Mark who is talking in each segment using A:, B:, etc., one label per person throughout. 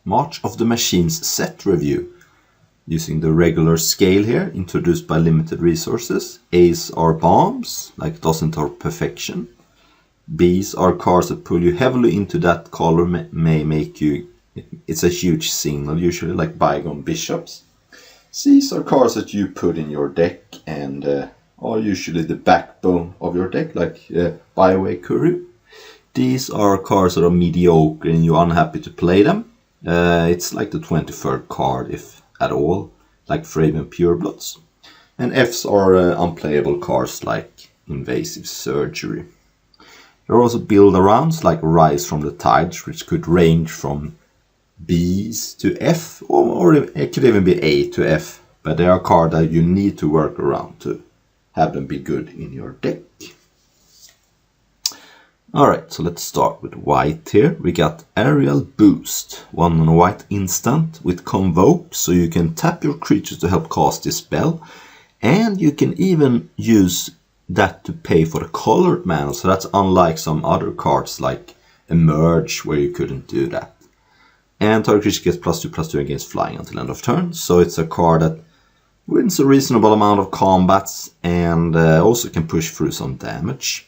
A: March of the Machines set review. Using the regular scale here, introduced by limited resources. A's are bombs, like doesn't are perfection. B's are cards that pull you heavily into that color, may make you, it's a huge signal usually, like bygone bishops. C's are cards that you put in your deck and are usually the backbone of your deck, like Byway Kuru. These are cards that are mediocre and you're unhappy to play them. It's like the 23rd card, if at all, like Fraven Purebloods. And F's are unplayable cards like Invasive Surgery. There are also build-arounds like Rise from the Tides, which could range from B's to F, or it could even be A to F. But they are cards that you need to work around to have them be good in your deck. Alright, so let's start with white here. We got Aerial Boost, 1 on a white instant with Convoke, so you can tap your creatures to help cast this spell. And you can even use that to pay for the colored mana, so that's unlike some other cards like Emerge, where you couldn't do that. And target creature gets +2/+2 against flying until end of turn, so it's a card that wins a reasonable amount of combats and also can push through some damage.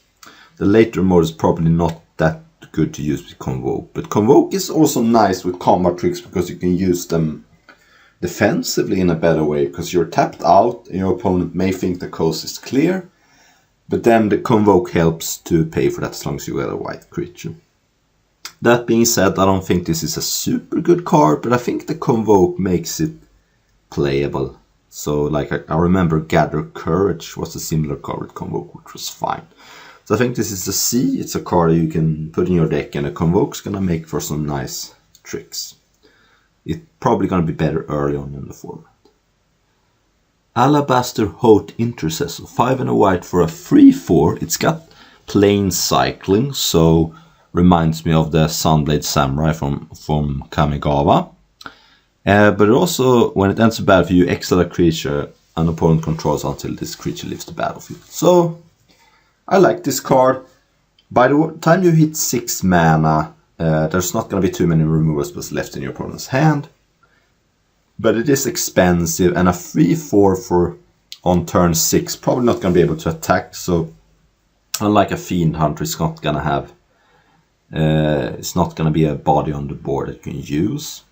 A: The later mode is probably not that good to use with Convoke, but Convoke is also nice with combat tricks because you can use them defensively in a better way, because you're tapped out and your opponent may think the coast is clear, but then the Convoke helps to pay for that as long as you get a white creature. That being said, I don't think this is a super good card, but I think the Convoke makes it playable. So like I remember Gather Courage was a similar card with Convoke, which was fine. So I think this is a C. It's a card you can put in your deck, and a Convoke's gonna make for some nice tricks. It's probably gonna be better early on in the format. Alabaster Haute Intercessor, 5 and a white for a 3/4. It's got plane cycling, so reminds me of the Sunblade Samurai from Kamigawa. But it also, when it ends a battle, you exile a creature an opponent controls until this creature leaves the battlefield. So I like this card. By the time you hit 6 mana, there's not going to be too many removal spells left in your opponent's hand. But it is expensive, and a 3/4 for on turn 6 probably not going to be able to attack. So unlike a Fiend Hunter, it's not going to have it's not going to be a body on the board that you can use.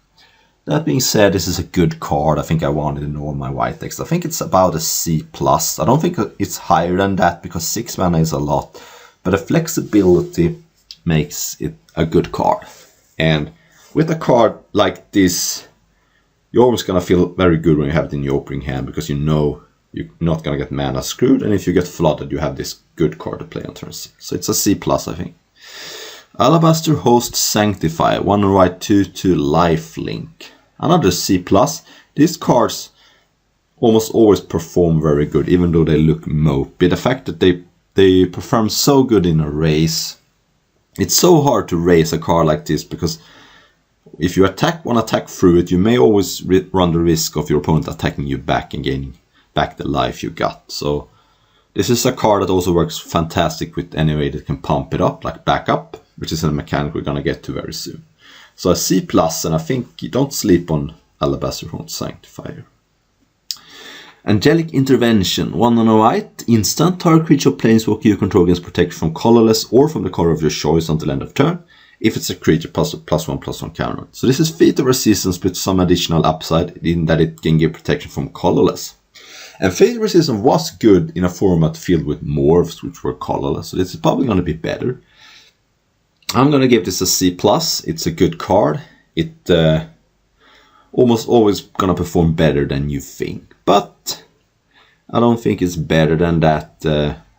A: That being said, this is a good card. I think I want it in all my white decks. I think it's about a C+. I don't think it's higher than that because 6 mana is a lot. But the flexibility makes it a good card. And with a card like this, you're always going to feel very good when you have it in your opening hand, because you know you're not going to get mana screwed. And if you get flooded, you have this good card to play on turn 6. So it's a C+, I think. Alabaster Host Sanctifier, 1 white 2/2 lifelink. Another C+. These cards almost always perform very good, even though they look mopey. The fact that they perform so good in a race. It's so hard to race a card like this, because if you attack one attack through it, you may always run the risk of your opponent attacking you back and gaining back the life you got. So this is a card that also works fantastic with any way that can pump it up, like backup, which is a mechanic we're going to get to very soon. So a C+, and I think you don't sleep on Alabaster Haunted Sanctifier. Angelic Intervention, 1 on a white, instant, target creature or planeswalker you control gets protection from colorless or from the color of your choice until end of turn, if it's a creature +1/+1 counter. So this is Feat of Resistance with some additional upside in that it can give protection from colorless. And Feat of Resistance was good in a format filled with morphs which were colorless, so this is probably going to be better. I'm going to give this a C+. It's a good card. It almost always going to perform better than you think. But I don't think it's better than that.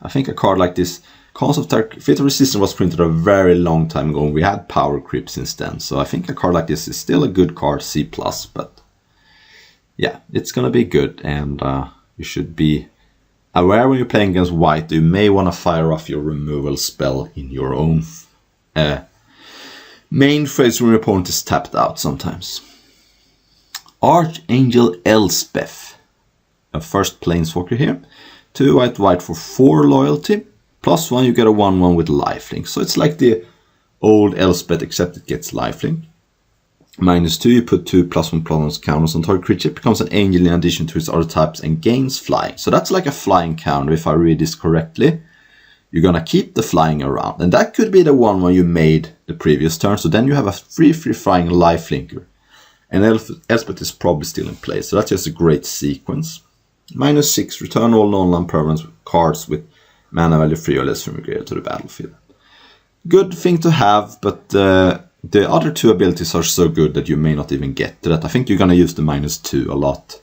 A: I think a card like this, Concept Feat of Resistance was printed a very long time ago, and we had Power Creep since then. So I think a card like this is still a good card, C+. But yeah, it's going to be good. And you should be aware when you're playing against white, you may want to fire off your removal spell in your own main phase when your opponent is tapped out sometimes. Archangel Elspeth, a first planeswalker here. 2 white for 4 loyalty. +1 you get a 1/1 with lifelink. So it's like the old Elspeth, except it gets lifelink. -2, you put 2 +1/+1 counters on target creature. It becomes an angel in addition to its other types and gains flying. So that's like a flying counter if I read this correctly. You're gonna keep the flying around. And that could be the one when you made the previous turn. So then you have a free flying lifelinker. And Elspeth is probably still in place. So that's just a great sequence. -6, return all non-land permanent cards with mana value 3 or less from your graveyard to the battlefield. Good thing to have, but the other 2 abilities are so good that you may not even get to that. I think you're gonna use the -2 a lot.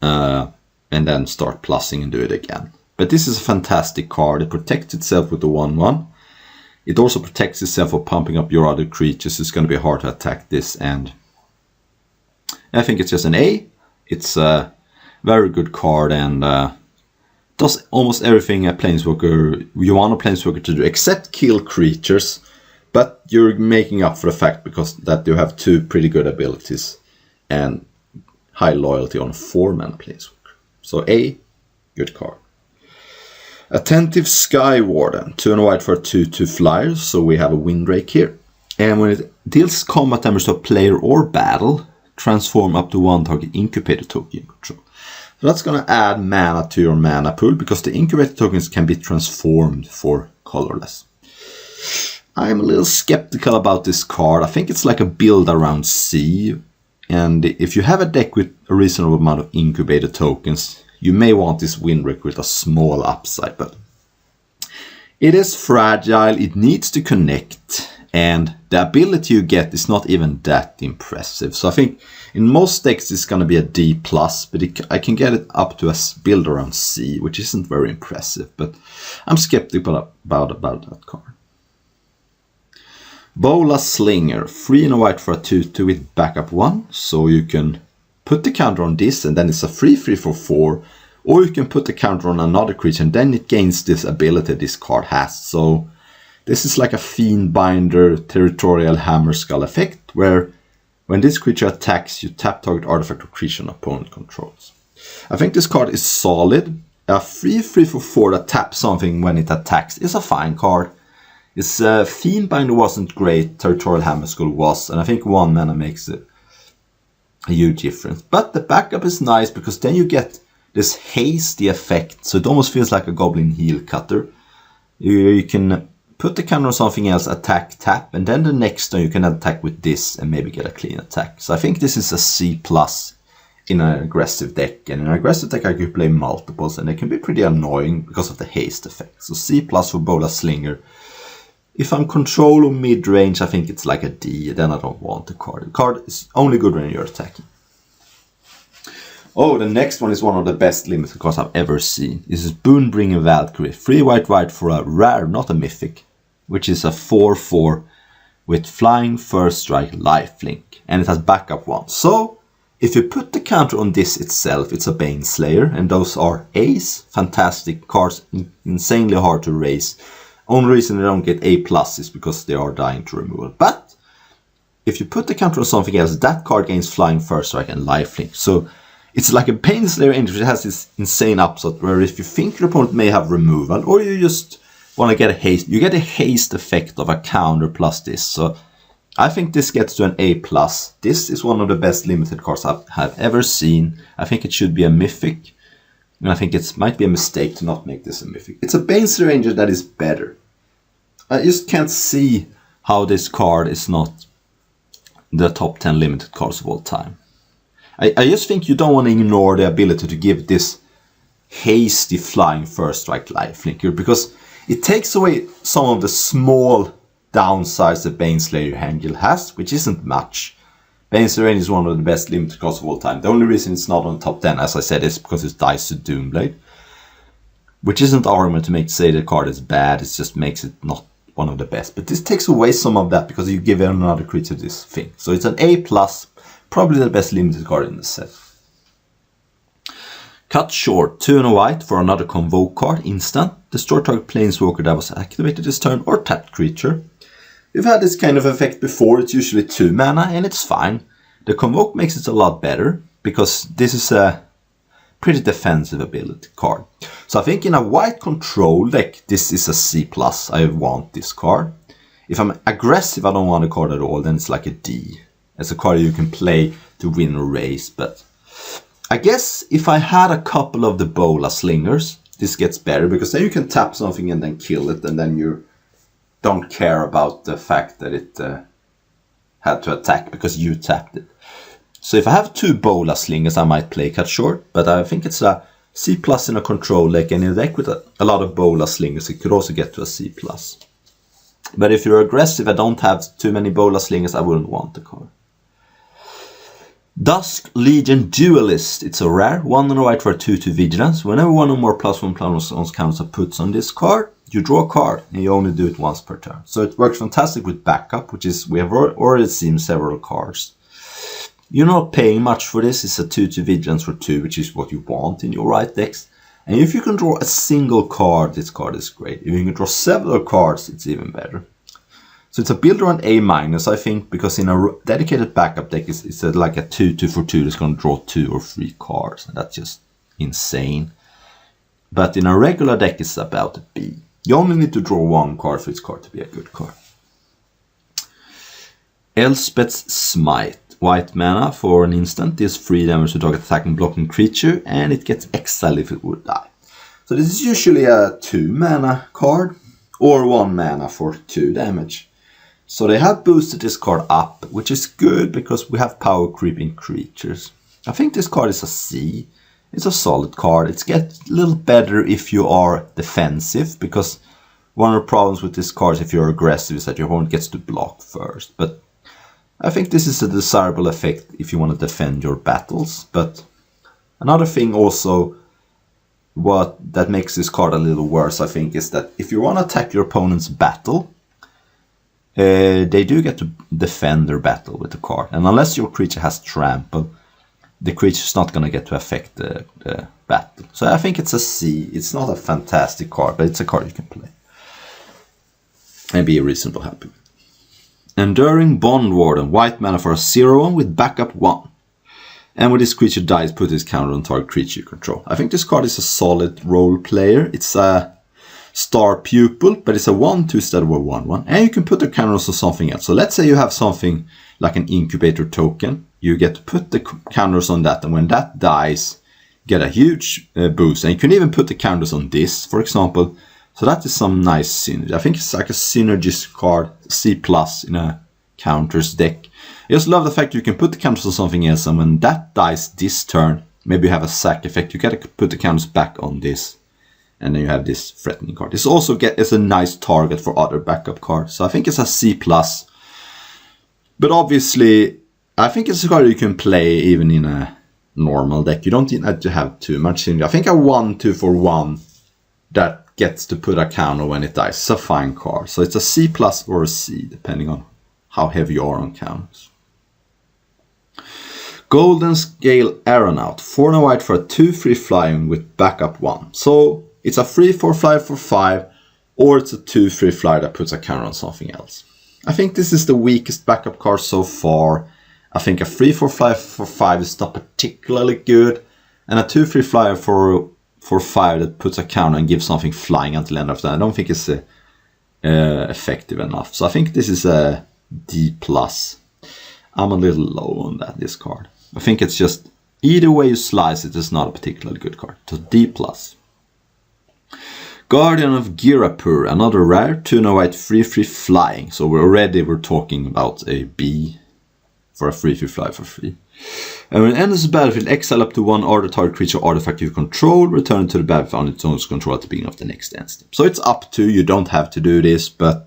A: And then start plussing and do it again. But this is a fantastic card. It protects itself with the 1/1. It also protects itself for pumping up your other creatures. It's gonna be hard to attack this, and I think it's just an A. It's a very good card and does almost everything a Planeswalker you want a Planeswalker to do, except kill creatures. But you're making up for the fact because that you have 2 pretty good abilities and high loyalty on a 4-mana Planeswalker. So A, good card. Attentive Sky Warden, 2 and a white for a 2/2 flyer. So we have a Windrake here. And when it deals combat damage to a player or battle, transform up to 1 target incubator token you control. So that's going to add mana to your mana pool because the incubator tokens can be transformed for colorless. I'm a little skeptical about this card. I think it's like a build around C. And if you have a deck with a reasonable amount of incubator tokens, you may want this Windrake with a small upside. But it is fragile, it needs to connect. And the ability you get is not even that impressive. So I think in most decks it's going to be a D+, but I can get it up to a build around C, which isn't very impressive. But I'm skeptical about that card. Bola Slinger, 3 and a white for a 2/2 with backup 1. So you can put the counter on this and then it's a free for 4. Or you can put the counter on another creature and then it gains this ability this card has. So this is like a Fiendbinder Territorial Hammerskull effect, where when this creature attacks, you tap target artifact or creature an opponent controls. I think this card is solid. A free for 4 that taps something when it attacks is a fine card. Its Fiendbinder wasn't great, Territorial Hammerskull was, and I think 1 mana makes it a huge difference. But the backup is nice because then you get this hasty effect, so it almost feels like a Goblin Heel Cutter. You can put the counter on something else, attack, tap, and then the next turn you can attack with this and maybe get a clean attack. So I think this is a C+ in an aggressive deck. And in an aggressive deck I could play multiples and they can be pretty annoying because of the haste effect. So C+ for Bola Slinger. If I'm control or mid-range, I think it's like a D, then I don't want the card. The card is only good when you're attacking. Oh, the next one is one of the best limited cards I've ever seen. This is Boonbringer Valkyrie, 3 white for a rare, not a mythic, which is a 4/4 with flying, first strike, lifelink, and it has backup 1. So, if you put the counter on this itself, it's a Baneslayer, and those are A's, fantastic cards, insanely hard to raise. Only reason they don't get A+ is because they are dying to removal. But if you put the counter on something else, that card gains flying, first strike, and lifelink. So it's like a Baneslayer entry that has this insane upside where if you think your opponent may have removal, or you just want to get a haste, you get a haste effect of a counter plus this. So I think this gets to an A+. This is one of the best limited cards I have ever seen. I think it should be a mythic. And I think it might be a mistake to not make this a mythic. It's a Baneslayer Ranger that is better. I just can't see how this card is not the top 10 limited cards of all time. I just think you don't want to ignore the ability to give this hasty flying first strike lifelinker, because it takes away some of the small downsides that Baneslayer Angel has, which isn't much. Baneslayer Angel is one of the best limited cards of all time. The only reason it's not on top 10, as I said, is because it dies to Doomblade. Which isn't argument to make say the card is bad, it just makes it not one of the best. But this takes away some of that because you give another creature this thing. So it's an A+, probably the best limited card in the set. Cut Short, 2 and a white for another Convoke card, instant. Destroy target Planeswalker that was activated this turn or tapped creature. We've had this kind of effect before, it's usually 2 mana and it's fine. The Convoke makes it a lot better because this is a pretty defensive ability card. So I think in a white control deck, this is a C+. I want this card. If I'm aggressive, I don't want a card at all, then it's like a D. It's a card you can play to win a race, but I guess if I had a couple of the Bola Slingers, this gets better, because then you can tap something and then kill it, and then you don't care about the fact that it had to attack because you tapped it. So if I have 2 Bola Slingers, I might play cut short, but I think it's a C+ in a control deck, and in a deck with a lot of Bola Slingers, it could also get to a C+. But if you're aggressive and don't have too many Bola Slingers, I wouldn't want the card. Dusk Legion Duelist. It's a rare, 1 and a white for a 2/2 vigilance. Whenever one or more +1/+1 counters are put on this card, you draw a card, and you only do it once per turn. So it works fantastic with backup, which is, we have already seen several cards. You're not paying much for this. It's a 2/2 vigilance for 2, which is what you want in your right decks. And if you can draw a single card, this card is great. If you can draw several cards, it's even better. So it's a builder on A-, I think, because in a dedicated backup deck, it's like a 2/2 for 2 that's going to draw 2 or 3 cards. And that's just insane. But in a regular deck, it's about a B. You only need to draw 1 card for its card to be a good card. Elspeth's Smite. White mana for an instant. Deals 3 damage to target attacking blocking creature, and it gets exiled if it would die. So this is usually a 2 mana card, or 1 mana for 2 damage. So they have boosted this card up, which is good because we have power creeping creatures. I think this card is a C. It's a solid card. It gets a little better if you are defensive, because one of the problems with this card is if you're aggressive is that your opponent gets to block first. But I think this is a desirable effect if you want to defend your battles. But another thing also that makes this card a little worse, I think, is that if you want to attack your opponent's battle, they do get to defend their battle with the card. And unless your creature has trample, the creature's not going to get to affect the battle. So I think it's a C. It's not a fantastic card, but it's a card you can play and be reasonably happy with. Enduring Bond Warden, white mana for a 0/1 with backup 1. And when this creature dies, put this counter on target creature you control. I think this card is a solid role player. It's a star pupil, but it's a 1/2 instead of a 1/1. And you can put the counters on something else. So let's say you have something like an incubator token. You get to put the counters on that, and when that dies, get a huge boost. And you can even put the counters on this, for example. So that is some nice synergy. I think it's like a synergist card, C+ in a counters deck. I just love the fact you can put the counters on something else, and when that dies this turn, maybe you have a sack effect, you gotta put the counters back on this, and then you have this threatening card. This also is a nice target for other backup cards. So I think it's a C+. But obviously, I think it's a card you can play even in a normal deck. You don't need to have too much synergy. I think a 1/2 for 1 that gets to put a counter when it dies. It's a fine card. So it's a C+ or a C, depending on how heavy you are on counters. Golden Scale Aeronaut. 4 and a white for a 2/3 flying with backup 1. So it's a 3/4 flyer for 5, or it's a 2/3 flyer that puts a counter on something else. I think this is the weakest backup card so far. I think a 3/4 flyer for 5 is not particularly good, and a 2/3 flyer for 5 that puts a counter and gives something flying until the end of that, I don't think it's effective enough. So I think this is a D+. I'm a little low on this card. I think it's just, either way you slice it, it's not a particularly good card. So D+. Guardian of Girapur, another rare, 2 and a white, 3/3 flying. So we're talking about a B for a 3/3 fly for 3. And when it enters the battlefield, exile up to 1 order target creature or artifact you control, return it to the battlefield on its own control at the beginning of the next end step. So it's up to you, don't have to do this, but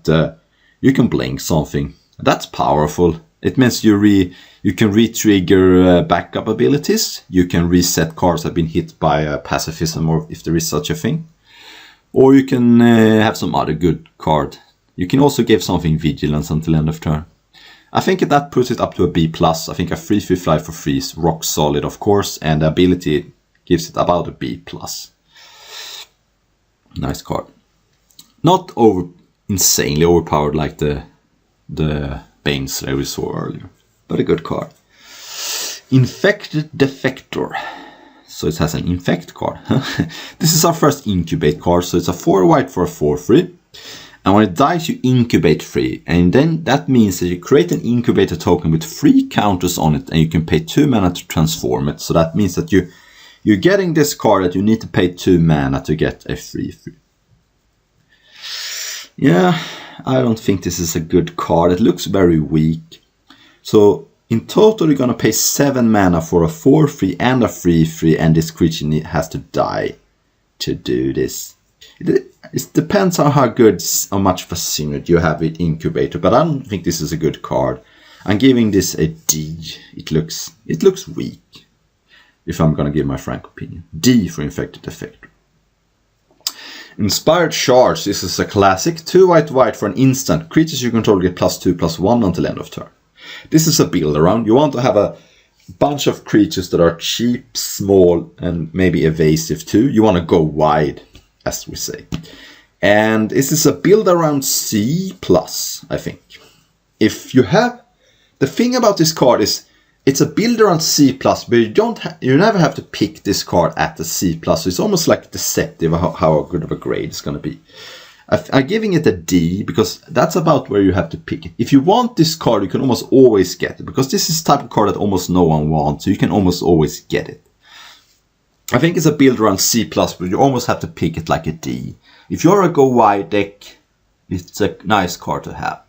A: you can blink something. That's powerful. It means you can re-trigger backup abilities. You can reset cards that have been hit by pacifism, or if there is such a thing. Or you can have some other good card. You can also give something vigilance until end of turn. I think that puts it up to a B+. I think a 3/3 fly for 3 is rock solid, of course, and the ability gives it about a B+. Nice card. Not insanely overpowered like the Baneslayer we saw earlier, but a good card. Infected Defector. So it has an infect card. This is our first incubate card, so it's a 4 white for a 4/3. And when it dies, you incubate 3. And then that means that you create an incubator token with 3 counters on it, and you can pay 2 mana to transform it. So that means that you're getting this card that you need to pay 2 mana to get a 3/3. Yeah, I don't think this is a good card. It looks very weak. So in total, you're going to pay 7 mana for a 4/3 and a 3/3, and this creature has to die to do this. It depends on how much of a synergy you have with Incubator, but I don't think this is a good card. I'm giving this a D. It looks weak, if I'm going to give my frank opinion. D for Infected Effector. Inspired Charge. This is a classic. 2 white for an instant. Creatures you control get +2/+1 until end of turn. This is a build around. You want to have a bunch of creatures that are cheap, small, and maybe evasive too. You want to go wide, as we say. And this is a build around C+, I think. If you have... The thing about this card is it's a build around C+, but you never have to pick this card at the C+. So it's almost like deceptive how good of a grade it's going to be. I'm giving it a D because that's about where you have to pick it. If you want this card, you can almost always get it, because this is the type of card that almost no one wants, so you can almost always get it. I think it's a build around C+, but you almost have to pick it like a D. If you're a go wide deck, it's a nice card to have.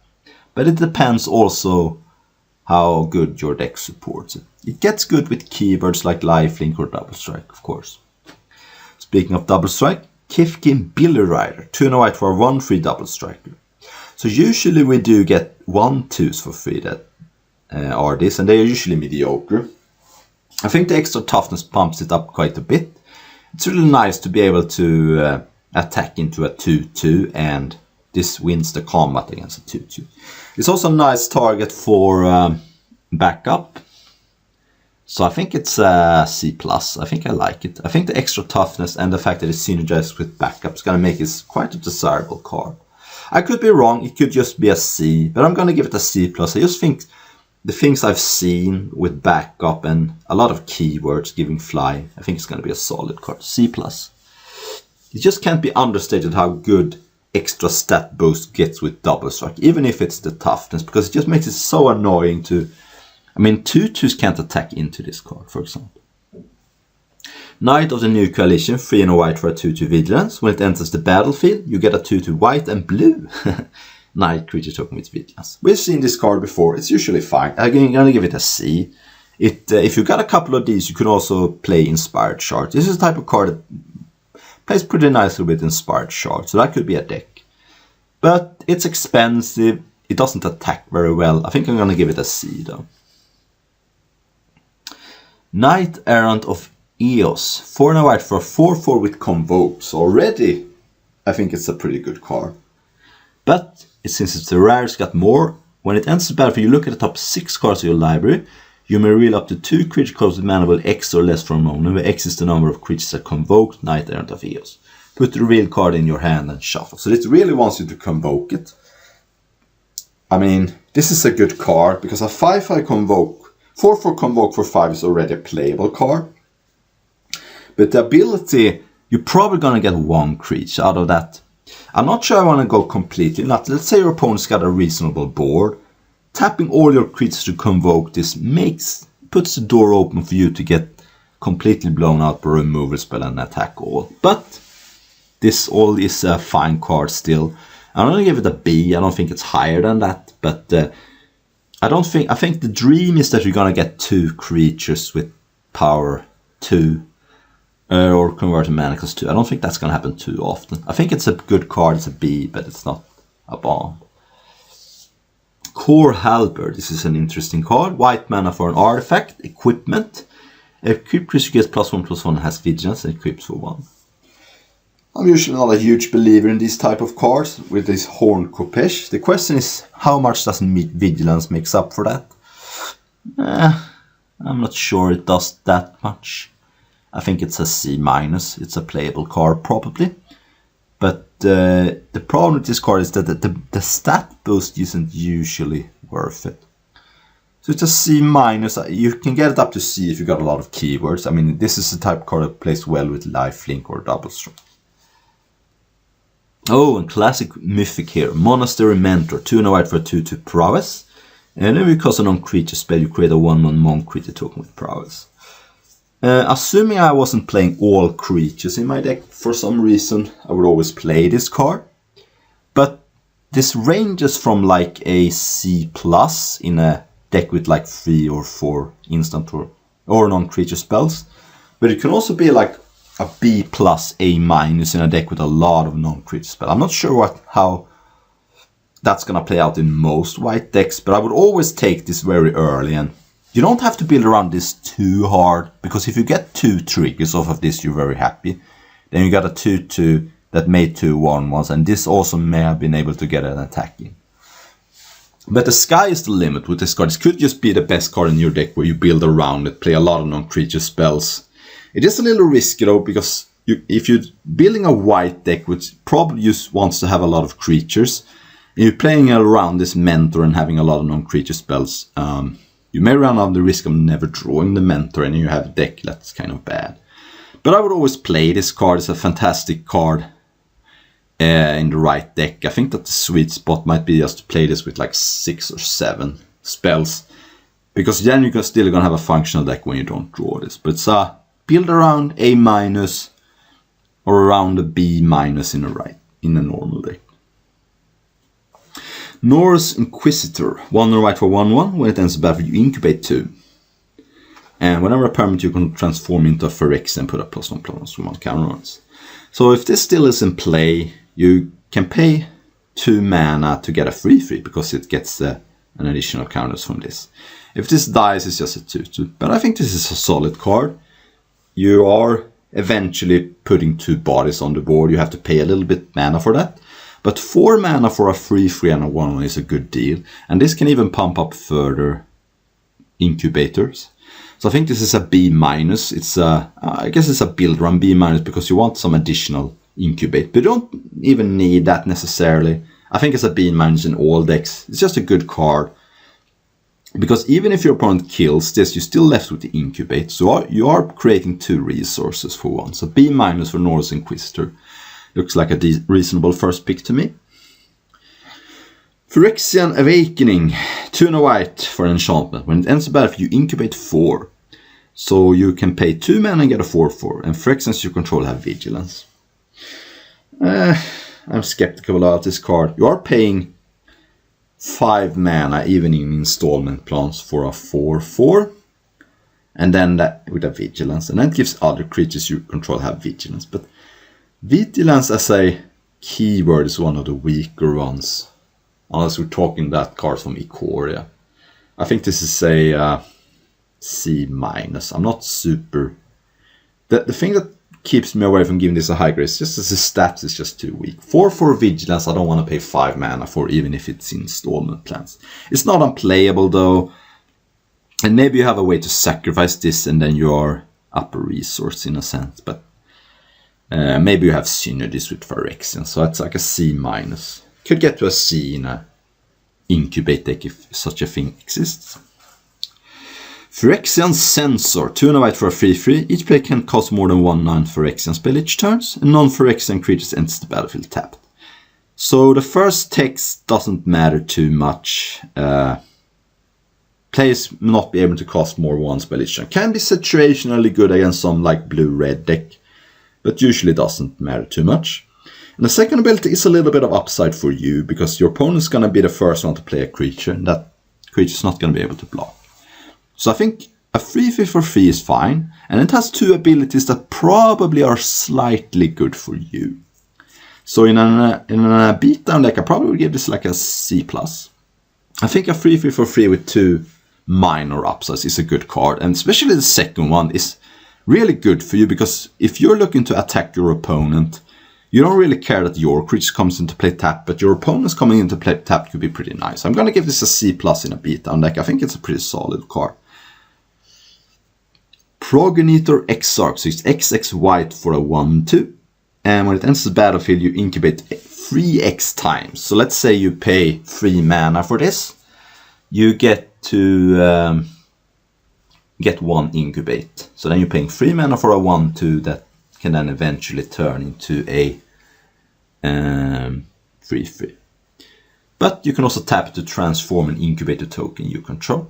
A: But it depends also how good your deck supports it. It gets good with keywords like lifelink or double strike, of course. Speaking of double strike, Kifkin Billy Rider, 2 and a white for a 1/3 double striker. So usually we do get 1/2s for free that are this, and they are usually mediocre. I think the extra toughness pumps it up quite a bit. It's really nice to be able to attack into a 2/2, and this wins the combat against a 2/2. It's also a nice target for backup. So I think it's C+. I think I like it. I think the extra toughness and the fact that it synergizes with backup is going to make it quite a desirable card. I could be wrong. It could just be a C, but I'm going to give it a C+. I just think the things I've seen with backup and a lot of keywords giving fly, I think it's going to be a solid card. C+. It just can't be understated how good extra stat boost gets with double strike, even if it's the toughness, because it just makes it so annoying to... I mean, 2/2s can't attack into this card, for example. Knight of the New Coalition, 3 and a white for a 2/2 Vigilance. When it enters the battlefield, you get a 2/2 white and blue Knight creature token with Vigilance. We've seen this card before. It's usually fine. I'm going to give it a C. If you got a couple of these, you can also play Inspired Charge. This is a type of card that plays pretty nicely with Inspired Charge, so that could be a deck. But it's expensive. It doesn't attack very well. I think I'm going to give it a C, though. Knight Errant of Eos, 4 and a white for a 4/4 with Convoke. So already, I think it's a pretty good card. But since it's the rare, it's got more. When it enters the battlefield, you look at the top 6 cards of your library. You may reveal up to 2 creature cards with mana value X or less from opponent, where X is the number of creatures that convoked Knight Errant of Eos. Put the reveal card in your hand and shuffle. So it really wants you to convoke it. I mean, this is a good card because a 5/5 convoke, 4/4 convoke for 5 is already a playable card. But the ability, you're probably going to get 1 creature out of that. I'm not sure I want to go completely nuts. Let's say your opponent's got a reasonable board. Tapping all your creatures to convoke this puts the door open for you to get completely blown out by a removal spell and attack all. But this all is a fine card still. I'm going to give it a B. I don't think it's higher than that, but I think the dream is that you're going to get 2 creatures with power 2 or convert a mana cost 2. I don't think that's going to happen too often. I think it's a good card. It's a B, but it's not a bomb. Core Halberd. This is an interesting card. White mana for an artifact. Equipment. Equip creature gets +1/+1 and has Vigilance and equips for 1. I'm usually not a huge believer in these type of cards with this Horn Kopesh. The question is, how much does Vigilance makes up for that? I'm not sure it does that much. I think it's a C-. It's a playable card probably. But the problem with this card is that the stat boost isn't usually worth it. So it's a C-. You can get it up to C if you got a lot of keywords. I mean, this is the type of card that plays well with lifelink or double strike. Oh, and classic mythic here. Monastery Mentor. 2 and a white for a 2/2 prowess. And every cost a non-creature spell, you create a 1/1 monk creature token with prowess. Assuming I wasn't playing all creatures in my deck, for some reason, I would always play this card. But this ranges from like a C+ in a deck with like 3 or 4 instant or non-creature spells. But it can also be like a B+, A- in a deck with a lot of non-creature spells. I'm not sure how that's gonna play out in most white decks, but I would always take this very early, and you don't have to build around this too hard, because if you get 2 triggers off of this, you're very happy. Then you got a 2/2 that made 2 1/1s, and this also may have been able to get an attack in. But the sky is the limit with this card. This could just be the best card in your deck where you build around it, play a lot of non-creature spells. It is a little risky though, because if you're building a white deck which probably just wants to have a lot of creatures, and you're playing around this Mentor and having a lot of non-creature spells, you may run out the risk of never drawing the Mentor, and you have a deck that's kind of bad. But I would always play this card. It's a fantastic card in the right deck. I think that the sweet spot might be just to play this with like 6 or 7 spells, because then you're still gonna have a functional deck when you don't draw this. But it's a build around A- or around a B- in a normal deck. Norse Inquisitor. 1 and white for 1/1. When it ends the battle, you incubate 2. And whenever a permanent, you can transform into a Phyrexian and put a +1/+1 from 1 counter on it. So if this still is in play, you can pay 2 mana to get a 3/3, because it gets an additional counters from this. If this dies, it's just a 2/2. But I think this is a solid card. You are eventually putting 2 bodies on the board. You have to pay a little bit mana for that. But 4 mana for a 3/3 and a 1/1 is a good deal. And this can even pump up further incubators. So I think this is a B-. It's I guess it's a build run B- because you want some additional incubate. But you don't even need that necessarily. I think it's a B- in all decks. It's just a good card. Because even if your opponent kills this, you're still left with the incubate. So you are creating 2 resources for 1. So B- for Norse Inquisitor. Looks like a reasonable first pick to me. Phyrexian Awakening. 2 and a white for an enchantment. When it ends the battle, you incubate 4. So you can pay 2 mana and get a 4/4. And Phyrexians you control have Vigilance. I'm skeptical about this card. You are paying 5 mana even in installment plans for a 4/4. And then that with a Vigilance. And that gives other creatures you control have Vigilance. But Vigilance as a keyword is one of the weaker ones. Unless we're talking that card from Ikoria. I think this is a C-. I'm not super... The thing that keeps me away from giving this a high grade is just that the stats is just too weak. 4/4 Vigilance I don't want to pay 5 mana for, even if it's installment plans. It's not unplayable though. And maybe you have a way to sacrifice this and then you are up a resource in a sense. But maybe you have synergies with Phyrexian, so it's like a C-. Could get to a C in a incubate deck if such a thing exists. Phyrexian Censor. 2 and a white for a 3/3. Each player can cast more than 1 non-Phyrexian spell each turn, and non-Phyrexian creatures enter the battlefield tapped. So the first text doesn't matter too much. Players will not be able to cast more 1 spell each turn. Can be situationally good against some like blue-red deck, but usually doesn't matter too much. And the second ability is a little bit of upside for you, because your opponent's going to be the first one to play a creature, and that creature's not going to be able to block. So I think a 3/3 for 3 is fine, and it has 2 abilities that probably are slightly good for you. So in a beatdown deck, I probably would give this like a C+. I think a 3/3 for 3 with 2 minor upsides is a good card, and especially the second one is really good for you, because if you're looking to attack your opponent, you don't really care that your creature comes into play tap, but your opponent's coming into play tap could be pretty nice. I'm going to give this a C+ in a beatdown deck. I think it's a pretty solid card. Progenitor Exarch. So it's XX white for a 1/2. And when it enters the battlefield, you incubate 3x times. So let's say you pay 3 mana for this. You get to get 1 incubate. So then you're paying 3 mana for a 1/2 that can then eventually turn into a 3/3. But you can also tap it to transform an incubator token you control.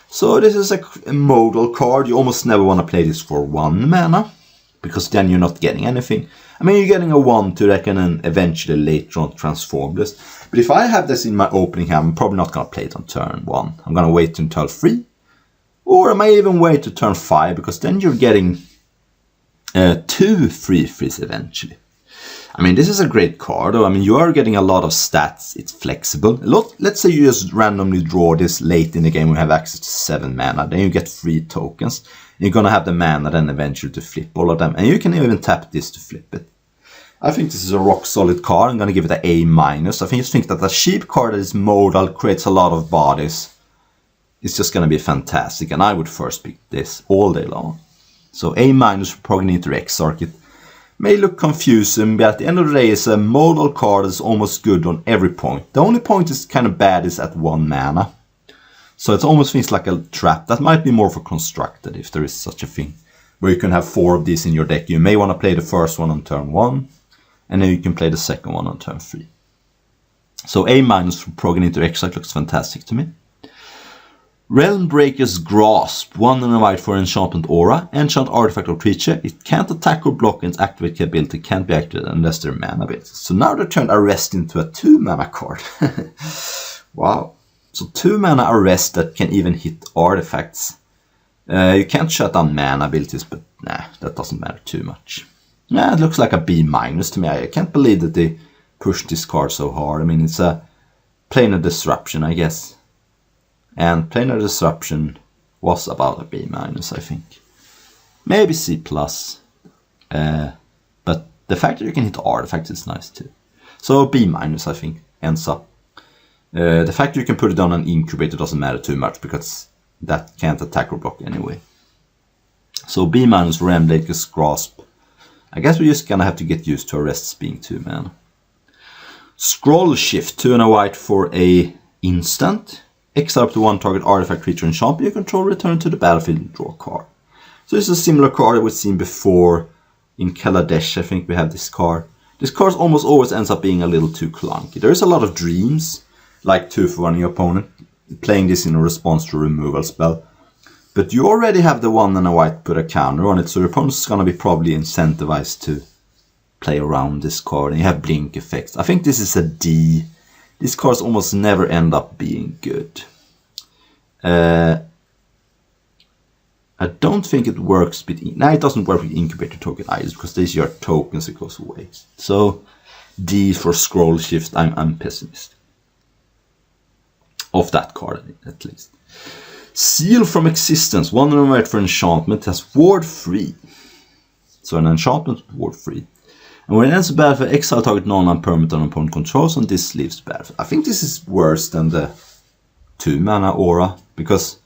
A: So this is a modal card. You almost never want to play this for 1 mana, because then you're not getting anything. I mean, you're getting a 1/2 that can eventually later on transform this. But if I have this in my opening hand, I'm probably not going to play it on turn 1. I'm going to wait until 3. Or I may even wait to turn 5, because then you're getting 2 3/3s eventually. I mean, this is a great card, though. I mean, you are getting a lot of stats. It's flexible. Let's say you just randomly draw this late in the game when you have access to 7 mana. Then you get 3 tokens. You're going to have the mana then eventually to flip all of them. And you can even tap this to flip it. I think this is a rock solid card. I'm going to give it an A-. I think that a cheap card that is modal, creates a lot of bodies. It's just going to be fantastic. And I would first pick this all day long. So A- for Progenitor Exarch. It may look confusing, but at the end of the day, it's a modal card that's almost good on every point. The only point is kind of bad is at 1 mana. So it almost feels like a trap. That might be more for constructed, if there is such a thing. Where you can have 4 of these in your deck. You may want to play the first one on turn 1. And then you can play the second one on turn 3. So A- for Progenitor Exarch looks fantastic to me. Realmbreaker's Grasp, 1 and a white for enchantment aura, enchant artifact or creature. It can't attack or block, and its activate ability can't be activated unless they're mana abilities. So now they turned Arrest into a 2 mana card. Wow. So 2 mana Arrest that can even hit artifacts. You can't shut down mana abilities, but nah, that doesn't matter too much. Yeah, it looks like a B- to me. I can't believe that they pushed this card so hard. I mean, it's a Planar Disruption, I guess. And Planar Disruption was about a B-, I think. Maybe C+. But the fact that you can hit artifacts is nice too. So B-, I think, ends up. The fact that you can put it on an incubator doesn't matter too much, because that can't attack or block anyway. So B- for Realmbreaker's Grasp. I guess we're just gonna have to get used to Arrests being 2 mana. Scroll Shift, 2 and a white for a instant. Exile up to 1 target artifact, creature, enchantment you control, return to the battlefield and draw a card. So this is a similar card that we've seen before in Kaladesh. I think we have this card. This card almost always ends up being a little too clunky. There is a lot of dreams, like 2 for 1 your opponent, playing this in a response to a removal spell. But you already have the 1 and a white put a counter on it, so your opponent's going to be probably incentivized to play around this card. And you have blink effects. I think this is a D. These cards almost never end up being good. I don't think it works with... No, it doesn't work with Incubator Token either, because these are tokens that goes away. So D for Scroll Shift, I'm pessimistic. Of that card, at least. Seal from Existence, 1 and a white for enchantment, has ward 3. So an enchantment ward 3. And when it ends the battlefield, exile target non-land permanent on opponent controls, and this leaves the battlefield. I think this is worse than the 2 mana aura, because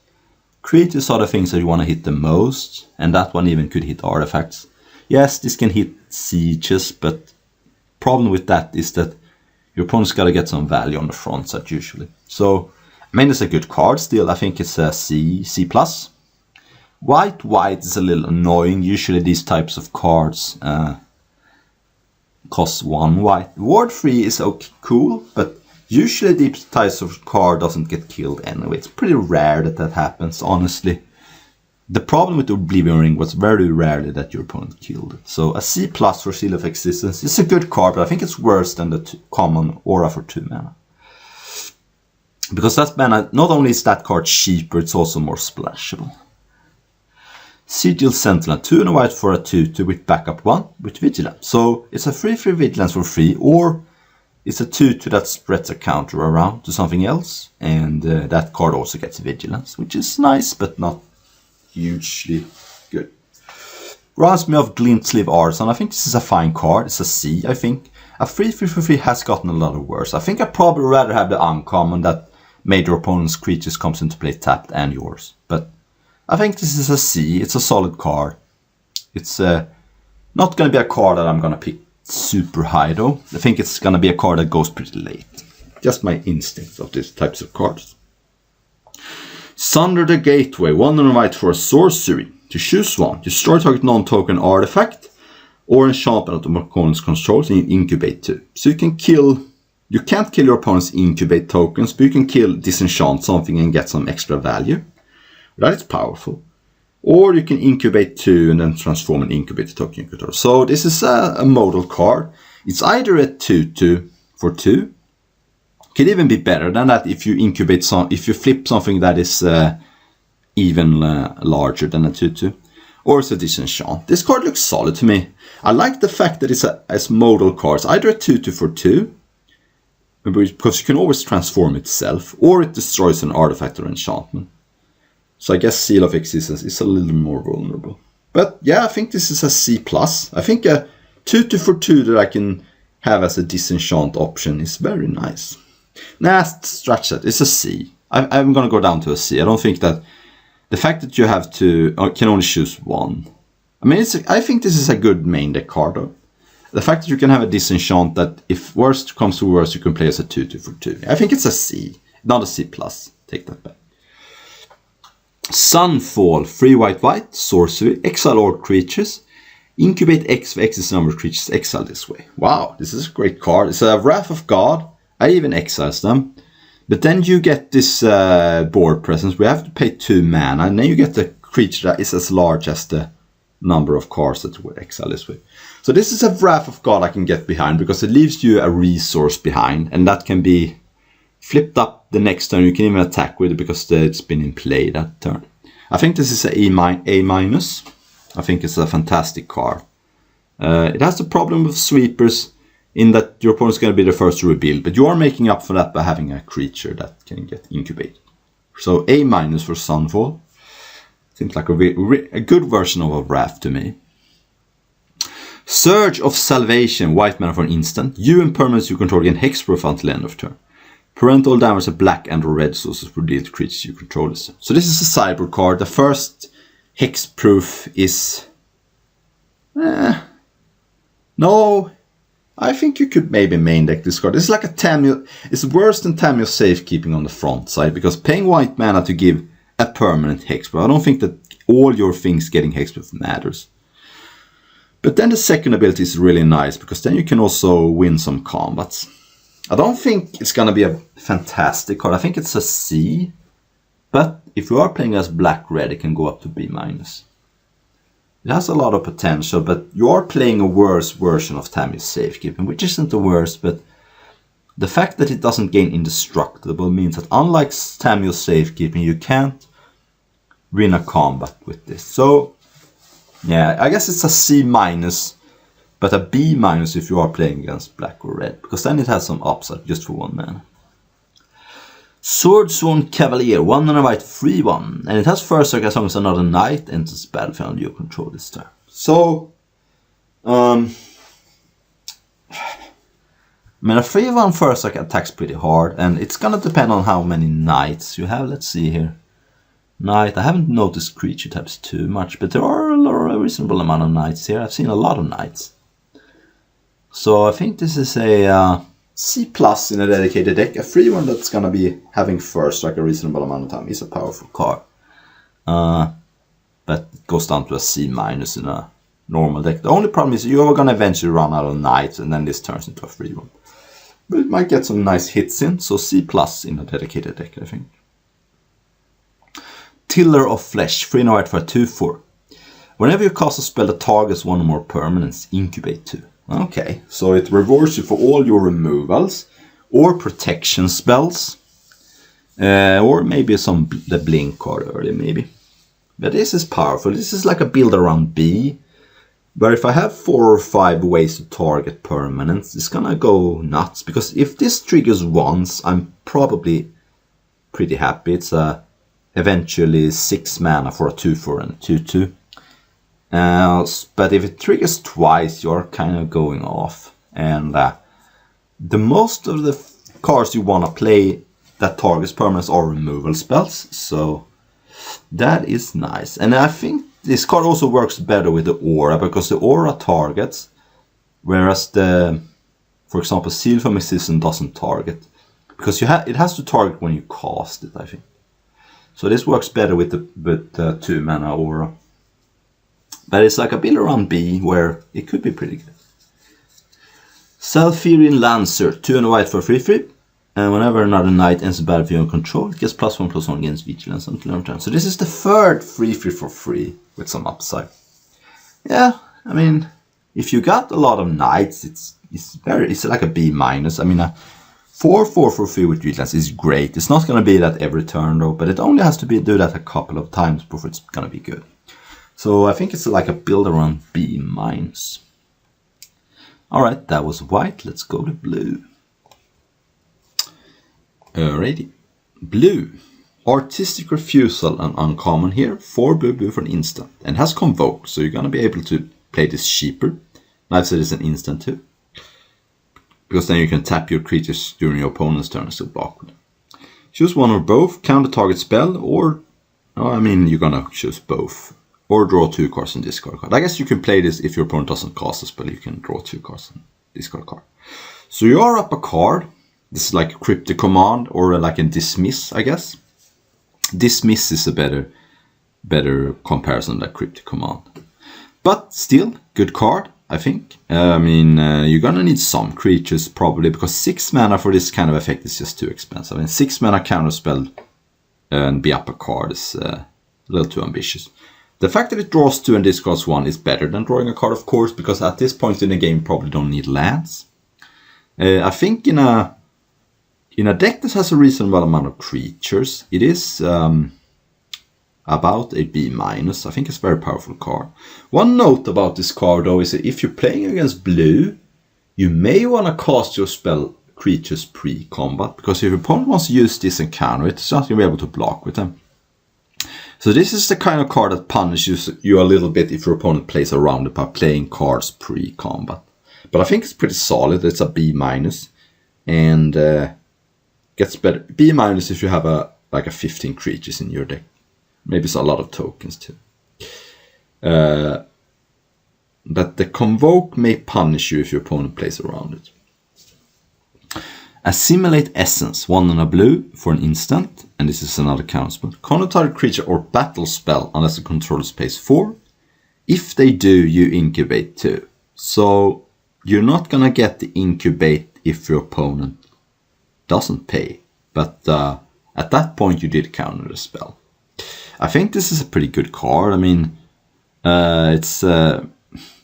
A: creatures are the things that you want to hit the most, and that one even could hit artifacts. Yes, this can hit sieges, but problem with that is that your opponent's got to get some value on the front side usually. So, I mean, it's a good card still. I think it's a C+. White is a little annoying. Usually these types of cards cost 1 white. Ward 3 is okay, cool, but usually these types of card doesn't get killed anyway. It's pretty rare that that happens, honestly. The problem with the Oblivion Ring was very rarely that your opponent killed it. So a C+ for Seal of Existence is a good card, but I think it's worse than the common aura for 2 mana. Because that mana, not only is that card cheaper, it's also more splashable. Sigil Sentinel, 2 and a white for a 2/2 with backup 1 with Vigilance. So it's a 3/3 Vigilance for free, or it's a 2/2 that spreads a counter around to something else. And that card also gets Vigilance, which is nice, but not hugely good. Reminds me of Glint-Sleeve Artisan. I think this is a fine card. It's a C, I think. A 3/3 for free has gotten a lot worse. I think I'd probably rather have the uncommon that made your opponent's creatures comes into play tapped and yours. But I think this is a C. It's a solid card. It's not going to be a card that I'm going to pick super high though. I think it's going to be a card that goes pretty late. Just my instincts of these types of cards. Sunder the Gateway, 1 and a white for a sorcery. To choose one, destroy target non-token artifact. or enchantment of the opponent's controls and you incubate 2. So you can't kill your opponent's incubate tokens, but you can disenchant something and get some extra value. That is powerful. Or you can incubate 2 and then transform and incubate the token you control. So this is a modal card. It's either a 2/2 for 2. Could even be better than that if you if you flip something that is even larger than a 2/2. Or it's a disenchant. This card looks solid to me. I like the fact that it's modal cards. Either a 2/2 for 2, because you can always transform itself, or it destroys an artifact or enchantment. So I guess Seal of Existence is a little more vulnerable. But yeah, I think this is a C+. I think a 2/2 for 2 that I can have as a disenchant option is very nice. Nah, stretch that. It's a C. I'm going to go down to a C. I don't think that the fact that you have to can only choose one. I mean, I think this is a good main deck card though. The fact that you can have a disenchant that if worst comes to worst you can play as a 2/2 for 2. I think it's a C, not a C+. Take that back. Sunfall, 3 white, sorcery, exile all creatures, incubate X for X's number of creatures, exile this way. Wow, this is a great card. It's a Wrath of God. I even exiles them. But then you get this board presence. We have to pay 2 mana, and then you get the creature that is as large as the number of cards that we exile this way. So this is a Wrath of God I can get behind, because it leaves you a resource behind, and that can be flipped up the next turn. You can even attack with it because it's been in play that turn. I think this is a A-. I think it's a fantastic card. It has the problem with sweepers in that your opponent's going to be the first to rebuild, but you are making up for that by having a creature that can get incubated. So A- for Sunfall. Seems like a good version of a Wrath to me. Surge of Salvation, white mana for an instant. You and permanents you control gain hexproof until end of turn. Parental damage of black and red sources for deal to creatures you control. So this is a cyber card. The first hexproof is... no, I think you could maybe main deck this card. This is like a Tamio. It's worse than Tamio Safekeeping on the front side, because paying white mana to give a permanent hexproof. I don't think that all your things getting hexproof matters. But then the second ability is really nice, because then you can also win some combats. I don't think it's going to be a fantastic card. I think it's a C. But if you are playing as black-red, it can go up to B-. It has a lot of potential, but you are playing a worse version of Tammy's Safekeeping, which isn't the worst, but the fact that it doesn't gain Indestructible means that unlike Tammy's Safekeeping, you can't win a combat with this. So, yeah, I guess it's a C-, but a B- if you are playing against black or red, because then it has some upside just for 1 mana. Swordsworn Cavalier, 1 and a white, 3/1, and it has first strike as long as another knight enters the battlefield and you control this turn. So, I mean, a 3/1 first strike attacks pretty hard, and it's gonna depend on how many knights you have. Let's see here. Knight, I haven't noticed creature types too much, but there are a reasonable amount of knights here. I've seen a lot of knights. So I think this is a C+ in a dedicated deck. A 3/1 that's going to be having first strike a reasonable amount of time is a powerful card. But it goes down to a C- in a normal deck. The only problem is you're going to eventually run out of knights, and then this turns into a 3/1. But it might get some nice hits in, so C+ in a dedicated deck, I think. Tiller of Flesh, 3 and a white for a 2/4. Whenever you cast a spell that targets one or more permanents, incubate 2. Okay, so it rewards you for all your removals or protection spells, or maybe the blink card early, maybe. But this is powerful. This is like a build around B, where if I have 4 or 5 ways to target permanents, it's gonna go nuts. Because if this triggers once, I'm probably pretty happy. It's eventually 6 mana for a 2/4 and a 2/2. But if it triggers twice, you're kind of going off. And the most of the cards you want to play that targets permanents are removal spells. So that is nice. And I think this card also works better with the aura, because the aura targets, whereas for example, Seal from Existence doesn't target. Because it has to target when you cast it, I think. So this works better with the 2 mana aura. But it's like a build around B where it could be pretty good. Selfirian Lancer, 2 and a white for 3/3. And whenever another knight enters the battlefield on control, it gets +1/+1 against vigilance until end of turn. So this is the third 3/3 for free with some upside. Yeah, I mean, if you got a lot of knights, it's like a B-. I mean, a 4/4 for free with vigilance is great. It's not going to be that every turn though, but it only has to do that a couple of times before it's going to be good. So I think it's like a build around B-. Alright, that was white. Let's go to blue. Alrighty. Blue. Artistic Refusal and uncommon here. 4 blue for an instant. And has Convoke, so you're going to be able to play this cheaper. I've said it's an instant too. Because then you can tap your creatures during your opponent's turn and still block with them. Choose one or both. Counter target spell, or... Oh, I mean, you're going to choose both. Or draw 2 cards and discard a card. I guess you can play this if your opponent doesn't cast a spell. You can draw 2 cards and discard a card. So you are up a card. This is like a Cryptic Command or like a Dismiss, I guess. Dismiss is a better comparison than Cryptic Command. But still, good card, I think. I mean, you're gonna need some creatures probably, because 6 mana for this kind of effect is just too expensive. I mean, 6 mana counterspell and be up a card is a little too ambitious. The fact that it draws 2 and discards 1 is better than drawing a card, of course, because at this point in the game you probably don't need lands. I think in a deck that has a reasonable amount of creatures, it is about a B-. I think it's a very powerful card. One note about this card though is that if you're playing against blue, you may want to cast your spell creatures pre-combat, because if your opponent wants to use this and counter it, it's not going to be able to block with them. So this is the kind of card that punishes you a little bit if your opponent plays around it by playing cards pre-combat. But I think it's pretty solid. It's a B-, and gets better. B- if you have a 15 creatures in your deck. Maybe it's a lot of tokens too. But the Convoke may punish you if your opponent plays around it. Assimilate Essence, 1 and a blue for an instant, and this is another counterspell. Control target creature or battle spell unless the controller pays 4. If they do, you incubate 2. So you're not gonna get the incubate if your opponent doesn't pay, but at that point you did counter the spell. I think this is a pretty good card. I mean, it's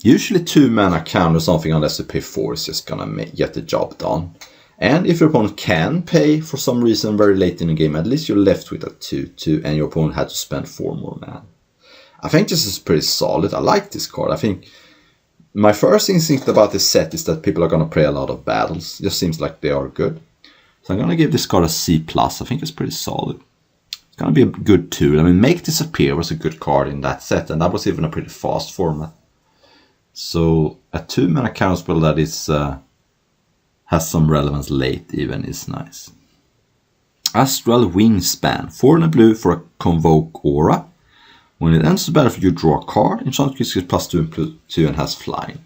A: usually 2 mana counter something unless you pay 4 is just gonna get the job done. And if your opponent can pay for some reason very late in the game, at least you're left with a 2/2 and your opponent had to spend 4 more mana. I think this is pretty solid. I like this card. I think my first instinct about this set is that people are going to play a lot of battles. It just seems like they are good. So I'm going to give this card a C+. I think it's pretty solid. It's going to be a good tool. I mean, Make Disappear was a good card in that set, and that was even a pretty fast format. So a 2 mana counterspell that is has some relevance late even is nice. Astral Wingspan, 4 and a blue for a Convoke Aura. When it enters the battlefield, you draw a card. Enchant creature gets +2 and +2 and has flying.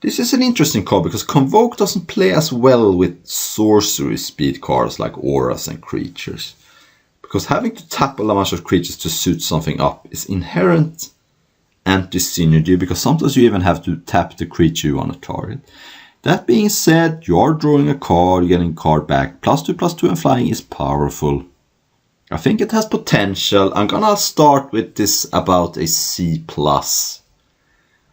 A: This is an interesting card because Convoke doesn't play as well with sorcery speed cards like auras and creatures. Because having to tap a bunch of creatures to suit something up is inherent anti-synergy, because sometimes you even have to tap the creature you want to target. That being said, you are drawing a card, you're getting a card back. +2/+2 and flying is powerful. I think it has potential. I'm gonna start with this about a C+.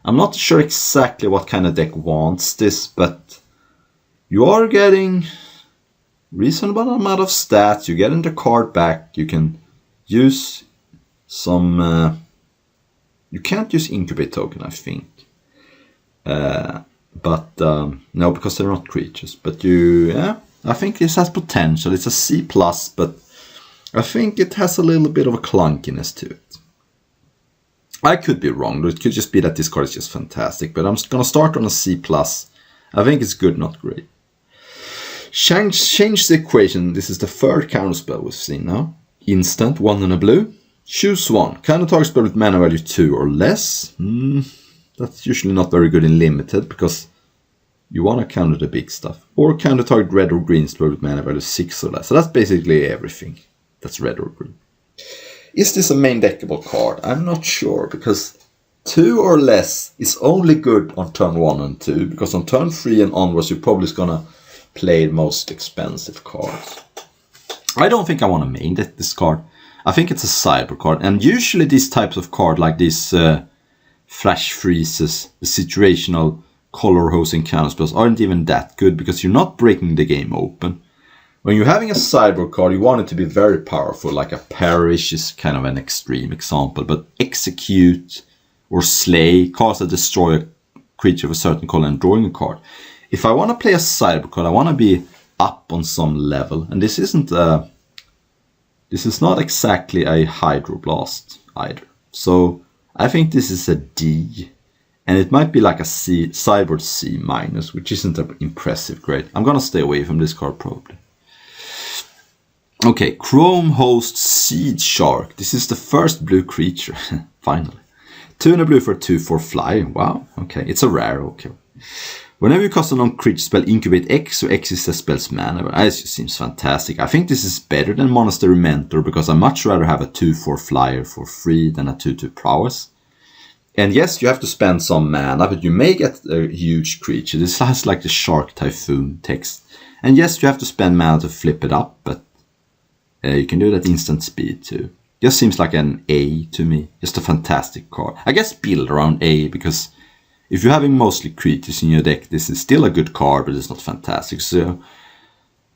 A: I'm not sure exactly what kind of deck wants this, but you are getting reasonable amount of stats. You're getting the card back. You can use some... you can't use Incubate token, I think. No, because they're not creatures. But I think this has potential. It's a C+, but I think it has a little bit of a clunkiness to it. I could be wrong. It could just be that this card is just fantastic. But I'm going to start on a C+. I think it's good, not great. Change the equation. This is the third counterspell we've seen now. Instant, 1 and a blue. Choose one. Counter target spell with mana value 2 or less. That's usually not very good in limited, because you want to counter the big stuff. Or counter target red or green spell with mana value 6 or less. So that's basically everything that's red or green. Is this a main deckable card? I'm not sure, because 2 or less is only good on turn 1 and 2, because on turn 3 and onwards you're probably gonna play the most expensive cards. I don't think I want to main this card. I think it's a sideboard card, and usually these types of cards, like these flash freezes, the situational color hosing counterspells, aren't even that good, because you're not breaking the game open. When you're having a sideboard card, you want it to be very powerful, like a Perish is kind of an extreme example, but Execute or Slay, cards that destroy a creature of a certain color and drawing a card. If I want to play a sideboard card, I want to be up on some level, and this is not exactly a Hydroblast either. So I think this is a D, and it might be like a C, sideboard C minus, which isn't an impressive grade. I'm gonna stay away from this card probably. Okay, Chrome Host Seed Shark. This is the first blue creature, finally. 2 and a blue for 2/4 fly. Wow, okay, it's a rare, okay. Whenever you cast a non-creature spell, incubate X, so X is the spell's mana. This seems fantastic. I think this is better than Monastery Mentor, because I much rather have a 2/4 flyer for free than a 2/2 prowess. And yes, you have to spend some mana, but you may get a huge creature. This has like the Shark Typhoon text. And yes, you have to spend mana to flip it up, but you can do that instant speed too. Just seems like an A to me. Just a fantastic card. I guess build around A, because if you're having mostly creatures in your deck, this is still a good card, but it's not fantastic. So,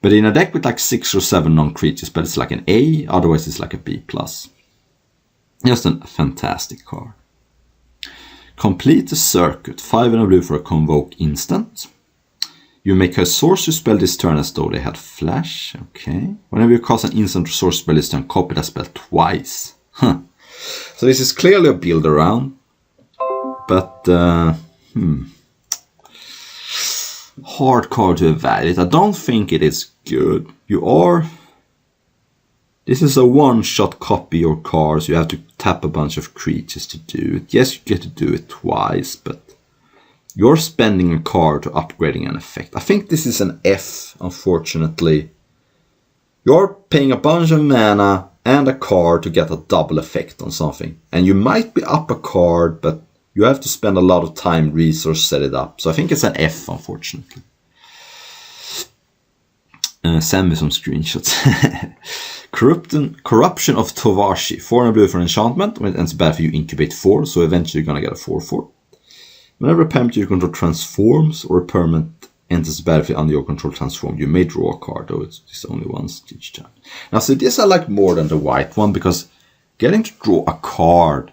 A: but in a deck with like 6 or 7 non-creatures, but it's like an A, otherwise it's like a B+. Just a fantastic card. Complete the circuit. 5 and a blue for a convoke instant. You make a sorcery spell this turn as though they had flash. Okay. Whenever you cast an instant sorcery spell this turn, copy that spell twice. Huh. So this is clearly a build around. But, hard card to evaluate. I don't think it is good. This is a one-shot copy your cards. You have to tap a bunch of creatures to do it. Yes, you get to do it twice, but you're spending a card to upgrading an effect. I think this is an F, unfortunately. You're paying a bunch of mana and a card to get a double effect on something. And you might be up a card, but you have to spend a lot of time, resource, set it up. So I think it's an F, unfortunately. Send me some screenshots. Corruption of Tovashi. 4 and a blue for an enchantment. When it ends bad for you, incubate 4. So eventually you're going to get a 4/4. Whenever a permanent you control transforms, or a permanent enters the battlefield under your control transformed, you may draw a card, though it's only once each time. Now, so this I like more than the white one, because getting to draw a card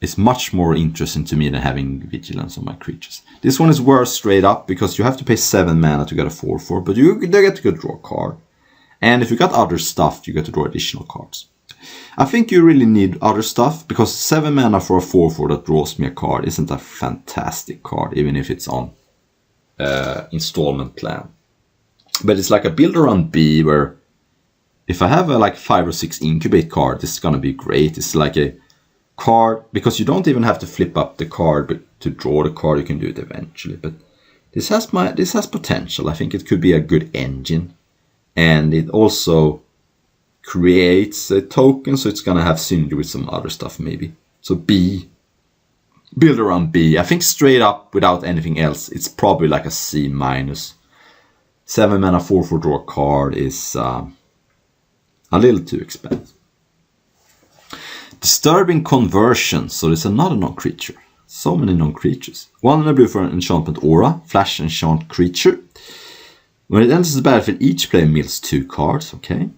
A: is much more interesting to me than having vigilance on my creatures. This one is worse straight up, because you have to pay 7 mana to get a 4/4, but you get to draw a card. And if you got other stuff, you get to draw additional cards. I think you really need other stuff, because 7 mana for a 4/4 that draws me a card isn't a fantastic card, even if it's on installment plan. But it's like a build around B, where if I have a like 5 or 6 incubate card, this is gonna be great. It's like a card, because you don't even have to flip up the card, but to draw the card you can do it eventually. But this has potential. I think it could be a good engine, and it also creates a token, so it's gonna have synergy with some other stuff maybe. So B, build around B. I think straight up without anything else, it's probably like a C minus. 7 mana 4/4 draw card is a little too expensive. Disturbing Conversion. So there's another non-creature. So many non-creatures. 1 and a blue for an enchantment aura. Flash enchant creature. When it enters the battlefield, each player mills 2 cards. Okay.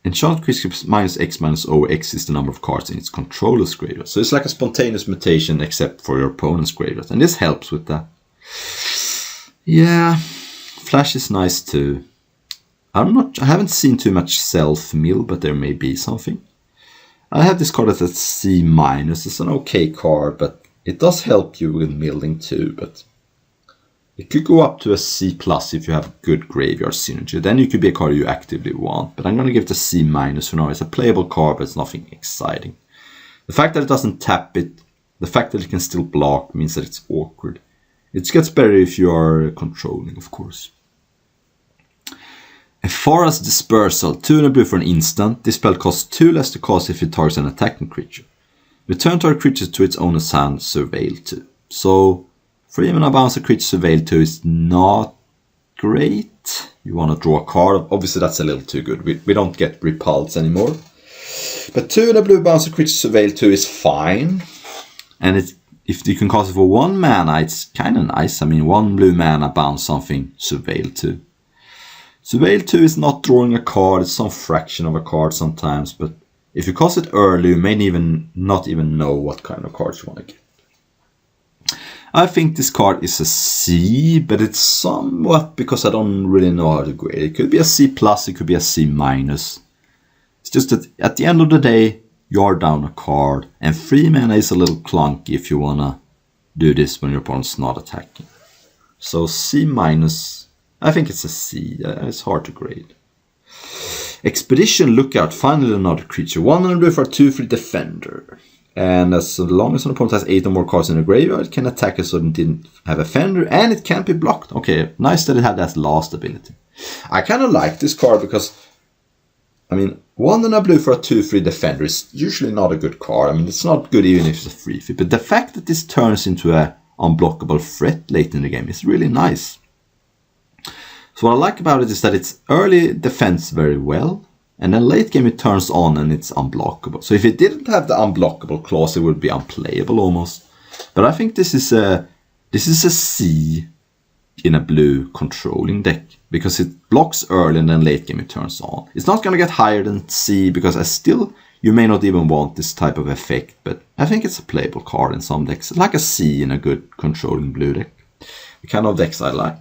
A: Enchant creatures minus X minus O. X is the number of cards in its controller's graveyard. So it's like a spontaneous mutation except for your opponent's graveyard. And this helps with that. Yeah. Flash is nice too. I haven't seen too much self-mill, but there may be something. I have this card that's at C minus. It's an okay card, but it does help you with milling too. But it could go up to a C plus if you have good graveyard synergy. Then you could be a card you actively want. But I'm going to give it a C minus for now. It's a playable card, but it's nothing exciting. The fact that it doesn't tap it, the fact that it can still block, means that it's awkward. It gets better if you are controlling, of course. A Forest Dispersal, 2 and a blue for an instant. This spell costs 2 less to cast if it targets an attacking creature. Return target creature to its owner's hand, surveil 2. So 3 mana bounce a creature, surveil 2 is not great. You want to draw a card. Obviously that's a little too good. We don't get repulse anymore. But 2 and a blue bounce a creature, surveil 2 is fine. And if you can cast it for 1 mana, it's kind of nice. I mean, 1 blue mana bounce something, surveil 2. Surveil 2 is not drawing a card, it's some fraction of a card sometimes, but if you cast it early, you may not even know what kind of cards you want to get. I think this card is a C, but it's somewhat because I don't really know how to grade it. It could be a C+, it could be a C-. It's just that at the end of the day, you're down a card, and 3 mana is a little clunky if you want to do this when your opponent's not attacking. So C-, I think it's a C. It's hard to grade. Expedition Lookout, finally another creature. 1 and a blue for a 2/3 defender. And as long as an opponent has 8 or more cards in the graveyard, it can attack us so it didn't have a fender, and it can't be blocked. Okay, nice that it had that last ability. I kind of like this card because, I mean, 1 and a blue for a 2/3 defender is usually not a good card. I mean, it's not good even if it's a 3/3. But the fact that this turns into a unblockable threat late in the game is really nice. So what I like about it is that it's early defense very well, and then late game it turns on and it's unblockable. So if it didn't have the unblockable clause, it would be unplayable almost. But I think this is a C in a blue controlling deck, because it blocks early and then late game it turns on. It's not going to get higher than C, because you may not even want this type of effect, but I think it's a playable card in some decks. It's like a C in a good controlling blue deck. The kind of decks I like.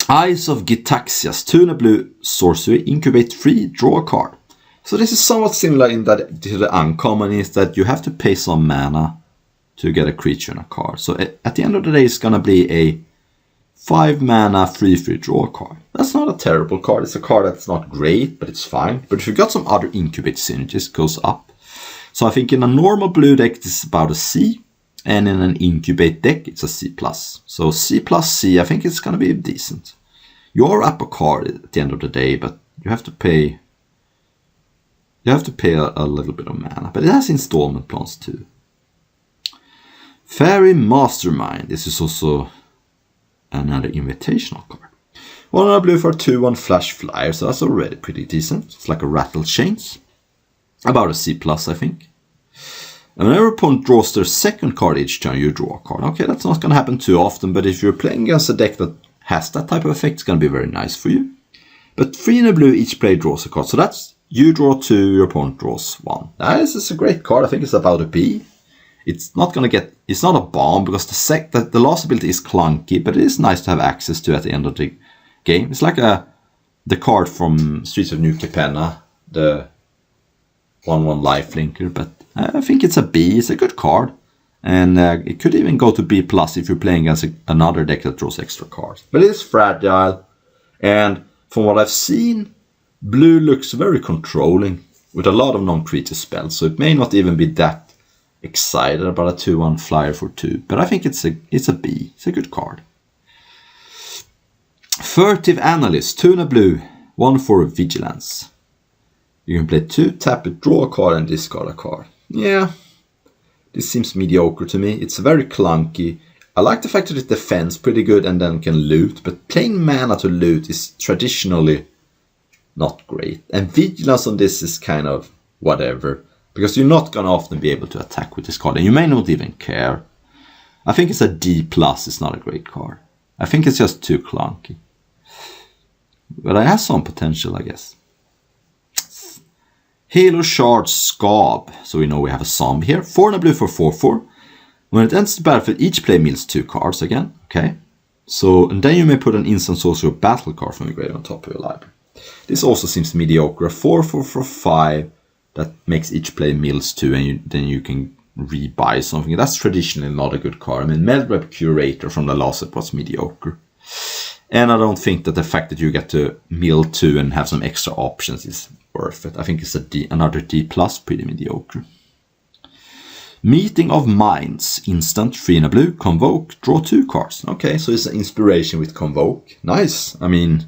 A: Eyes of Gitaxias, 2 and a blue sorcery, incubate 3, draw a card. So this is somewhat similar in that to the uncommon is that you have to pay some mana to get a creature and a card. So at the end of the day, it's gonna be a 5 mana 3/3 draw card. That's not a terrible card. It's a card that's not great, but it's fine. But if you've got some other incubate synergies, it goes up. So I think in a normal blue deck, this is about a C. And in an incubate deck, it's a C+. So C+, C, I think it's going to be decent. You're up a card at the end of the day, but you have to pay a little bit of mana. But it has installment plans too. Fairy Mastermind. This is also another invitational card. 1 and a blue for 2/1 flash flyer, so that's already pretty decent. It's like a rattle chains. About a C+, I think. And whenever opponent draws their second card each turn, you draw a card. Okay, that's not going to happen too often, but if you're playing against a deck that has that type of effect, it's going to be very nice for you. But 3 and a blue, each player draws a card. So that's, you draw 2, your opponent draws 1. This is a great card. I think it's about a B. It's not a bomb, because the last ability is clunky, but it is nice to have access to at the end of the game. It's like the card from Streets of New Capenna, the 1/1 lifelinker, but I think it's a B. It's a good card. And it could even go to B+ if you're playing against another deck that draws extra cards. But it is fragile. And from what I've seen, blue looks very controlling with a lot of non-creature spells. So it may not even be that excited about a 2/1 flyer for 2. But I think it's a B. It's a good card. Furtive Analyst, 2 and a blue, 1 for vigilance. You can play 2, tap it, draw a card, and discard a card. Yeah, this seems mediocre to me. It's very clunky. I like the fact that it defends pretty good and then can loot, but playing mana to loot is traditionally not great. And vigilance on this is kind of whatever, because you're not going to often be able to attack with this card, and you may not even care. I think it's a D+, it's not a great card. I think it's just too clunky. But it has some potential, I guess. Halo Shard Scab. So we know we have a zombie here. 4 and a blue for 4/4. When it enters the battlefield, each player mills 2 cards again. Okay. So, and then you may put an instant sorcery or battle card from your graveyard on top of your library. This also seems mediocre. A 4/4 for 5 that makes each player mills 2, and then you can rebuy something. That's traditionally not a good card. I mean, Meldrep Curator from the last set was mediocre. And I don't think that the fact that you get to mill 2 and have some extra options is worth it. I think it's another D+, pretty mediocre. Meeting of Minds, instant, 3 and a blue, convoke, draw 2 cards. Okay, so it's an inspiration with convoke. Nice. I mean,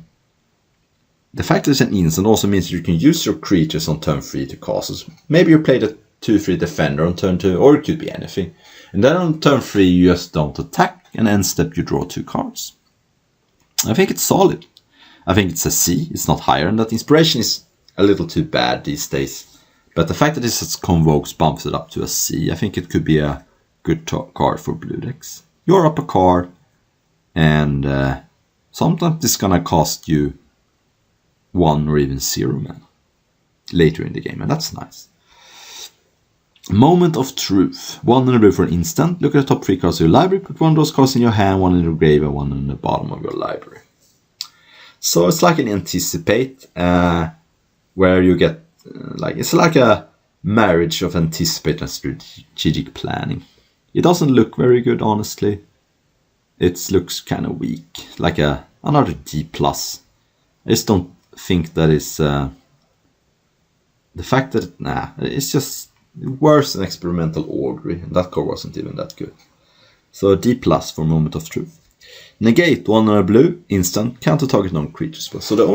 A: the fact that it's an instant also means you can use your creatures on turn 3 to cast. Maybe you played 2/3 defender on turn 2, or it could be anything. And then on turn 3 you just don't attack, and end step you draw 2 cards. I think it's solid. I think it's a C, it's not higher, and that inspiration is a little too bad these days. But the fact that this convokes bumps it up to a C. I think it could be a good card for blue decks. You're up a card, and sometimes it's gonna cost you 1 or even 0 mana later in the game, and that's nice. Moment of Truth. 1 in a blue for an instant. Look at the top 3 cards of your library. Put 1 of those cards in your hand, 1 in your grave, and 1 in the bottom of your library. So it's like an Anticipate, where you get it's like a marriage of Anticipate and strategic planning. It doesn't look very good, honestly. It looks kind of weak, like another D+. I just don't think that is the fact that it's just worse than Experimental Augury, and that card wasn't even that good. So a D+ for Moment of Truth. Negate, 1 on a blue, instant, counter target non-creature spell. So the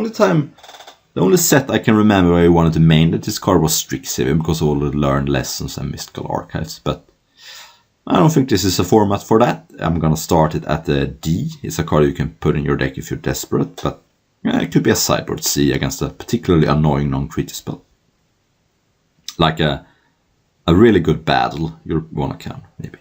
A: only set I can remember where I wanted to main this card was Strixhaven, because of all the learned lessons and mystical archives, but I don't think this is a format for that. I'm gonna start it at a D. It's a card you can put in your deck if you're desperate, but it could be a sideboard C against a particularly annoying non-creature spell. Like a really good battle you wanna count, maybe.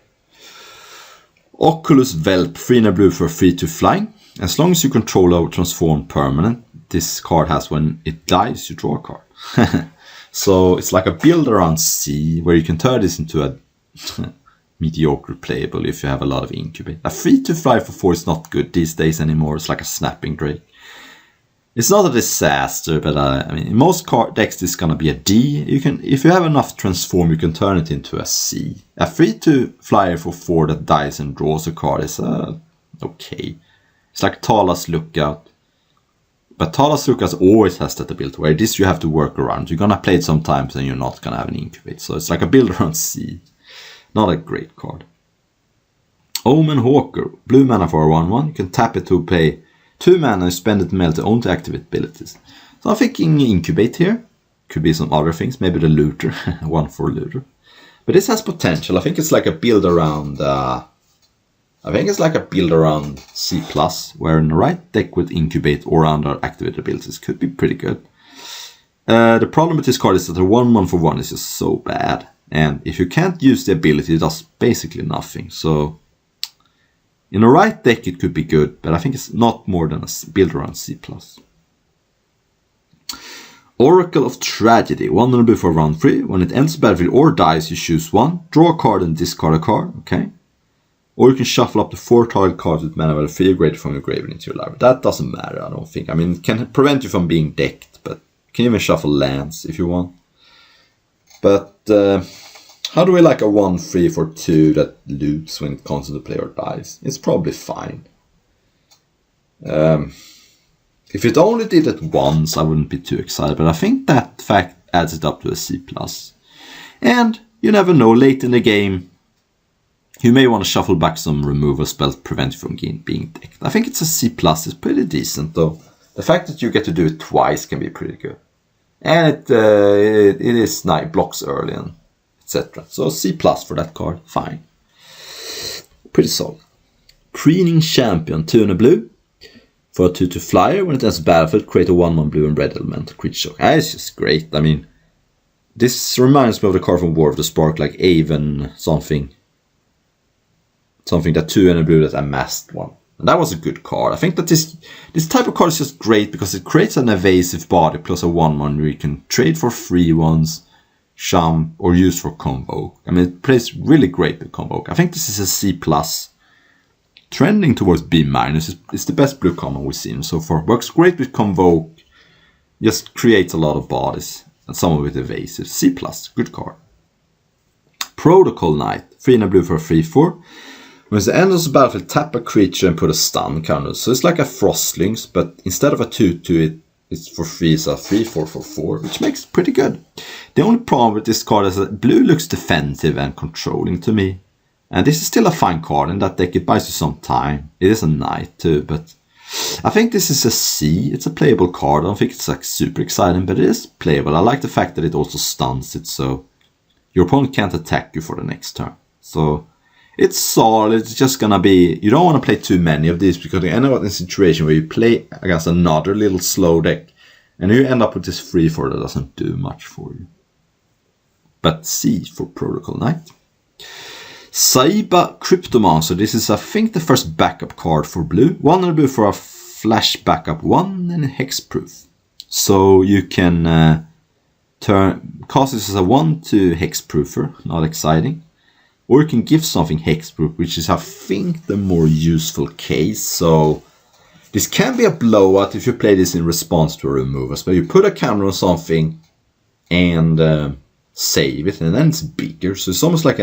A: Oculus Velp, 3 in a blue for 3/2 flying. As long as you control a transformed permanent, this card has when it dies, you draw a card. So it's like a build around C, where you can turn this into a mediocre playable if you have a lot of incubate. A 3/2 fly for 4 is not good these days anymore. It's like a snapping drake. It's not a disaster, but I mean, in most card decks this is gonna be a D. If you have enough transform, you can turn it into a C. A 3/2 flyer for 4 that dies and draws a card is okay. It's like Tala's Lookout. But Tala's Lookout always has that ability, where this you have to work around. You're gonna play it sometimes and you're not gonna have an incubate. So it's like a build around C. Not a great card. Omen Hawker, blue mana for a 1/1. You can tap it to pay 2 mana and spend it to melt it on to activate abilities. So I'm thinking incubate here. Could be some other things, maybe the looter, 1 for looter. But this has potential. I think it's like a build around C+, where in the right deck with incubate or under activate abilities could be pretty good. The problem with this card is that the 1/1 for 1 is just so bad. And if you can't use the ability, it does basically nothing. So in the right deck it could be good, but I think it's not more than a build around C+. Oracle of Tragedy, 1 on a blue for round 3. When it enters the battlefield or dies, you choose 1, draw a card and discard a card. Okay. Or you can shuffle up to 4 target cards with mana value 3 or greater from your grave into your library. That doesn't matter, I don't think. I mean, it can prevent you from being decked, but you can even shuffle lands if you want. But how do we like a 1/3 for 2 that loots when it comes to the player dies? It's probably fine. If it only did it once, I wouldn't be too excited, but I think that fact adds it up to a C+. And you never know, late in the game, you may want to shuffle back some removal spells to prevent you from being decked. I think it's a C+, it's pretty decent though. The fact that you get to do it twice can be pretty good. And it is nice, blocks early and etc. So C+ for that card, fine. Pretty solid. Preening Champion, 2 in a blue. For a 2/2 flyer, when it enters battlefield, create a 1/1 blue and red elemental creature. It's just great. I mean, this reminds me of the card from War of the Spark, like Aven something. Something that 2 in a blue that amassed 1. And that was a good card. I think that this type of card is just great because it creates an evasive body plus a 1/1 where you can trade for free ones, jump, or use for combo. I mean, it plays really great with combo. I think this is a C+. Trending towards B-. It's the best blue common we've seen so far. Works great with Convoke. Just creates a lot of bodies. And some of it evasive. C+, good card. Protocol Knight, 3 in a blue for a 3/4. When it's the end of the battlefield, tap a creature and put a stun counter. So it's like a Frostlings, but instead of a 2/2, it's for 3, it's a 3/4 for 4, which makes it pretty good. The only problem with this card is that blue looks defensive and controlling to me. And this is still a fine card in that deck, it buys you some time. It is a knight too, but I think this is a C. It's a playable card. I don't think it's like super exciting, but it is playable. I like the fact that it also stuns it, so your opponent can't attack you for the next turn. So it's solid. It's just gonna be, you don't want to play too many of these because you end up in a situation where you play against another little slow deck and you end up with this 3/4 that doesn't do much for you. But C for Protocol Knight. Saiba Cryptomancer. This is, I think, the first backup card for blue. 1 and blue for a flash backup 1 and hexproof. So you can cast this as a 1/2 hexproofer, not exciting. Or you can give something hexproof, which is, I think, the more useful case. So this can be a blowout if you play this in response to a removal spell. You put a counter on something and save it, and then it's bigger. So it's almost like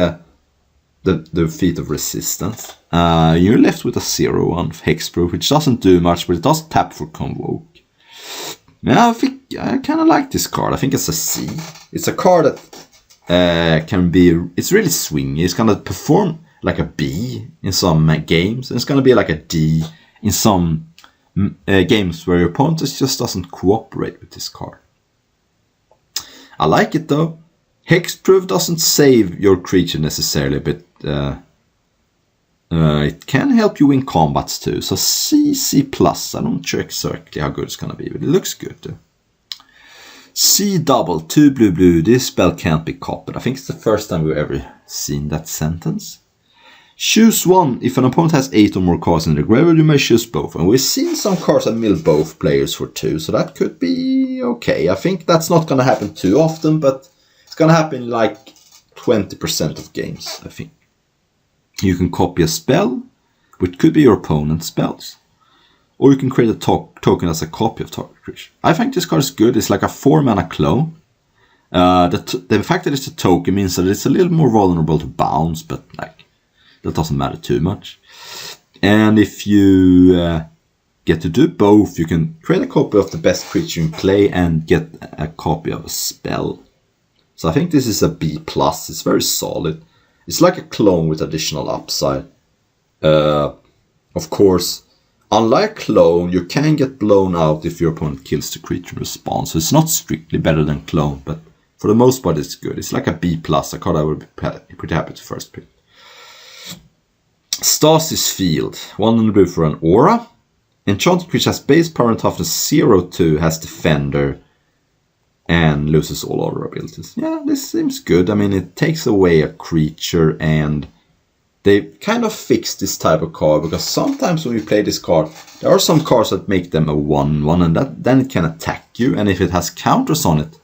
A: the feat of resistance. You're left with a 0/1 hexproof, which doesn't do much, but it does tap for Convoke. Yeah, I kind of like this card. I think it's a C. It's a card that can be, it's really swingy. It's going to perform like a B in some games, and it's going to be like a D in some games where your opponent just doesn't cooperate with this card. I like it though. Hexproof doesn't save your creature necessarily, but it can help you win combats too. So C+. I'm not sure exactly how good it's going to be, but it looks good though. C double, 2 blue. This spell can't be copied. I think it's the first time we've ever seen that sentence. Choose one. If an opponent has 8 or more cards in the graveyard, you may choose both. And we've seen some cards that mill both players for 2, so that could be okay. I think that's not going to happen too often, but it's going to happen in like 20% of games, I think. You can copy a spell, which could be your opponent's spells. Or you can create a token as a copy of target creature. I think this card is good. It's like a 4-mana clone. The fact that it's a token means that it's a little more vulnerable to bounce, but like that doesn't matter too much. And if you get to do both, you can create a copy of the best creature in play and get a copy of a spell. So I think this is a B+. It's very solid. It's like a clone with additional upside. Of course, unlike clone, you can get blown out if your opponent kills the creature in response. So it's not strictly better than clone, but for the most part it's good. It's like a B+, a card I would be pretty happy to first pick. Stasis Field. 1 blue for an aura. Enchanted creature has base power and toughness 0/2, has defender, and loses all other abilities. Yeah, this seems good. I mean, it takes away a creature, and they kind of fixed this type of card, because sometimes when you play this card, there are some cards that make them a 1/1, and then it can attack you, and if it has counters on it,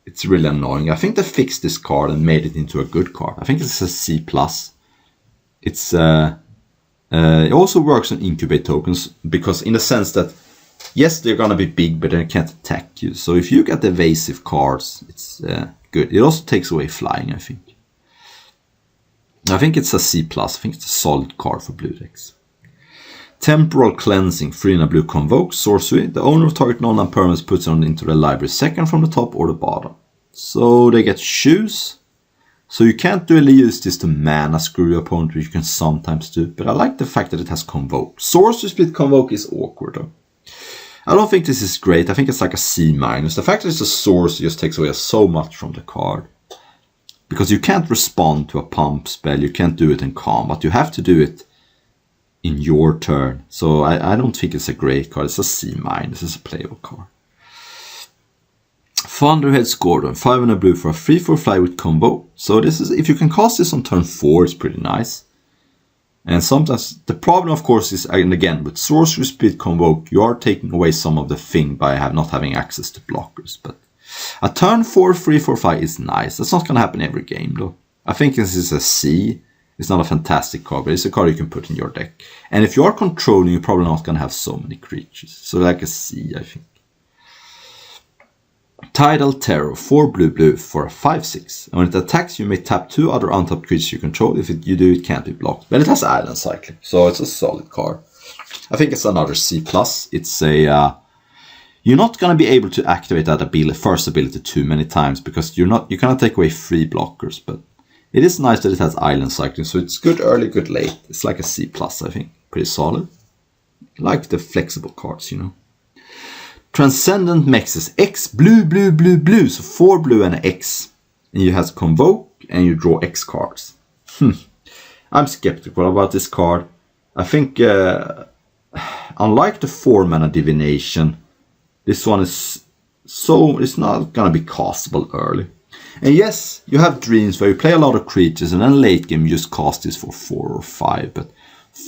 A: it's really annoying. I think they fixed this card and made it into a good card. I think it's a C+. It's it also works on incubate tokens, because in the sense that yes, they're gonna be big, but they can't attack you. So if you get evasive cards, it's good. It also takes away flying, I think. I think it's a C+. I think it's a solid card for blue decks. Temporal Cleansing, 3 and a blue Convoke, sorcery. The owner of target non-land permanents puts it into the library second from the top or the bottom. So they get choose. So you can't really use this to mana screw your opponent, which you can sometimes do. But I like the fact that it has Convoke. Sorcery Split Convoke is awkward though. I don't think this is great. I think it's like a C-. The fact that it's a source just takes away so much from the card. Because you can't respond to a pump spell. You can't do it in combat. You have to do it in your turn. So I don't think it's a great card. It's a C-. This is a playable card. Thunderhead's Gordon. 5 and a blue for a 3/4 fly with combo. So this is, if you can cast this on turn 4, it's pretty nice. And sometimes the problem, of course, is, and again, with Sorcery Split Convoke, you are taking away some of the thing by not having access to blockers. But a turn 4 3/4 fly is nice. That's not going to happen every game, though. I think this is a C. It's not a fantastic card, but it's a card you can put in your deck. And if you are controlling, you're probably not going to have so many creatures. So like a C, I think. Tidal Terror, 4 blue for a 5/6. And when it attacks, you may tap 2 other untapped creatures you control. If you do, it can't be blocked. But it has island cycling, so it's a solid card. I think it's another C+. It's a you're not going to be able to activate that first ability too many times, because you cannot take away 3 blockers. But it is nice that it has island cycling, so it's good early, good late. It's like a C+, I think. Pretty solid. I like the flexible cards, you know. Transcendent Mexes, X, blue, so 4 blue and an X. and you have Convoke, and you draw X cards. I'm skeptical about this card. I think, unlike the 4-mana Divination, this one is it's not gonna be castable early. And yes, you have Dreams where you play a lot of creatures, and then late game you just cast this for 4 or 5, but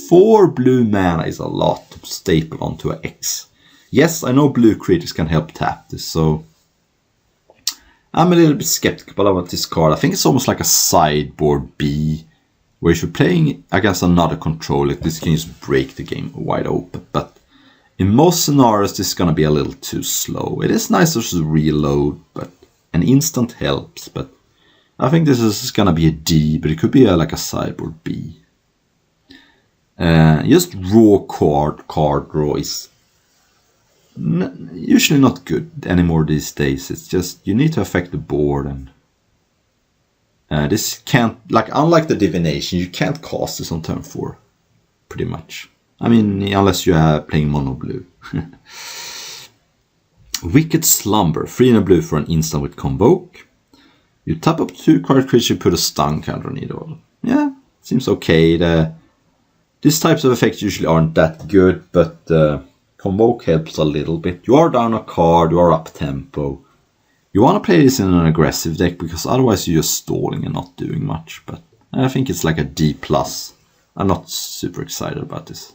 A: 4 blue mana is a lot to staple onto an X. Yes, I know blue creatures can help tap this, so I'm a little bit skeptical about this card. I think it's almost like a sideboard B, where if you're playing against another controller, this can just break the game wide open. But in most scenarios, this is going to be a little too slow. It is nice to reload, but an instant helps. But I think this is going to be a D, but it could be like a sideboard B. Just raw card draw is usually not good anymore these days. It's just you need to affect the board, and this can't, like, unlike the Divination, you can't cast this on turn 4, pretty much. I mean, unless you are playing mono blue. Wicked Slumber, 3 and a blue for an instant with Convoke. You tap up 2 card creatures, you put a stun counter on either of them. Yeah, seems okay. These types of effects usually aren't that good, but Convoke helps a little bit. You are down a card, you are up tempo. You want to play this in an aggressive deck, because otherwise you're just stalling and not doing much. But I think it's like a D+. I'm not super excited about this.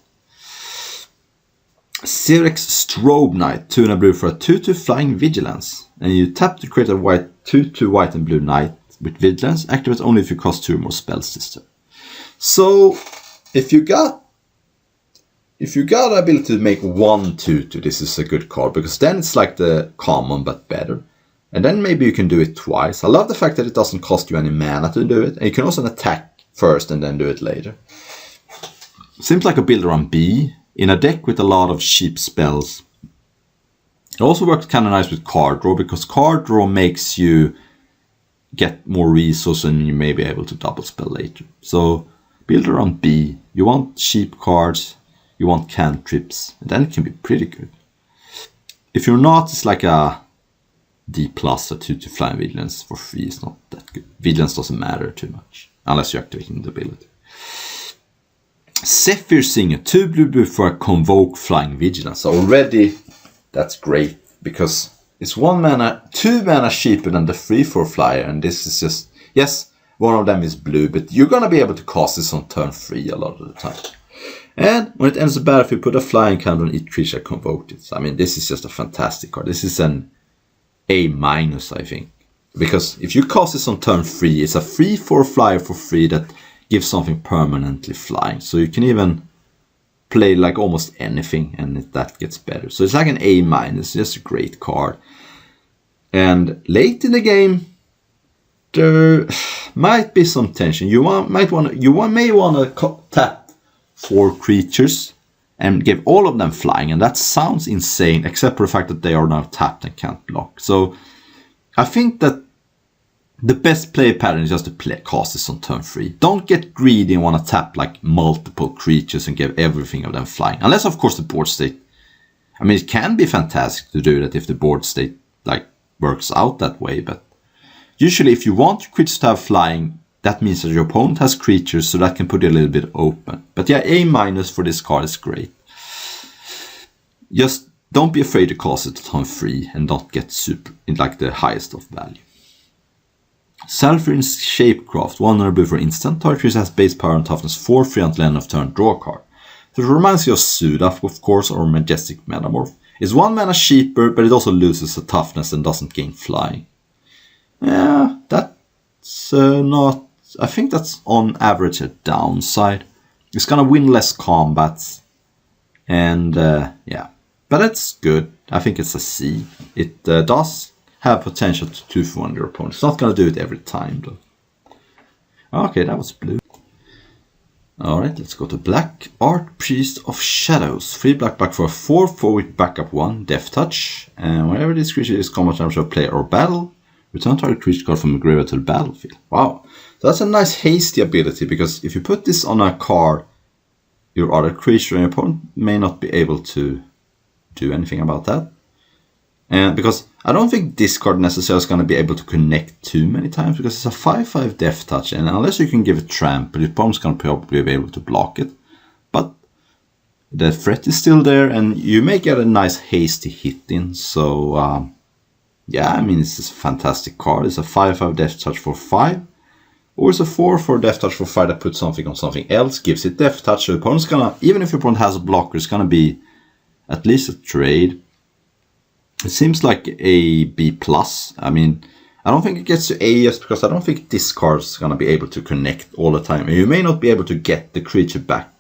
A: Sirex Strobe Knight, 2 and a blue for a 2/2 Flying Vigilance. And you tap to create a 2/2 white and blue knight with Vigilance. Activate only if you cast 2 or more spells this turn. So, if you got the ability to make 1/2/2, this is a good card, because then it's like the common but better. And then maybe you can do it twice. I love the fact that it doesn't cost you any mana to do it. And you can also attack first and then do it later. Seems like a builder on B in a deck with a lot of cheap spells. It also works kind of nice with card draw, because card draw makes you get more resources and you may be able to double spell later. So builder on B, you want cheap cards, you want cantrips, and then it can be pretty good. If you're not, it's like a D+, a 2/2 Flying Vigilance for 3 is not that good. Vigilance doesn't matter too much, unless you're activating the ability. Zephyr Singer, 2 blue for a Convoke Flying Vigilance. So already, that's great, because it's 1 mana, 2 mana cheaper than the 3/4 flyer, and this is just, yes, one of them is blue, but you're gonna be able to cast this on turn 3 a lot of the time. And when it ends the battlefield, put a flying counter on each creature convoked it. I mean, this is just a fantastic card. This is an A-, I think. Because if you cast this on turn 3, it's a 3/4 flyer for 3 that gives something permanently flying. So you can even play like almost anything, and that gets better. So it's like an A-, it's just a great card. And late in the game, there might be some tension. You may want to tap 4 creatures and give all of them flying, and that sounds insane, except for the fact that they are now tapped and can't block. So I think that the best play pattern is just to cast this on turn 3. Don't get greedy and want to tap like multiple creatures and give everything of them flying. Unless, of course, the board state. I mean, it can be fantastic to do that if the board state like works out that way. But usually, if you want your creatures to have flying, that means that your opponent has creatures, so that can put it a little bit open. But yeah, A- for this card is great. Just don't be afraid to cast it on 3 and not get super in like the highest of value. Sulfurin's Shapecraft, 1 and a blue for instant. Target creature has base power and toughness 4, 3 until end of turn, draw a card. So it reminds you of Sudaf, of course, or Majestic Metamorph. It's 1 mana cheaper, but it also loses the toughness and doesn't gain flying. Yeah, that's not... I think that's on average a downside. It's gonna win less combats. And yeah, but it's good. I think it's a C. It does have potential to 2-for-1 your opponent. It's not gonna do it every time though. Okay, that was blue. Alright, let's go to black. Archpriest of Shadows. 3 black for a 4/4 with backup 1, Death Touch. And whenever this creature is combat damage of player or battle, return target creature card from the graveyard to the battlefield. Wow. So that's a nice hasty ability, because if you put this on a card, your other creature and your opponent may not be able to do anything about that. And because I don't think this card necessarily is going to be able to connect too many times, because it's a 5/5 Death Touch, and unless you can give it Trample, your opponent's going to probably be able to block it. But the threat is still there, and you may get a nice hasty hit in. So yeah, I mean, it's a fantastic card. It's a 5/5 Death Touch for 5. Or it's a 4/4 Death Touch for 5 that puts something on something else, gives it Death Touch. So the opponent's gonna, even if your opponent has a blocker, it's gonna be at least a trade. It seems like a B+. I mean, I don't think it gets to A just because I don't think this card's gonna be able to connect all the time. And you may not be able to get the creature back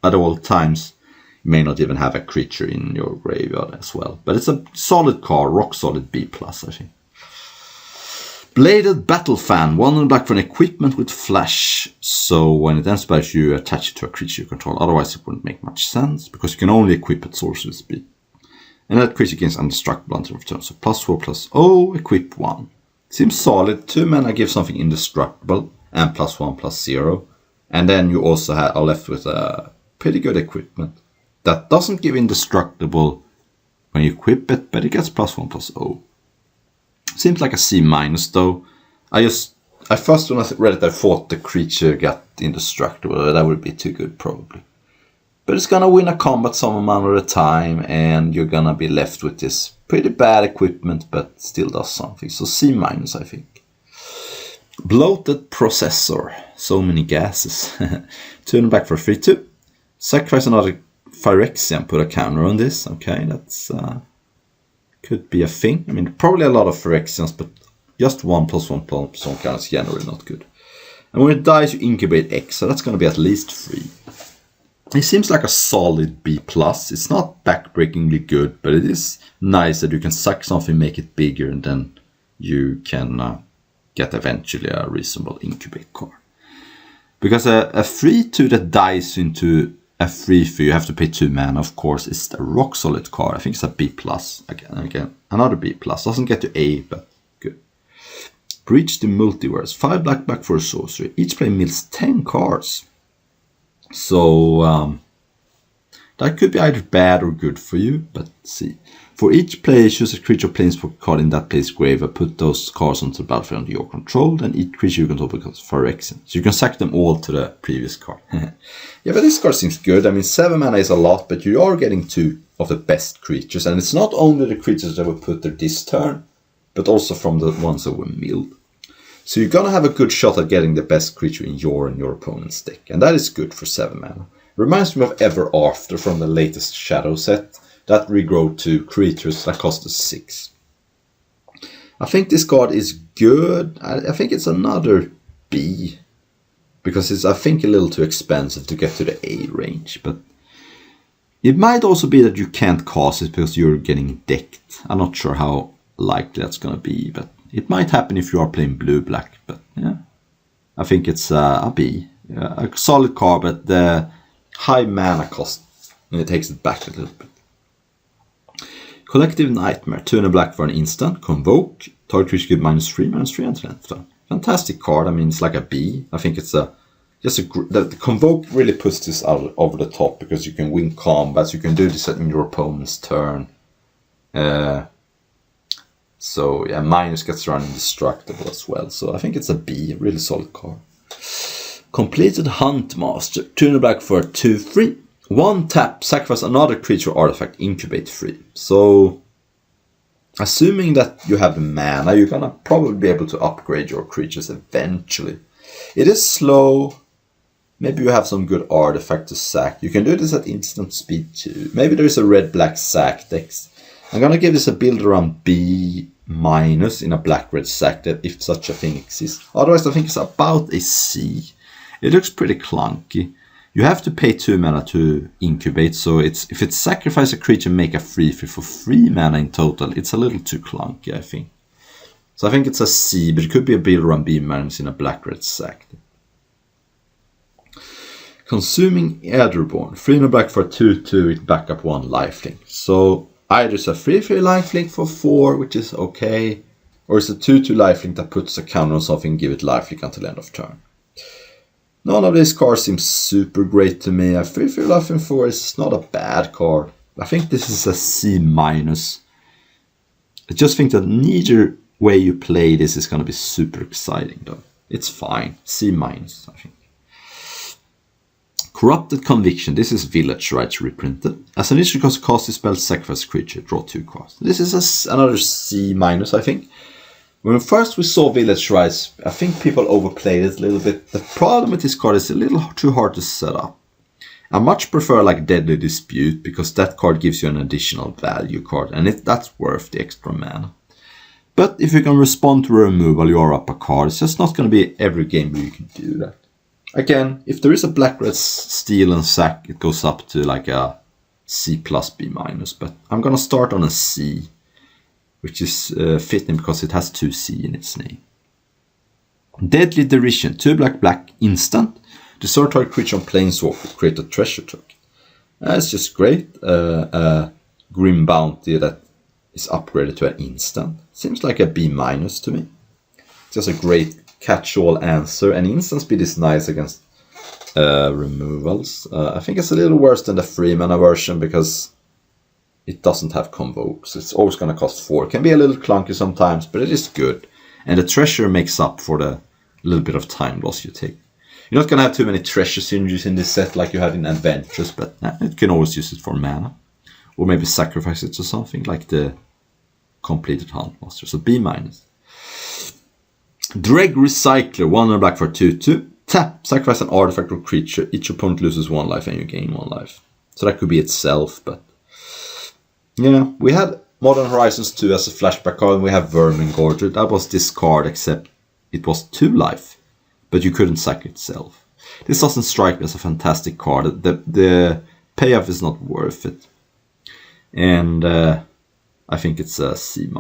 A: at all times. You may not even have a creature in your graveyard as well. But it's a solid card, rock solid B+, I think. Bladed Battle Fan, 1 and black for an equipment with flash. So when it ends by you attach it to a creature you control. Otherwise it wouldn't make much sense, because you can only equip at sorcery speed. And that creature gains undestructible until return. So +4/+0, equip 1. Seems solid. 2 mana give something indestructible, and +1/+0. And then you also are left with a pretty good equipment. That doesn't give indestructible when you equip it, but it gets +1/+0. Seems like a C- though. I first when I read it I thought the creature got indestructible. That would be too good probably. But it's gonna win a combat some amount of the time, and you're gonna be left with this pretty bad equipment, but still does something. So C-, I think. Bloated Processor. So many gases. 2 and back for 3/2. Sacrifice another Phyrexian, put a counter on this. Okay, that's could be a thing. I mean, probably a lot of Phyrexians, but just 1/1/1 count is generally not good. And when it dies, you incubate X, so that's going to be at least 3. It seems like a solid B+. It's not backbreakingly good, but it is nice that you can suck something, make it bigger, and then you can get eventually a reasonable incubate card. Because a 3/2 that dies into a 3/3, you have to pay 2 mana, of course, is a rock solid card. I think it's a B+. Again, another B+. Doesn't get to A, but good. Breach the Multiverse. 5 black for a sorcery. Each player mills 10 cards. So that could be either bad or good for you, but see. For each player, choose a creature planeswalker card in that player's grave and put those cards onto the battlefield under your control. Then each creature you control becomes Phyrexian. So you can sack them all to the previous card. Yeah, but this card seems good. I mean, 7 mana is a lot, but you are getting 2 of the best creatures. And it's not only the creatures that were put there this turn, but also from the ones that were milled. So you're going to have a good shot at getting the best creature in your and your opponent's deck. And that is good for 7 mana. Reminds me of Ever After from the latest Shadow set. That regrow to creatures that cost us 6. I think this card is good. I think it's another B. Because it's, I think, a little too expensive to get to the A range. But it might also be that you can't cast it because you're getting decked. I'm not sure how likely that's going to be. But it might happen if you are playing blue-black. But yeah, I think it's a B. A solid card, but the high mana cost. And it takes it back a little bit. Collective Nightmare, 2 and a black for an instant, convoke, target creature give -3/-3 until end of turn. Fantastic card. I mean, it's like a B. I think it's the convoke really puts this out over the top because you can win combats, you can do this in your opponent's turn. So yeah, minus gets run indestructible as well. So I think it's a B, a really solid card. Completed Huntmaster, 2 and a black for a 2/3. 1 tap, sacrifice another creature or artifact, incubate 3. So, assuming that you have the mana, you're gonna probably be able to upgrade your creatures eventually. It is slow. Maybe you have some good artifact to sack. You can do this at instant speed too. Maybe there is a red-black sack deck. I'm gonna give this a build around B- in a black-red sack deck if such a thing exists. Otherwise, I think it's about a C. It looks pretty clunky. You have to pay 2 mana to incubate, so if it's sacrifice a creature and make a 3/3 for 3 mana in total, it's a little too clunky, I think. So I think it's a C, but it could be a build around B- in a black-red sack. Consuming Aetherborn, 3 and a black for 2/2 with backup 1 lifelink. So either it's a 3/3 lifelink for 4, which is okay, or it's a 2/2 lifelink that puts a counter on something and give it lifelink until end of turn. None of these cards seems super great to me. A 3/3 lifelink 4 is not a bad card. I think this is a C-. I just think that neither way you play this is going to be super exciting, though. It's fine. C-, I think. Corrupted Conviction. This is Village Rights reprinted. As an issue cost this spell, sacrifice a creature, draw 2 cards. This is another C-, I think. When first we saw Village Rights, I think people overplayed it a little bit. The problem with this card is a little too hard to set up. I much prefer like Deadly Dispute, because that card gives you an additional value card, and that's worth the extra mana. But if you can respond to a removal, you are up a card. It's just not going to be every game where you can do that. Again, if there is a Black-Red Steal and Sack, it goes up to like a C+, B-, but I'm going to start on a C, which is fitting because it has 2 C in its name. Deadly Derision, 2 black instant. Destroy target creature on Planeswalker, create a treasure token. That's just great. Grim Bounty that is upgraded to an instant. Seems like a B- to me. It's just a great catch-all answer. And instant speed is nice against removals. I think it's a little worse than the 3 mana version because it doesn't have convokes. It's always going to cost 4. It can be a little clunky sometimes, but it is good. And the treasure makes up for the little bit of time loss you take. You're not going to have too many treasure synergies in this set like you had in Adventures, but it can always use it for mana. Or maybe sacrifice it to something like the completed Huntmaster. So B-. Dreg Recycler, 1 black for 2/2. Tap, sacrifice an artifact or creature. Each opponent loses 1 life and you gain 1 life. So that could be itself, but... yeah, we had Modern Horizons 2 as a flashback card, and we have Vermingorger. That was this card, except it was 2 life. But you couldn't sack itself. This doesn't strike me as a fantastic card. The payoff is not worth it. And I think it's a C-.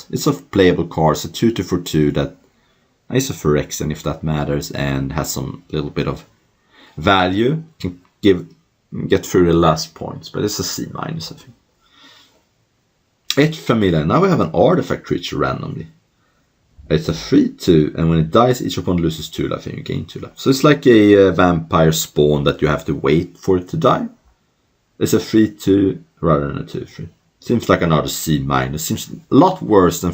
A: It's a playable card. It's a 2/2 for 2 that is a Phyrexian, if that matters, and has some little bit of value. Can get through the last points, but it's a C-, I think. Etched Familiar. Now we have an artifact creature randomly. It's a 3/2, and when it dies, each opponent loses 2 life and you gain 2 life. So it's like a vampire spawn that you have to wait for it to die. It's a 3/2 rather than a 2/3. Seems like another C-. Seems a lot worse than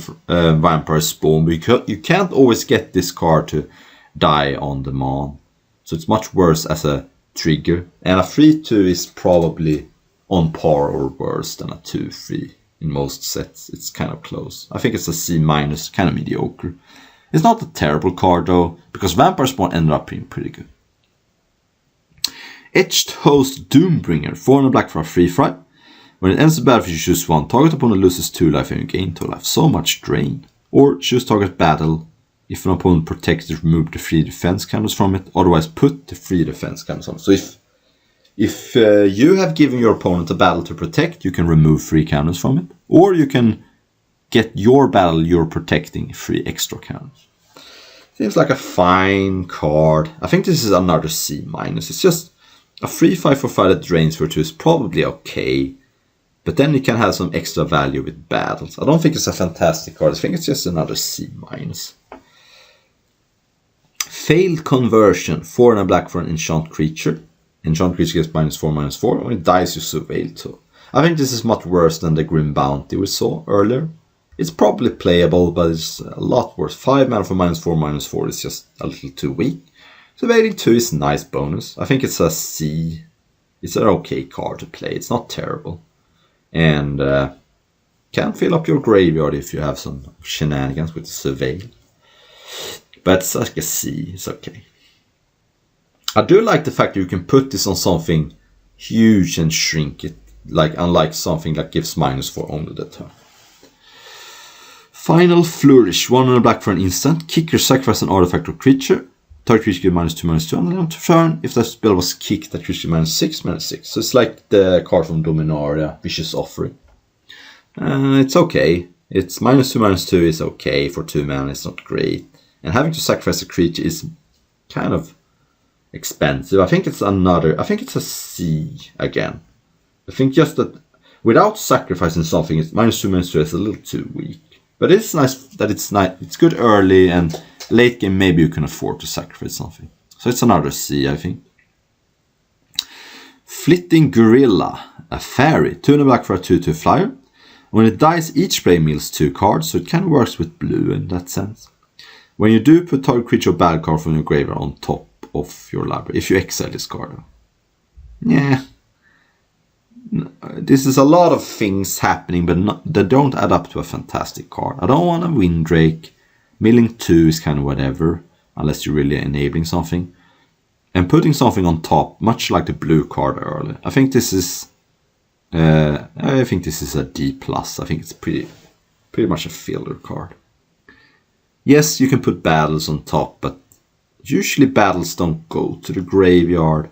A: vampire spawn, because you can't always get this card to die on demand. So it's much worse as a trigger. And a 3/2 is probably on par or worse than a 2/3. In most sets, it's kind of close. I think it's a C-, kind of mediocre. It's not a terrible card though, because Vampire Spawn ended up being pretty good. Etched Host Doombringer, 4 black for a 3/5. When it ends the battlefield, you choose 1. Target opponent loses 2 life and you gain 2 life. So much drain. Or choose target battle. If an opponent protects it, remove the 3 defense counters from it. Otherwise, put the 3 defense counters on. So if you have given your opponent a battle to protect, you can remove 3 counters from it. Or you can get your battle you're protecting 3 extra counters. Seems like a fine card. I think this is another C-. It's just a 3/5 for 5 that drains for 2 is probably okay. But then it can have some extra value with battles. I don't think it's a fantastic card. I think it's just another C-. Failed Conversion, 4 black for an enchant creature. Enchant creature gets -4/-4. When it dies, you surveil 2. I think this is much worse than the Grim Bounty we saw earlier. It's probably playable, but it's a lot worse. 5 mana for -4/-4 is just a little too weak. Surveiling 2 is a nice bonus. I think it's a C. It's an okay card to play. It's not terrible. And can fill up your graveyard if you have some shenanigans with the surveil. But it's like a C. It's okay. I do like the fact that you can put this on something huge and shrink it, like unlike something that gives -4 only the turn. Final Flourish, 1 black for an instant. Kicker, sacrifice an artifact or creature. Target creature get -2/-2 on the turn. If that spell was kicked, that creature -6/-6. So it's like the card from Dominaria, Vicious Offering. It's okay. It's -2/-2 is okay for 2 mana. It's not great. And having to sacrifice a creature is kind of expensive. I think it's a C again. I think just that without sacrificing something, it's -2/-2 is a little too weak. But it's nice that it's good early, and late game maybe you can afford to sacrifice something. So it's another C, I think. Flitting Gorilla, a fairy, 2 black for a 2/2 flyer. When it dies, each player mills 2 cards, so it kind of works with blue in that sense. When you do, put target creature or battle card from your graveyard on top of your library, if you exile this card. Yeah. This is a lot of things happening, but they don't add up to a fantastic card. I don't want a Windrake. Milling 2 is kind of whatever, unless you're really enabling something. And putting something on top, much like the blue card earlier. I think this is a D+. I think it's pretty much a filler card. Yes, you can put battles on top, but usually battles don't go to the graveyard.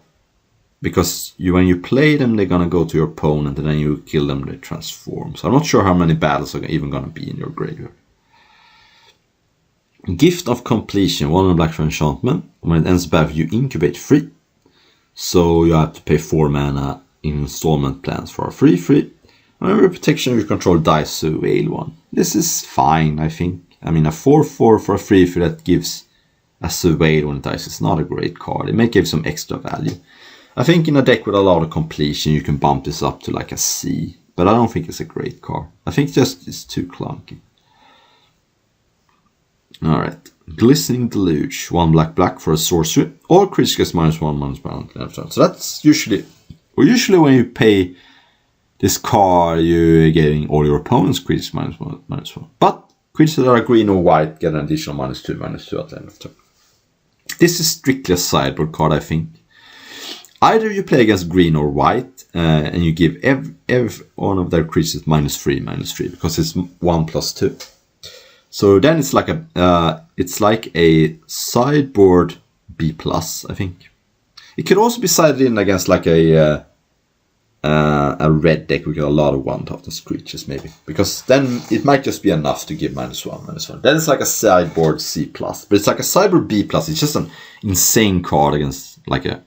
A: Because when you play them, they're going to go to your opponent, and then you kill them, they transform. So I'm not sure how many battles are even going to be in your graveyard. Gift of Completion, 1 black for enchantment. When it ends the battle, you incubate free. So you have to pay 4 mana in installment plans for a free. Whenever protection you control dies to Whale 1. This is fine, I think. I mean, a 4/4 for a free that gives a surveil when it dies is not a great card. It may give some extra value. I think in a deck with a lot of completion you can bump this up to like a C, but I don't think it's a great card. I think just it's too clunky. Alright, Glistening Deluge, 1 black for a sorcery. All creatures gets -1/-1. So that's usually when you pay this card, you're getting all your opponent's creatures -1/-1. But creatures that are green or white get an additional -2/-2 at the end of turn. This is strictly a sideboard card, I think. Either you play against green or white, and you give every one of their creatures -3/-3, because it's 1+2. So then it's like a sideboard B+, I think. It could also be sided in against like a red deck with a lot of 1/toughness creatures, maybe, because then it might just be enough to give -1/-1. Then it's like a sideboard C+, but it's like a sideboard B+. It's just an insane card against like a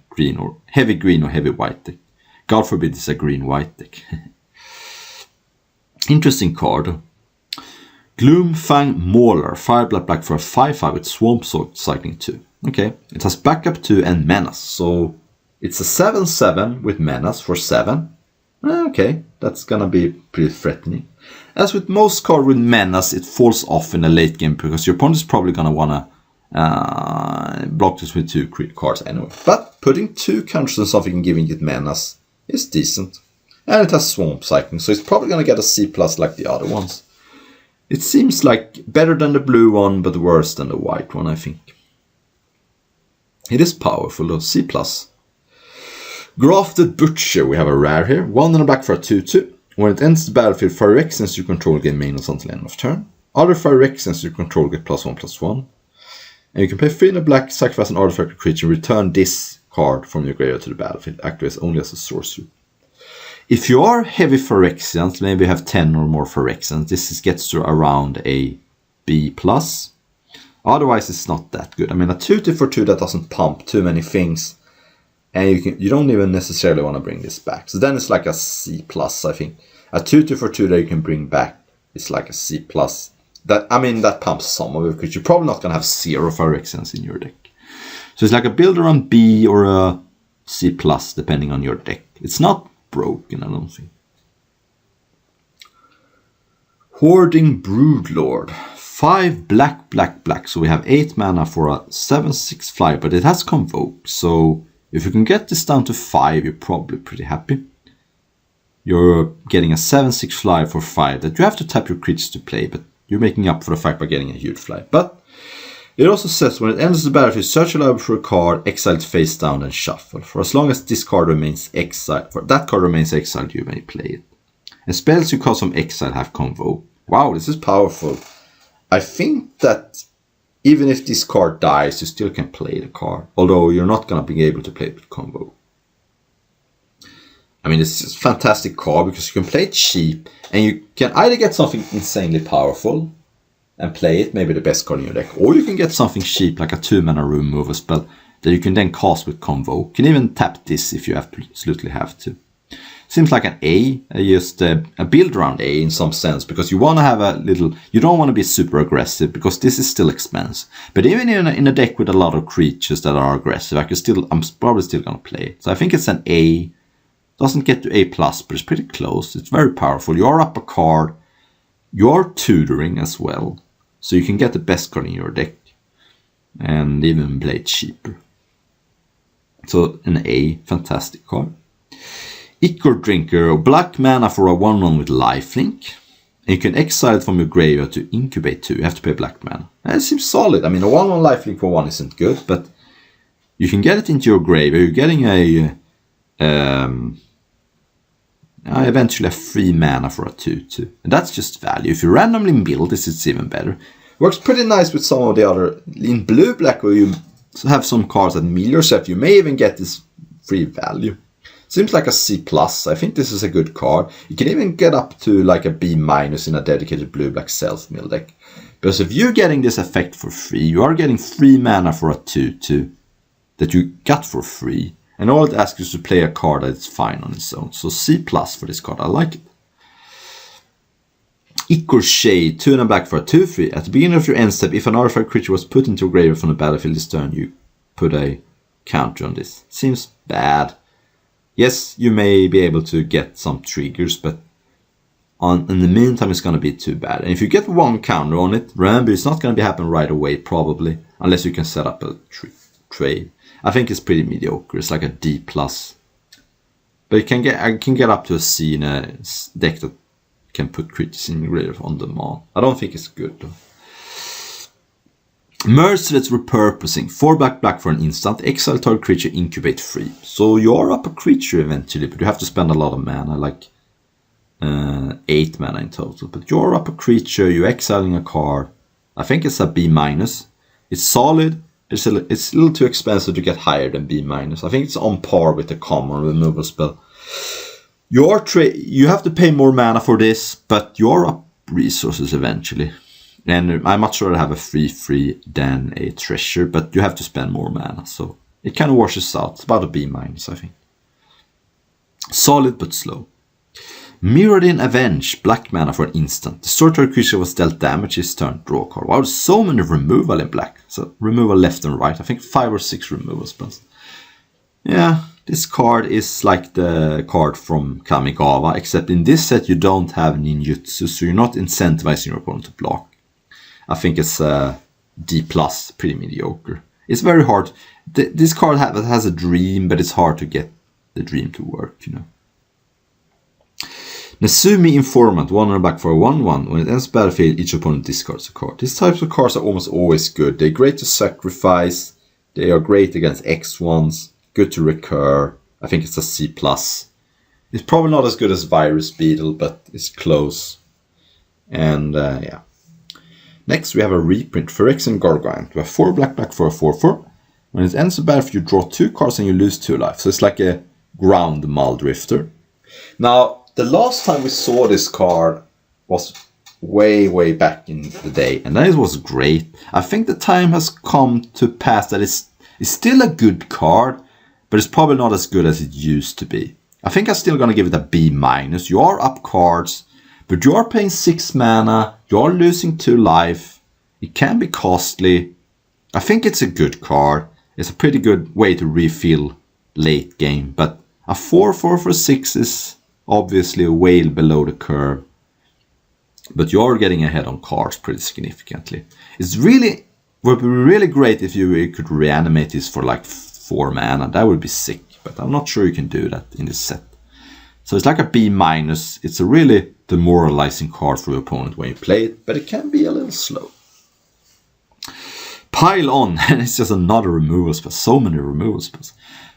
A: heavy green or heavy white deck. God forbid it's a green-white deck. Interesting card. Gloomfang Mauler, 5 black for a 5/5 with Swamp Cycling 2. Okay, it has backup 2 and Menace, so it's a 7/7 with Menace for 7. Okay, that's gonna be pretty threatening. As with most cards with Menace, it falls off in the late game because your opponent is probably gonna wanna block this with 2 cards anyway. But putting 2 counters on something and giving it Menace is decent. And it has Swamp Cycling, so it's probably gonna get a C+ like the other ones. It seems like better than the blue one, but worse than the white one, I think. It is powerful though, C+. Grafted Butcher, we have a rare here. 1 black for a 2/2. When it enters the battlefield, Phyrexians you control gain maintenance until end of turn. Other Phyrexians you control get +1/+1. And you can pay 3 black, sacrifice an artifact or creature, and return this card from your graveyard to the battlefield. Activates only as a sorcery. If you are heavy Phyrexians, maybe you have 10 or more Phyrexians, this gets to around a B+. Otherwise, it's not that good. I mean, a 2/2 for 2 that doesn't pump too many things, and you don't even necessarily want to bring this back. So then it's like a C+, I think. A 2/2 for 2 that you can bring back is like a C+. That pumps some of it, because you're probably not going to have 0 Phyrexians in your deck. So it's like a build around B or a C+, depending on your deck. It's not broken, I don't think. Hoarding Broodlord, 5 black. So we have 8 mana for a 7/6 fly, but it has Convoke. So if you can get this down to 5, you're probably pretty happy. You're getting a 7/6 fly for 5 that you have to tap your creatures to play, but you're making up for the fact by getting a huge fly. But it also says when it enters the battlefield, search a library for a card, exile it face down, and shuffle. For as long as this card remains exiled, you may play it. And spells you cast from exile have Convoke. Wow, this is powerful. I think that even if this card dies, you still can play the card. Although you're not going to be able to play it with Convoke. I mean, this is a fantastic card because you can play it cheap. And you can either get something insanely powerful and play it, maybe the best card in your deck. Or you can get something cheap like a 2-mana removal spell that you can then cast with Convoke. You can even tap this if you absolutely have to. Seems like an A, just a build around A in some sense, because you want to have a little, you don't want to be super aggressive because this is still expensive. But even in a deck with a lot of creatures that are aggressive, I'm probably still going to play it. So I think it's an A. Doesn't get to A+, but it's pretty close. It's very powerful. You are up a card. You're tutoring as well, so you can get the best card in your deck and even play it cheaper. So an A, fantastic card. Ichor Drinker, black mana for a 1/1 with lifelink. And you can exile it from your graveyard to incubate 2. You have to pay black mana. That seems solid. I mean, a 1/1 lifelink for 1 isn't good, but you can get it into your graveyard. You're getting eventually a free mana for a 2/2. And that's just value. If you randomly mill this, it's even better. Works pretty nice with some of the other... In blue-black, where you have some cards that mill yourself, you may even get this free value. Seems like a C+. I think this is a good card. You can even get up to like a B- in a dedicated blue-black self-mill deck. Because if you're getting this effect for free, you are getting free mana for a 2/2 that you got for free. And all it asks you is to play a card that's fine on its own. So C+ for this card, I like it. Ichor Shade, 2 and a black for a 2/3. At the beginning of your end step, if an artifact creature was put into a graveyard from the battlefield this turn, you put a counter on this. Seems bad. Yes, you may be able to get some triggers, but in the meantime it's going to be too bad. And if you get one counter on it, remember it's not going to happen right away probably, unless you can set up a trade. I think it's pretty mediocre. It's like a D+. But I can get up to a C in a deck that can put creatures in graveyard on demand. I don't think it's good though. Merciless Repurposing, 4 black for an instant, exile target creature, incubate 3. So you are up a creature eventually, but you have to spend a lot of mana, like 8 mana in total. But you're up a creature, you're exiling a card. I think it's a B-. It's solid, it's a little too expensive to get higher than B-. I think it's on par with the common removal spell. You have to pay more mana for this, but you're up resources eventually. And I much rather have a 3/3 than a treasure, but you have to spend more mana, so it kind of washes out. It's about a B-, I think. Solid but slow. Mirrodin Avenge, black mana for an instant. The sorted creature was dealt damage this turn, draw a card. Wow, there's so many removal in black. So removal left and right. I think 5 or 6 removal spells. Yeah, this card is like the card from Kamigawa, except in this set you don't have ninjutsu, so you're not incentivizing your opponent to block. I think it's D+, pretty mediocre. It's very hard. This card has a dream, but it's hard to get the dream to work, you know. Nezumi Informant, 1 and a black for a 1/1. When it ends the battlefield, each opponent discards a card. These types of cards are almost always good. They're great to sacrifice. They are great against X1s. Good to recur. I think it's a C+. It's probably not as good as Virus Beetle, but it's close. And yeah. Next we have a reprint, Phyrexian Gargant. We have 4 black for a 4/4. When it ends the battlefield, you draw 2 cards and you lose 2 life. So it's like a ground Muldrifter. Now, the last time we saw this card was way back in the day, and then it was great. I think the time has come to pass that it's still a good card, but it's probably not as good as it used to be. I think I'm still going to give it a B-. You are up cards, but you are paying 6 mana, you are losing 2 life, it can be costly. I think it's a good card. It's a pretty good way to refill late game, but a 4/4 for 6 is obviously way below the curve. But you are getting ahead on cards pretty significantly. Would be really great if you could reanimate this for like 4 mana. That would be sick, but I'm not sure you can do that in this set. So it's like a B-. It's a really demoralizing card for your opponent when you play it, but it can be a little slow. Pile On, and it's just another removal spell. So many removal spells.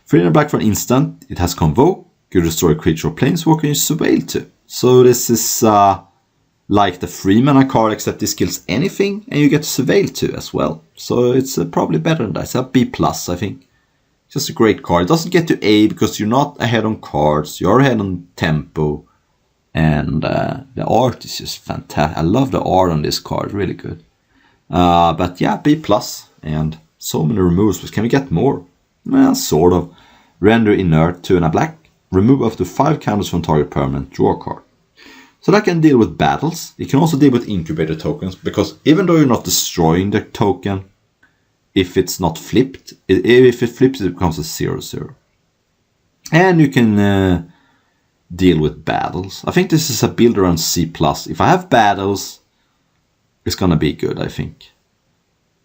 A: 3 and a black for an instant. It has Convoke. You destroy a creature or planeswalker and you surveil 2. So this is like the 3 mana card, except this kills anything and you get to surveil 2 as well. So it's probably better than that. It's a B+, I think. Just a great card. It doesn't get to A because you're not ahead on cards. You're ahead on tempo. And the art is just fantastic. I love the art on this card. Really good. But yeah, B+. And so many removes. But can we get more? Well, sort of. Render inert, 2 and a black. Remove up to 5 counters from target permanent. Draw a card. So that can deal with battles. It can also deal with incubator tokens. Because even though you're not destroying the token, if it's not flipped, if it flips, it becomes a 0/0. And you can deal with battles. I think this is a build around C+. If I have battles, it's gonna be good, I think.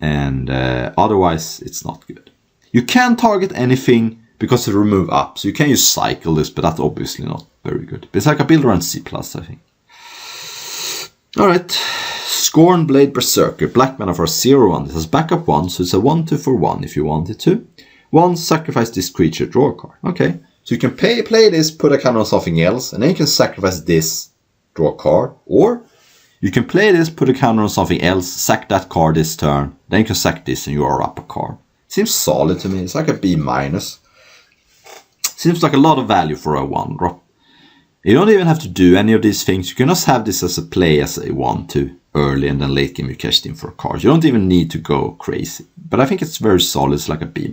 A: And otherwise, it's not good. You can target anything because it remove up. So you can use cycle this, but that's obviously not very good. But it's like a build around C+, I think. Alright. Scorn Blade Berserker. Black mana for a 0/1. This has backup 1, so it's a 1/2 for 1 if you wanted to. 1, sacrifice this creature, draw a card. Okay. So you can play this, put a counter on something else, and then you can sacrifice this, draw a card. Or you can play this, put a counter on something else, sack that card this turn, then you can sack this and you are up a card. Seems solid to me. It's like a B-. Seems like a lot of value for a 1-drop. You don't even have to do any of these things. You can just have this as a play as a 1/2 early, and then late game you cashed in for a card. You don't even need to go crazy. But I think it's very solid. It's like a B-.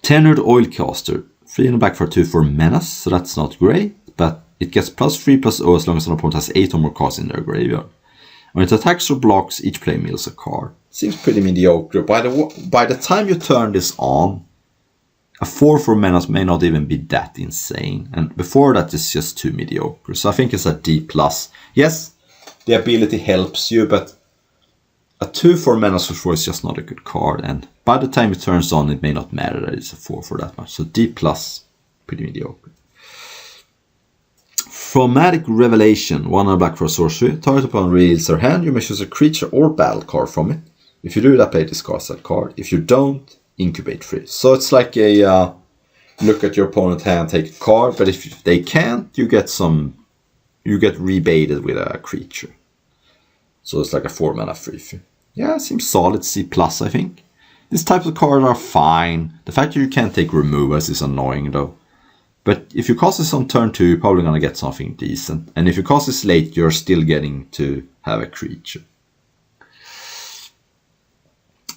A: Tenured Oilcaster. 3 in the back for 2 for Menace, so that's not great. But it gets +3/+0 as long as an opponent has 8 or more cards in their graveyard. When it attacks or blocks, each player mills a card. Seems pretty mediocre. By the time you turn this on, a 4 for Menace may not even be that insane. And before that, it's just too mediocre. So I think it's a D+. Yes, the ability helps you, but a 2 for Menace for 4 is just not a good card. And by the time it turns on, it may not matter that it's a 4 for that much. So D+, pretty mediocre. Chromatic Revelation. 1 black for a sorcery. Target opponent reveals their hand. You may choose a creature or battle card from it. If you do that, play discard that card. If you don't, incubate free. So it's like a look at your opponent's hand, take a card, but if they can't, you get rebaited with a creature. So it's like a 4 mana free. Yeah, it seems solid. C+, I think. These types of cards are fine. The fact that you can't take removals is annoying though. But if you cast this on turn 2, you're probably going to get something decent. And if you cast this late, you're still getting to have a creature.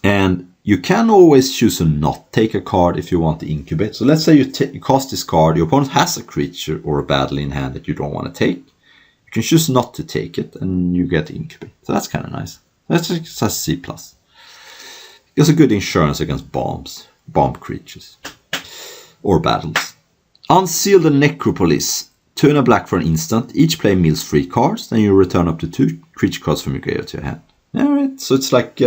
A: And you can always choose to not take a card if you want to incubate. So let's say you cast this card, your opponent has a creature or a battle in hand that you don't want to take. You can choose not to take it and you get to incubate. So that's kind of nice. That's just a C+. It's a good insurance against bomb creatures or battles. Unseal the Necropolis. 2 and a black for an instant. Each player mills 3 cards. Then you return up to 2 creature cards from your graveyard to your hand. Alright, so it's like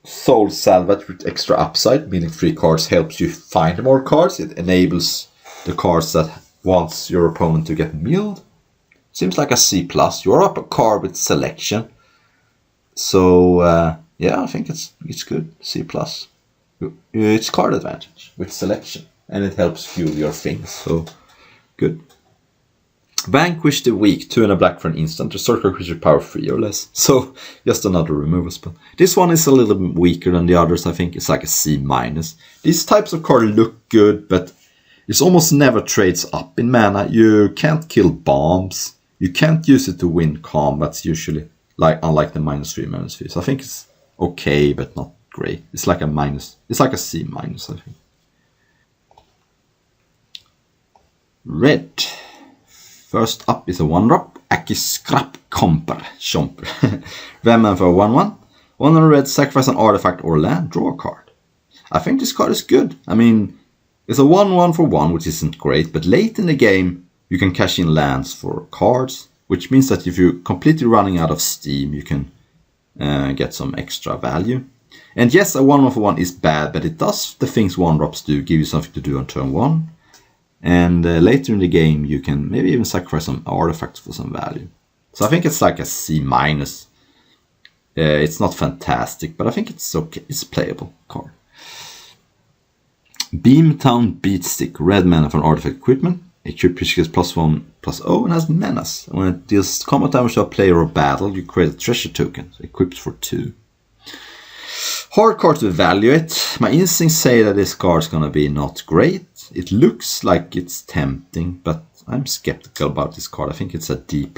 A: Soul Salvage with extra upside, meaning 3 cards helps you find more cards. It enables the cards that wants your opponent to get milled. Seems like a C+. You're up a card with selection. So yeah, I think it's good. C+. It's card advantage with selection. And it helps fuel your things. So good. Vanquish the Weak. 2 and a black for an instant. Restore creature power 3 or less. So just another removal spell. This one is a little bit weaker than the others, I think. It's like a C-. These types of cards look good, but it almost never trades up in mana. You can't kill bombs. You can't use it to win combats usually. Unlike the -3, -3. So I think it's okay, but not great. It's like a it's like a C-, I think. Red. First up is a 1-drop. Akiskrap Chomper. Venom for 1/1. 1 on red, sacrifice an artifact or land, draw a card. I think this card is good. I mean, it's a 1/1 for 1, which isn't great, but late in the game, you can cash in lands for cards, which means that if you're completely running out of steam, you can get some extra value. And yes, a 1/1 for 1 is bad, but it does the things 1-drops do, give you something to do on turn 1. And later in the game, you can maybe even sacrifice some artifacts for some value. So I think it's like a C-. It's not fantastic, but I think it's okay. It's a playable card. Beamtown Beatstick. Red mana for an artifact equipment. Equip gets +1/+0 and has menace. When it deals combat damage to a player or battle, you create a treasure token. So equipped for 2. Hard card to evaluate. My instincts say that this card is going to be not great. It looks like it's tempting, but I'm skeptical about this card. I think it's a D+.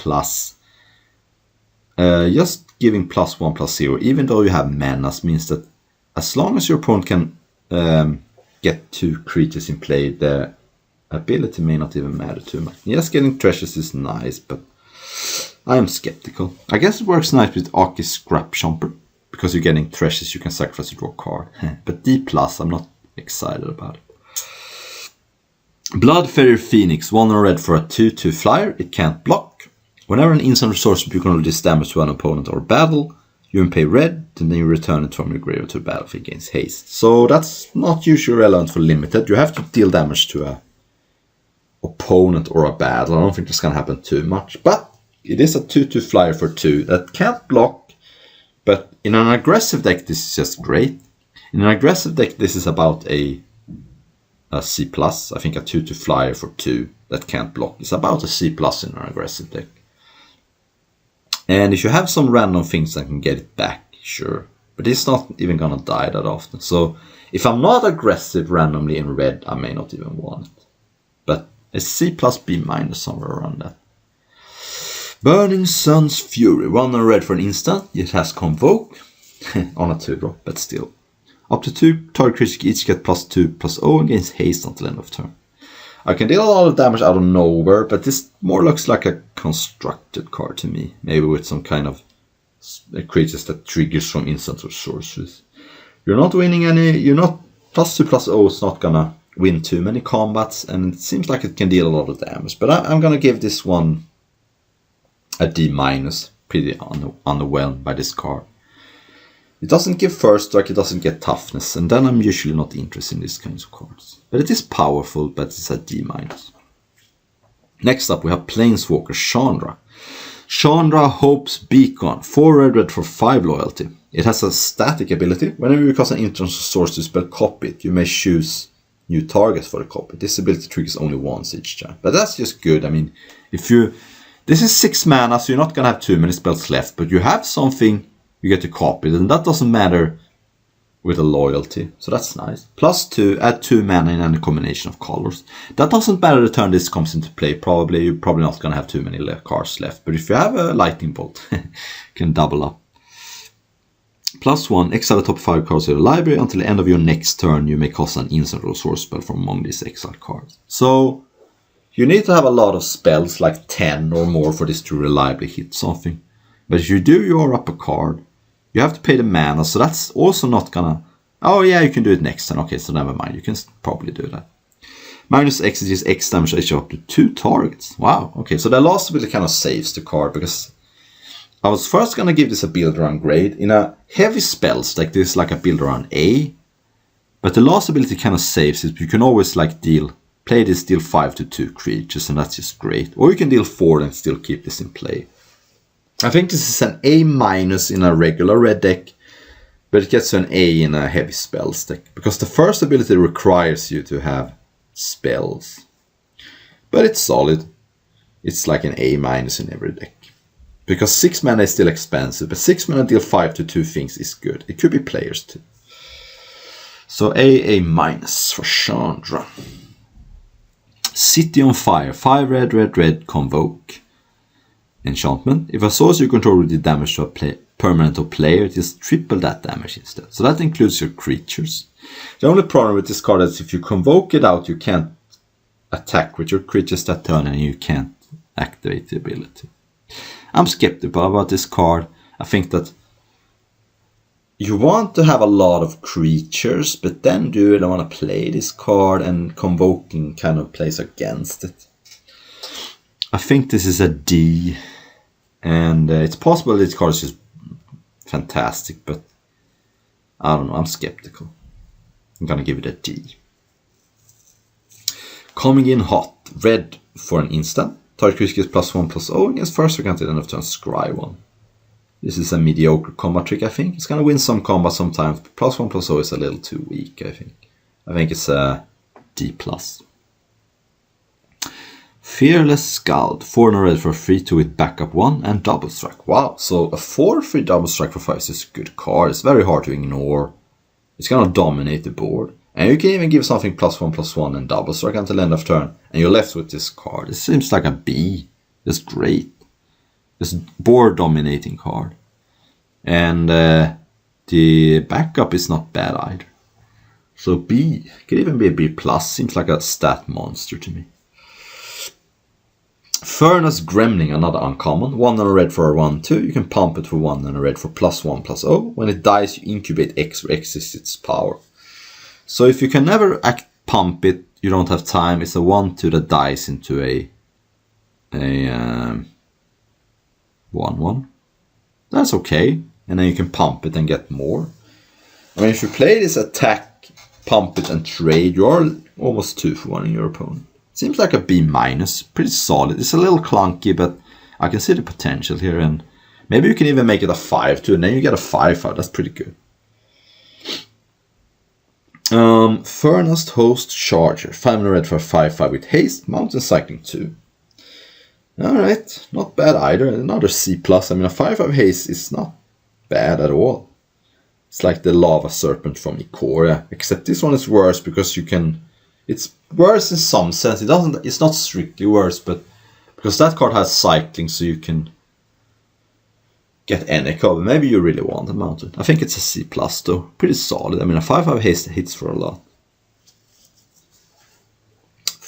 A: Just giving +1/+0, even though you have menace, means that as long as your opponent can get 2 creatures in play, the ability may not even matter too much. Yes, getting treasures is nice, but I am skeptical. I guess it works nice with Akiskrap Chomper, because you're getting treasures, you can sacrifice to draw a card. But D+, I'm not excited about it. Bloodfairy Phoenix, 1 red for a 2/2 flyer, it can't block. Whenever an instant resource you can reduce damage to an opponent or battle, you can pay red, and then you return it from your graveyard to the battlefield against haste. So that's not usually relevant for limited. You have to deal damage to a opponent or a battle. I don't think that's gonna happen too much, but it is a 2/2 flyer for 2 that can't block. But in an aggressive deck, this is just great. In an aggressive deck, this is about a C+. I think a 2/2 flyer for 2 that can't block is about a C+ in an aggressive deck. And if you have some random things that can get it back, sure. But it's not even gonna die that often. So if I'm not aggressive randomly in red, I may not even want it. But a C+, B- somewhere around that. Burning Sun's Fury, 1 red for an instant. It has Convoke on a 2-drop, but still. Up to 2 target creatures each get +2/+0 against haste until end of turn. I can deal a lot of damage out of nowhere, but this more looks like a constructed card to me. Maybe with some kind of creatures that triggers from instants or sorceries. You're not winning any, you're not +2/+0 is not gonna win too many combats, and it seems like it can deal a lot of damage. But I'm gonna give this one a D-, pretty underwhelmed by this card. It doesn't give first strike, it doesn't get toughness, and then I'm usually not interested in these kinds of cards. But it is powerful, but it's a D-. Next up we have Planeswalker Chandra. Chandra Hope's Beacon, 4 red for 5 loyalty. It has a static ability. Whenever you cast an instant source to spell copy it, you may choose new targets for the copy. This ability triggers only once each time. But that's just good. I mean, this is 6 mana, so you're not gonna have too many spells left, but you have something you get to copy it, and that doesn't matter with a loyalty, so that's nice. +2, add 2 mana in any combination of colors. That doesn't matter the turn this comes into play, you're probably not going to have too many cards left, but if you have a lightning bolt, you can double up. +1, exile the top 5 cards of your library. Until the end of your next turn, you may cast an instant or source spell from among these exiled cards. So, you need to have a lot of spells, like 10 or more, for this to reliably hit something. But if you do, you're up a card. You have to pay the mana, so that's also not gonna... Oh yeah, you can do it next turn. Okay, so never mind. You can probably do that. -X is X damage ratio up to 2 targets. Wow, okay, so the last ability kind of saves the card, because I was first gonna give this a build around grade. In a heavy spells like this, like a build around A. But the last ability kind of saves it. You can always like play this, deal 5 to 2 creatures, and that's just great. Or you can deal 4 and still keep this in play. I think this is an A- in a regular red deck, but it gets to an A in a heavy spells deck, because the first ability requires you to have spells. But it's solid. It's like an A- in every deck. Because 6 mana is still expensive, but 6 mana deal 5 to 2 things is good. It could be players too. So A- for Chandra. City on Fire, 5 red, Convoke. Enchantment. If a source you control did damage to a permanent or player, just triple that damage instead. So that includes your creatures. The only problem with this card is if you convoke it out, you can't attack with your creatures that turn, and you can't activate the ability. I'm skeptical about this card. I think that you want to have a lot of creatures, but then do you really want to play this card, and convoking kind of plays against it. I think this is a D, and it's possible this card is just fantastic, but I don't know, I'm skeptical. I'm gonna give it a D. Coming in hot, red for an instant. Target creature gets +1/+0 against first or until end of turn, scry 1. This is a mediocre combat trick, I think. It's gonna win some combat sometimes, but +1/+0 is a little too weak, I think. I think it's a D+. Fearless Scald, 4 red for 3/2 with backup 1 and double strike. Wow, so a 4/3 double strike for 5 is a good card. It's very hard to ignore. It's gonna dominate the board. And you can even give something +1/+1 and double strike until end of turn, and you're left with this card. It seems like a B. It's great. It's board dominating card. And the backup is not bad either. So B, could even be a B+, seems like a stat monster to me. Furnace Gremlin, another uncommon. 1 and a red for a 1/2. You can pump it for 1 and a red for +1/+0. When it dies, you incubate X, where X is its power. So if you can never pump it, you don't have time. It's a 1/2 that dies into a 1/1. That's okay. And then you can pump it and get more. I mean, if you play this attack, pump it and trade, you are almost 2 for 1 in your opponent. Seems like a B-, pretty solid. It's a little clunky, but I can see the potential here, and maybe you can even make it a 5/2, and then you get a 5/5. That's pretty good. Furnace Host Charger, 5 red for a 5/5 with haste, mountain cycling 2. Alright, not bad either. Another C+. I mean, a 5/5 haste is not bad at all. It's like the Lava Serpent from Ikoria, except this one is worse because you can... It's worse in some sense. It's not strictly worse, but because that card has cycling, so you can get any cover. Maybe you really want a mountain. I think it's a C+ though. Pretty solid. I mean, a 5/5 haste hits for a lot.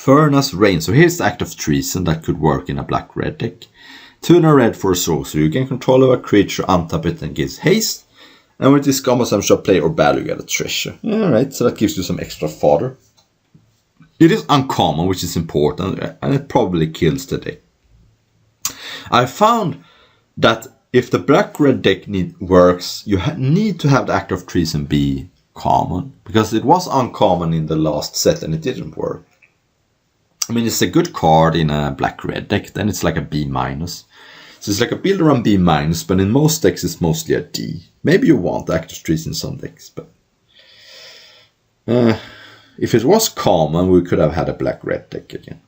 A: Furnace Rain. So here's the Act of Treason that could work in a black-red deck. 2 and a red for a sorcery. You gain control of a creature, untap it, and gives haste. And with this combo, some shall play or battle, you get a treasure. Alright, so that gives you some extra fodder. It is uncommon, which is important, and it probably kills the deck. I found that if the black-red deck works, you need to have the Act of Treason be common, because it was uncommon in the last set and it didn't work. I mean, it's a good card in a black-red deck, then it's like a B-. So it's like a build around B-, but in most decks it's mostly a D. Maybe you want the Act of Treason in some decks, but... if it was common, we could have had a black-red deck again.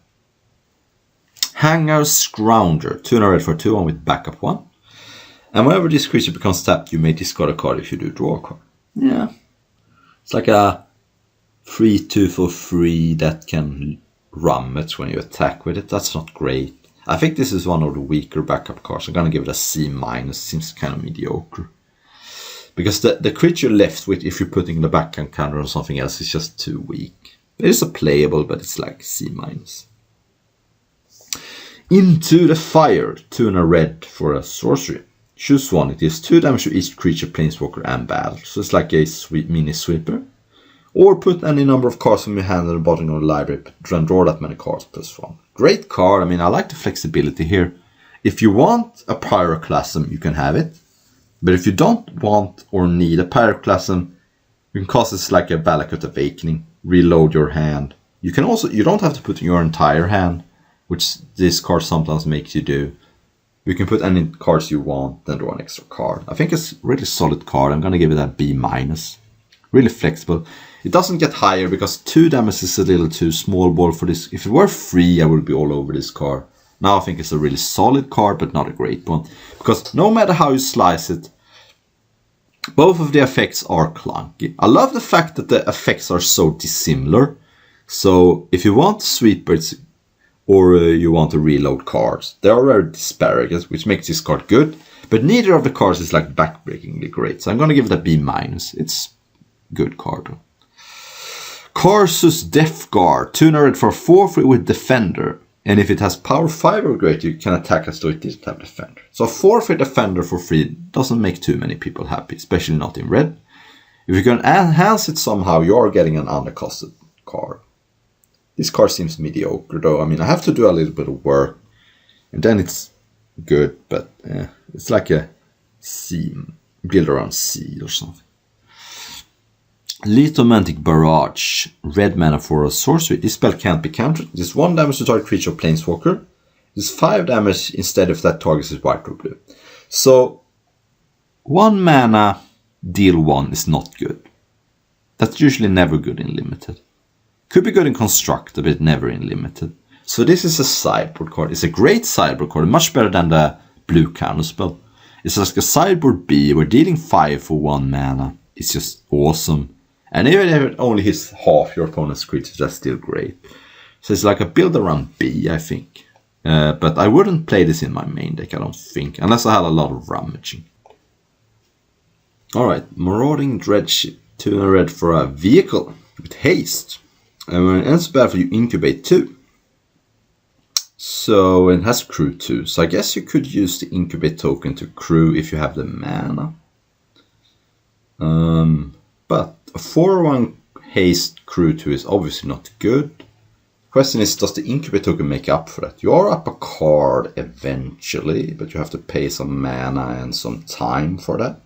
A: Hangar Scrounger, 2 and a red for 2/1 with backup 1. And whenever this creature becomes tapped, you may discard a card if you do draw a card. Yeah. It's like a 3/2 for free that can rummage when you attack with it. That's not great. I think this is one of the weaker backup cards. I'm gonna give it a C-. Seems kind of mediocre. Because the creature left with, if you're putting the backhand counter or something else, is just too weak. It is a playable, but it's like C-. Into the Fire, 2 and a red for a sorcery. Choose one. It is 2 damage to each creature, planeswalker, and battle. So it's like a mini sweeper. Or put any number of cards from your hand at the bottom of the library and draw that many cards +1. Great card. I mean, I like the flexibility here. If you want a Pyroclasm, you can have it. But if you don't want or need a Pyroclasm, you can cast it like a Valakut Awakening. Reload your hand. You can also, you don't have to put in your entire hand, which this card sometimes makes you do. You can put any cards you want, then draw an extra card. I think it's a really solid card. I'm gonna give it a B-. Really flexible. It doesn't get higher because 2 damage is a little too small ball for this. If it were free, I would be all over this card. Now I think it's a really solid card, but not a great one. Because no matter how you slice it, both of the effects are clunky. I love the fact that the effects are so dissimilar. So if you want sweepers or you want to reload cards, they are very disparate, which makes this card good. But neither of the cards is like backbreakingly great. So I'm going to give it a B-. It's a good card though. Karsus Death Guard, 2 and a red for 4/3 with Defender. And if it has power 5 or greater, you can attack as though it didn't have Defender. So 4/3 Defender for free doesn't make too many people happy, especially not in red. If you can enhance it somehow, you're getting an undercosted card. This card seems mediocre though. I mean, I have to do a little bit of work. And then it's good, but it's like a C, build around C or something. Lithomantic Barrage, red mana for a sorcery. This spell can't be countered. It is 1 damage to target creature or planeswalker. It is 5 damage instead if that target is white or blue. So 1 mana, deal 1 is not good. That's usually never good in limited. Could be good in constructed, but never in limited. So this is a sideboard card. It's a great sideboard card, much better than the blue counter spell. It's like a sideboard B, where dealing 5 for 1 mana is just awesome. And even if it only hits half your opponent's creatures, that's still great. So it's like a build around B, I think. But I wouldn't play this in my main deck, I don't think. Unless I had a lot of rummaging. Alright, Marauding Dreadship. 2 and a red for a vehicle with haste. And when it ends battle, you incubate 2. So it has crew 2. So I guess you could use the incubate token to crew if you have the mana. But a 4/1 haste crew 2 is obviously not good. Question is, does the incubate token make up for that? You are up a card eventually, but you have to pay some mana and some time for that.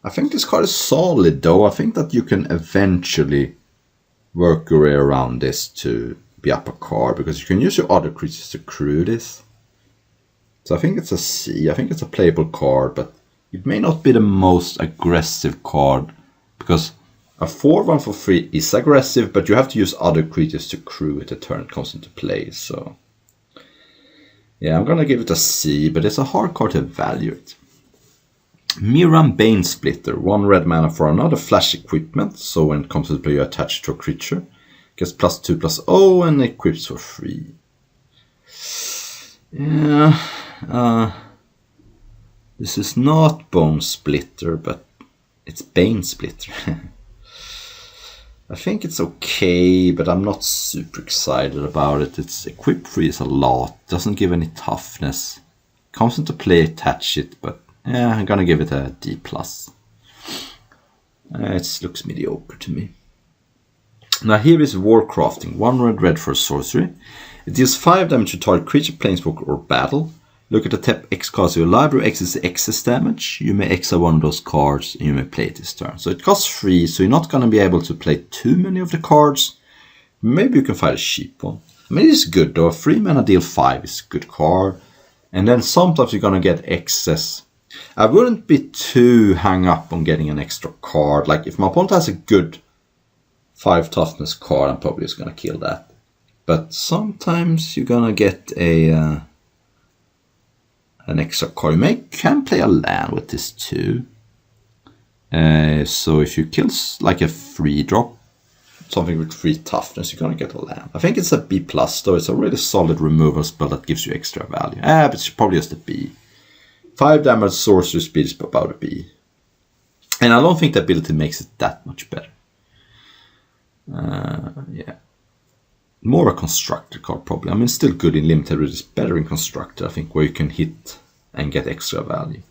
A: I think this card is solid though. I think that you can eventually work your way around this to be up a card, because you can use your other creatures to crew this. So I think it's a C. I think it's a playable card, but it may not be the most aggressive card, because a 4/1 for free is aggressive, but you have to use other creatures to crew it the turn it comes into play. So yeah, I'm gonna give it a C, but it's a hard card to evaluate. Miran Banesplitter, 1 red mana for another flash equipment, so when it comes to play you attach it to a creature. Gets +2/+0 and equips for free. Yeah, this is not Bone Splitter, but it's Bane Splitter. I think it's okay, but I'm not super excited about it. It's equip free is a lot, doesn't give any toughness. Comes into play, attach it, but yeah, I'm gonna give it a D+. It looks mediocre to me. Now here is Warcrafting, 1 red for a sorcery. It deals 5 damage to target creature, planeswalker or battle. Look at the top X cards of your library. X is the excess damage. You may exile one of those cards and you may play it this turn. So it costs 3, so you're not going to be able to play too many of the cards. Maybe you can find a cheap one. I mean, it is good though. A 3 mana deal 5 is a good card. And then sometimes you're going to get excess. I wouldn't be too hung up on getting an extra card. Like if my opponent has a good 5 toughness card, I'm probably just going to kill that. But sometimes you're going to get an extra card. You can play a land with this too. So if you kill like a 3-drop, something with 3 toughness, you're going to get a land. I think it's a B+, though. It's a really solid removal spell that gives you extra value. But it's probably just a B. 5 damage, sorcery speed is about a B. And I don't think the ability makes it that much better. Yeah. More a constructor card probably. I mean, still good in limited, but it's better in constructor, I think, where you can hit and get extra value.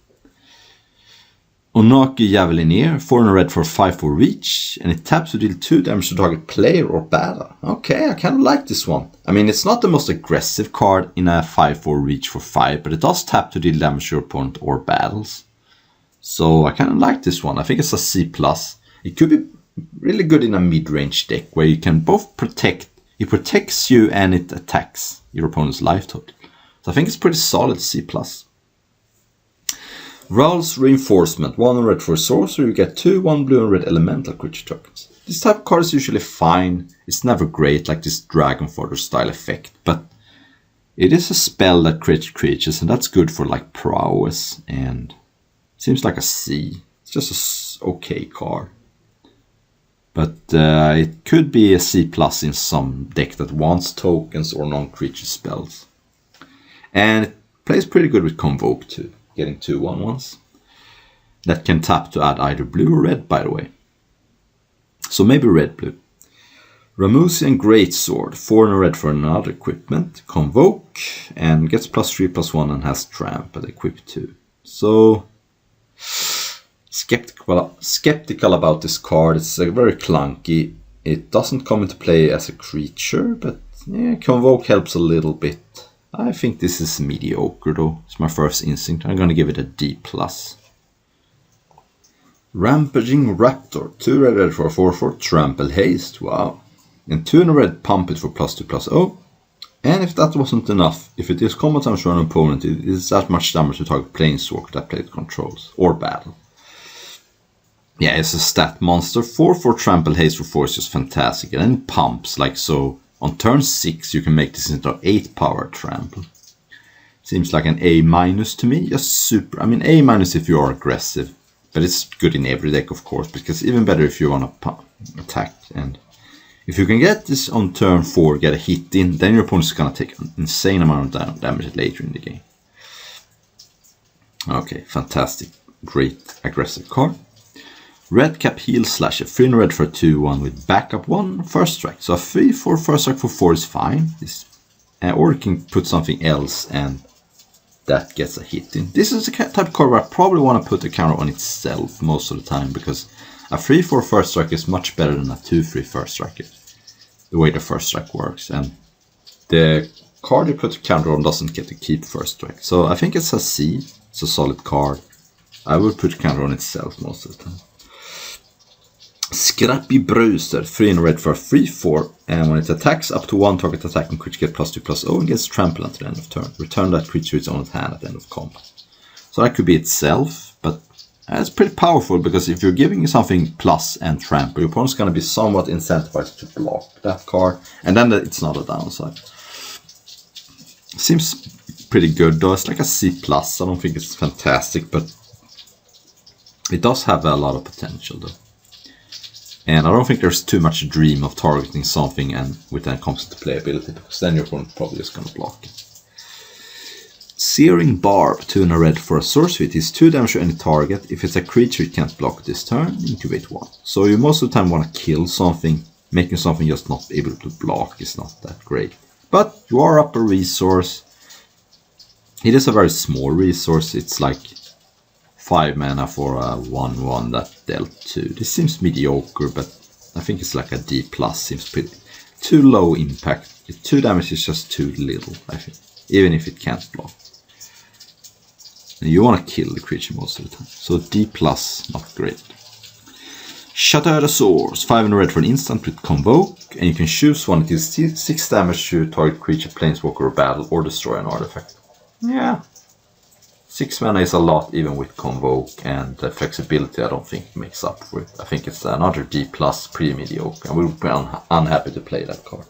A: Onaki Javelineer, 4 red for 5/4 reach, and it taps to deal 2 damage to target player or battle. Okay, I kind of like this one. I mean, it's not the most aggressive card in a 5/4 reach for 5, but it does tap to deal damage to your opponent or battles. So I kind of like this one. I think it's a C+. It could be really good in a mid-range deck where you can both protect. It protects you and it attacks your opponent's life total. So I think it's pretty solid C+. Raul's Reinforcement, 1 red for sorcery, you get 2 1 blue and red elemental creature tokens. This type of card is usually fine. It's never great like this Dragon Fodder style effect, but it is a spell that creates creatures, and that's good for like prowess, and seems like a C. It's just a okay card. But it could be a C+ in some deck that wants tokens or non-creature spells. And it plays pretty good with Convoke too, getting 2 1/1s. That can tap to add either blue or red, by the way. So maybe red-blue. Ramusian Greatsword, 4 red for another equipment. Convoke, and gets +3/+1 and has Trample, equipped too. So skeptical about this card. It's very clunky. It doesn't come into play as a creature, but yeah, Convoke helps a little bit. I think this is mediocre though. It's my first instinct. I'm gonna give it a D+. Rampaging Raptor, 2 red for 4/4 Trample Haste. Wow. And 2 red pump it for +2/+0. And if that wasn't enough, if it is combat damage to an opponent, it is that much damage to target planeswalker that plays controls or battle. Yeah, it's a stat monster. 4/4 Trample Haste for 4 is just fantastic. And then it pumps, like so. On turn 6, you can make this into 8 power Trample. Seems like an A- to me. Just super. I mean, A- if you are aggressive. But it's good in every deck, of course. Because even better if you want to attack. And if you can get this on turn 4, get a hit in, then your opponent is going to take an insane amount of damage later in the game. Okay, fantastic. Great aggressive card. Redcap Heal Slasher, 3 red for a 2/1 with backup 1 first strike. So a 3/4 first strike for 4 is fine. Or you can put something else and that gets a hit in. This is the type of card where I probably want to put the counter on itself most of the time, because a 3/4 first strike is much better than a 2/3 first strike. The way the first strike works, and the card you put a counter on doesn't get to keep first strike. So I think it's a C. It's a solid card. I would put a counter on itself most of the time. Scrappy Bruiser, 3 in red for a 3/4, and when it attacks up to 1 target attacking creature get +2/+0 and gets trampled until the end of turn. Return that creature to its own hand at the end of combat. So that could be itself, but it's pretty powerful because if you're giving something plus and trample, your opponent's going to be somewhat incentivized to block that card, and then it's not a downside. Seems pretty good though. It's like a C+. I don't think it's fantastic, but it does have a lot of potential though. And I don't think there's too much dream of targeting something and with that comes to playability, because then your opponent probably just going to block it. Searing Barb, 2 in a red for a sorcery. It is 2 damage to any target. If it's a creature it can't block this turn, incubate 1. So you most of the time want to kill something. Making something just not able to block is not that great. But you are up a resource. It is a very small resource. It's like 5 mana for a 1/1 that dealt 2. This seems mediocre, but I think it's like a D+. Seems pretty too low impact. 2 damage is just too little, I think. Even if it can't block. And you want to kill the creature most of the time. So D+, not great. Shatter the Swords, 5 in red for an instant with Convoke, and you can choose one. It is 6 damage to target creature, planeswalker, or battle, or destroy an artifact. Yeah. 6 mana is a lot even with Convoke, and the flexibility I don't think makes up for it. I think it's another D+, pretty mediocre. I will be unhappy to play that card.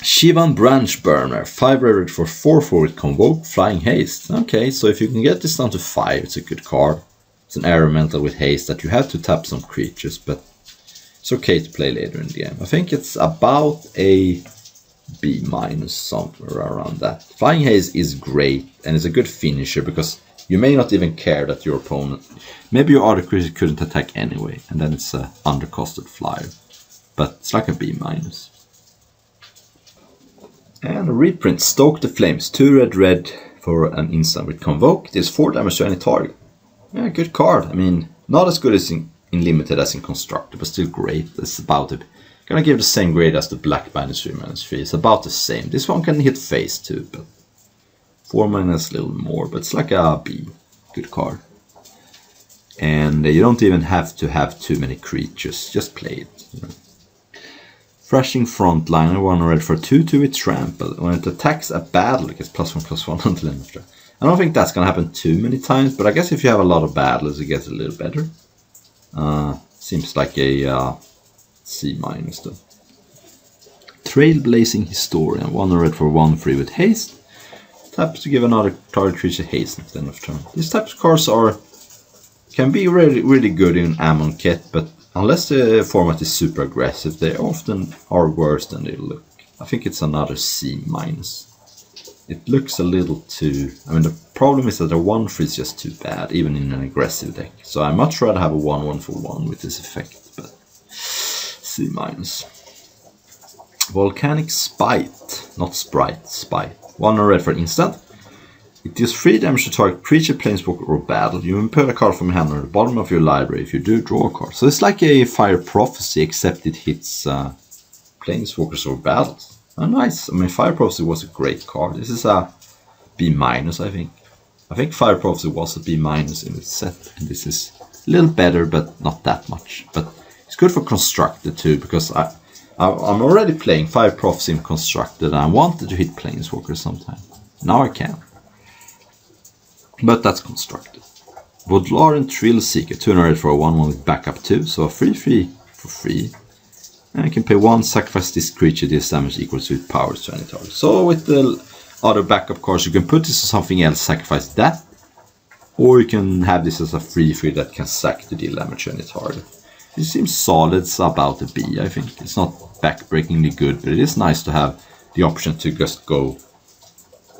A: Shivan Branchburner, 5 red for 4/4 with Convoke, Flying Haste. Okay, so if you can get this down to 5, it's a good card. It's an elemental with haste that you have to tap some creatures, but it's okay to play later in the game. I think it's about a B-, somewhere around that. Flying Haste is great, and it's a good finisher, because you may not even care that your opponent... Maybe your other creature couldn't attack anyway, and then it's an undercosted flyer. But it's like a B-. And a reprint, Stoke the Flames, 2 red for an instant with Convoke. It is 4 damage to any target. Yeah, good card. I mean, not as good as in Limited as in Constructed, but still great. It's about it. Gonna give the same grade as the Black -3/-3. It's about the same. This one can hit face too, but 4 mana is a little more, but it's like a B. Good card. And you don't even have to have too many creatures. Just play it. You know. Thrashing Frontliner, 1 red for 2/2 with Trample. When it attacks a battle, it gets +1/+1 until end of turn. I don't think that's gonna happen too many times, but I guess if you have a lot of battles, it gets a little better. Seems like a C- though. Trailblazing Historian, 1 red for 1/3 with haste. Taps to give another target creature haste at the end of turn. These types of cards can be really good in Amonkhet, but unless the format is super aggressive, they often are worse than they look. I think it's another C-. It looks a little too... I mean, the problem is that the 1/3 is just too bad, even in an aggressive deck. So I'd much rather have a 1/1 for 1 with this effect, but C-. Volcanic Spite, not Sprite, Spite. 1 red for an instant. It deals 3 damage to target creature, planeswalker, or battle. You may put a card from your hand on the bottom of your library. If you do, draw a card. So it's like a Fire Prophecy, except it hits planeswalkers or battles. Oh, nice. I mean, Fire Prophecy was a great card. This is a B-, I think. I think Fire Prophecy was a B- in its set, and this is a little better, but not that much. But it's good for Constructed too, because I'm already playing Fire Prophecy in Constructed, and I wanted to hit planeswalkers sometime. Now I can. But that's Constructed. Vodlaren Thrillseeker, 2 red for a 1/1 with backup 2, so a 3/3 for free. And you can pay 1, sacrifice this creature, this damage equals to its powers to any target. So with the other backup cards, you can put this to something else, sacrifice that. Or you can have this as a 3/3 that can sack to deal damage to any target. It seems solid, it's about a B, I think. It's not backbreakingly good, but it is nice to have the option to just go.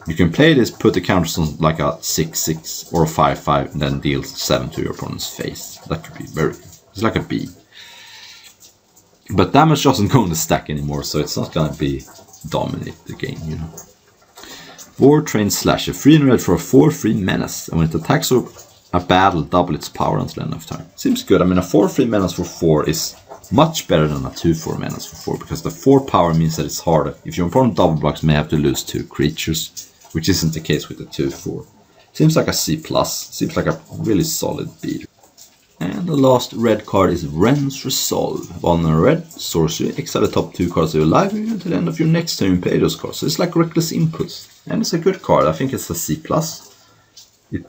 A: You can play this, put the counters on like a 6/6 or a 5/5, and then deal 7 to your opponent's face. That could be very good. It's like a B. But damage doesn't go in the stack anymore, so it's not gonna be dominate the game, you know. War Train Slasher, 3 red for a 4/3 menace, and when it attacks or a battle double its power until end of turn. Seems good. I mean, a 4/3 menace for 4 is much better than a 2/4 menace for 4, because the 4 power means that it's harder. If your opponent double blocks, may have to lose 2 creatures, which isn't the case with the 2/4. Seems like a C+. Seems like a really solid beater. And the last red card is Wren's Resolve. 1 red, sorcery, exile the top 2 cards of your library until the end of your next turn you pay those cards. So it's like Reckless Inputs. And it's a good card. I think it's a C+.